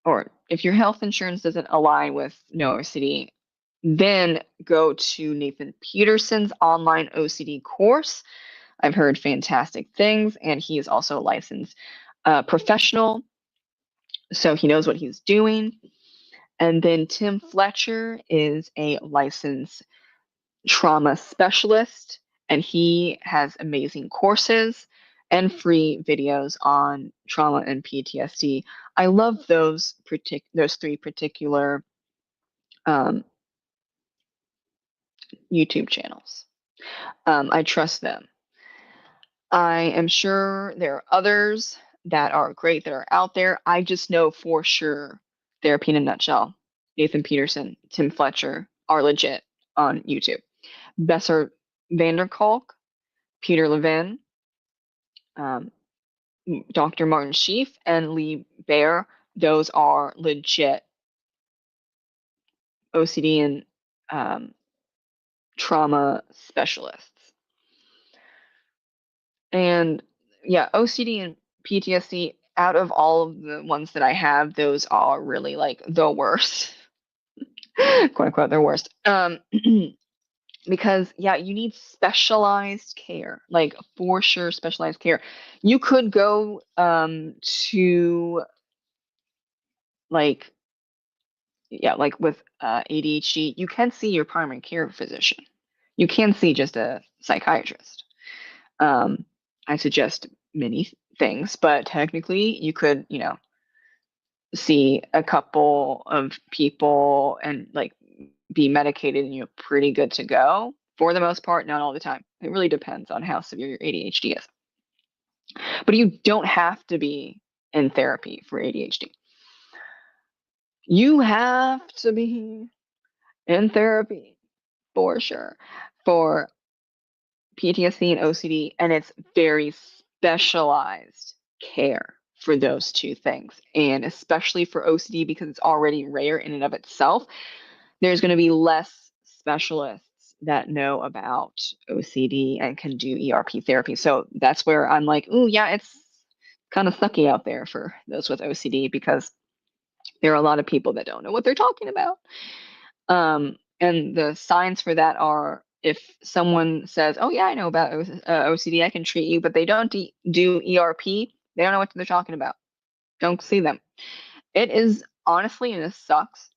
or if your health insurance doesn't align with No OCD, then go to Nathan Peterson's online OCD course. I've heard fantastic things, and he is also a licensed professional, so he knows what he's doing. And then Tim Fletcher is a licensed trauma specialist, and he has amazing courses and free videos on trauma and PTSD. I love those three particular um, YouTube channels. I trust them. I am sure there are others that are great that are out there. I just know for sure Therapy in a Nutshell, Nathan Peterson, Tim Fletcher are legit on YouTube. Besser Vanderkolk, Peter Levin, um, Dr. Martin Seif, and Lee Baer, those are legit OCD and trauma specialists. And yeah, OCD and PTSD, out of all of the ones that I have, those are really like the worst. Quote unquote, the worst. Because yeah, you need specialized care, like for sure specialized care. You could go to like yeah, like with ADHD, you can see your primary care physician. You can see just a psychiatrist. I suggest many things, but technically you could, see a couple of people and like be medicated and you're pretty good to go for the most part, not all the time. It really depends on how severe your ADHD is. But you don't have to be in therapy for ADHD. You have to be in therapy for sure for PTSD and OCD, and it's very specialized care for those two things. And especially for OCD, because it's already rare in and of itself, there's going to be less specialists that know about OCD and can do ERP therapy. So that's where I'm like, oh, yeah, it's kind of sucky out there for those with OCD because there are a lot of people that don't know what they're talking about. And the signs for that are if someone says, oh, yeah, I know about OCD, I can treat you, but they don't do ERP, they don't know what they're talking about. Don't see them. It is honestly, and this sucks,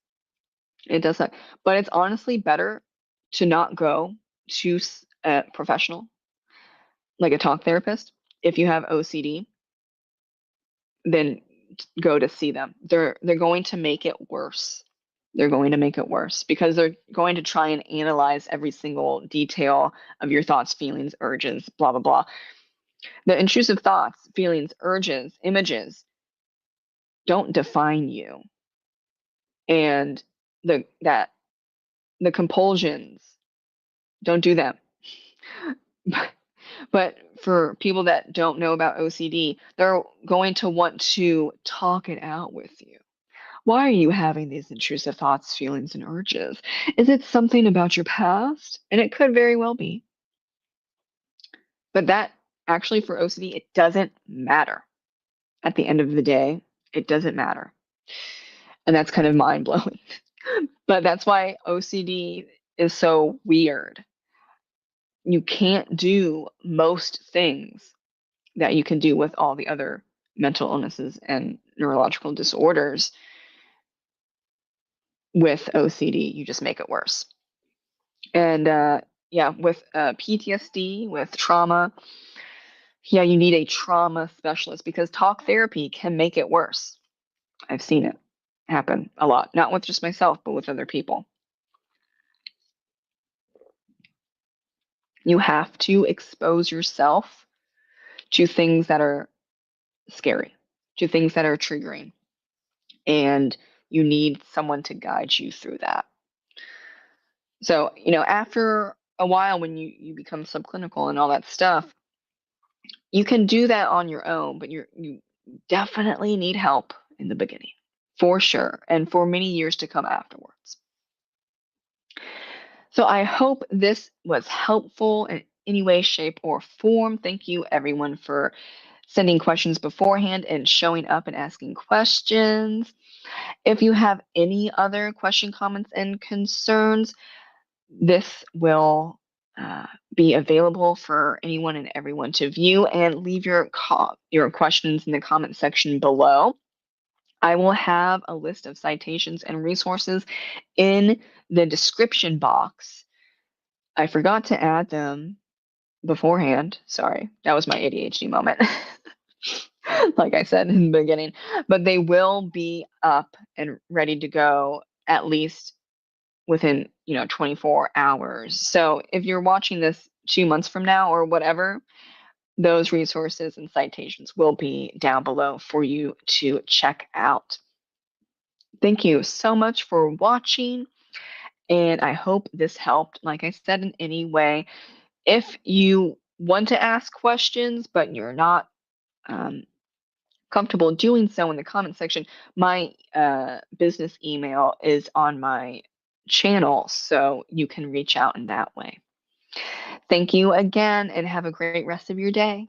it does suck, but it's honestly better to not go to a professional, like a talk therapist, if you have OCD, than go to see them. They're going to make it worse. They're going to make it worse because they're going to try and analyze every single detail of your thoughts, feelings, urges, blah, blah, blah. The intrusive thoughts, feelings, urges, images don't define you. And the compulsions, don't do them. But for people that don't know about OCD, they're going to want to talk it out with you. Why are you having these intrusive thoughts, feelings, and urges? Is it something about your past? And it could very well be. But that actually for OCD, it doesn't matter. At the end of the day, it doesn't matter. And that's kind of mind blowing. But that's why OCD is so weird. You can't do most things that you can do with all the other mental illnesses and neurological disorders. With OCD, you just make it worse. And yeah, with PTSD, with trauma, yeah, you need a trauma specialist because talk therapy can make it worse. I've seen it happen a lot, not with just myself, but with other people. You have to expose yourself to things that are scary, to things that are triggering, and you need someone to guide you through that. So, after a while, when you become subclinical and all that stuff, you can do that on your own, but you definitely need help in the beginning, for sure, and for many years to come afterwards. So I hope this was helpful in any way, shape, or form. Thank you, everyone, for sending questions beforehand and showing up and asking questions. If you have any other question, comments, and concerns, this will be available for anyone and everyone to view, and leave your questions in the comment section below. I will have a list of citations and resources in the description box. I forgot to add them beforehand. Sorry, that was my ADHD moment. Like I said in the beginning, but they will be up and ready to go at least within 24 hours. So if you're watching this 2 months from now or whatever, those resources and citations will be down below for you to check out. Thank you so much for watching, and I hope this helped, like I said, in any way. If you want to ask questions but you're not comfortable doing so in the comment section, my business email is on my channel, so you can reach out in that way. Thank you again, and have a great rest of your day.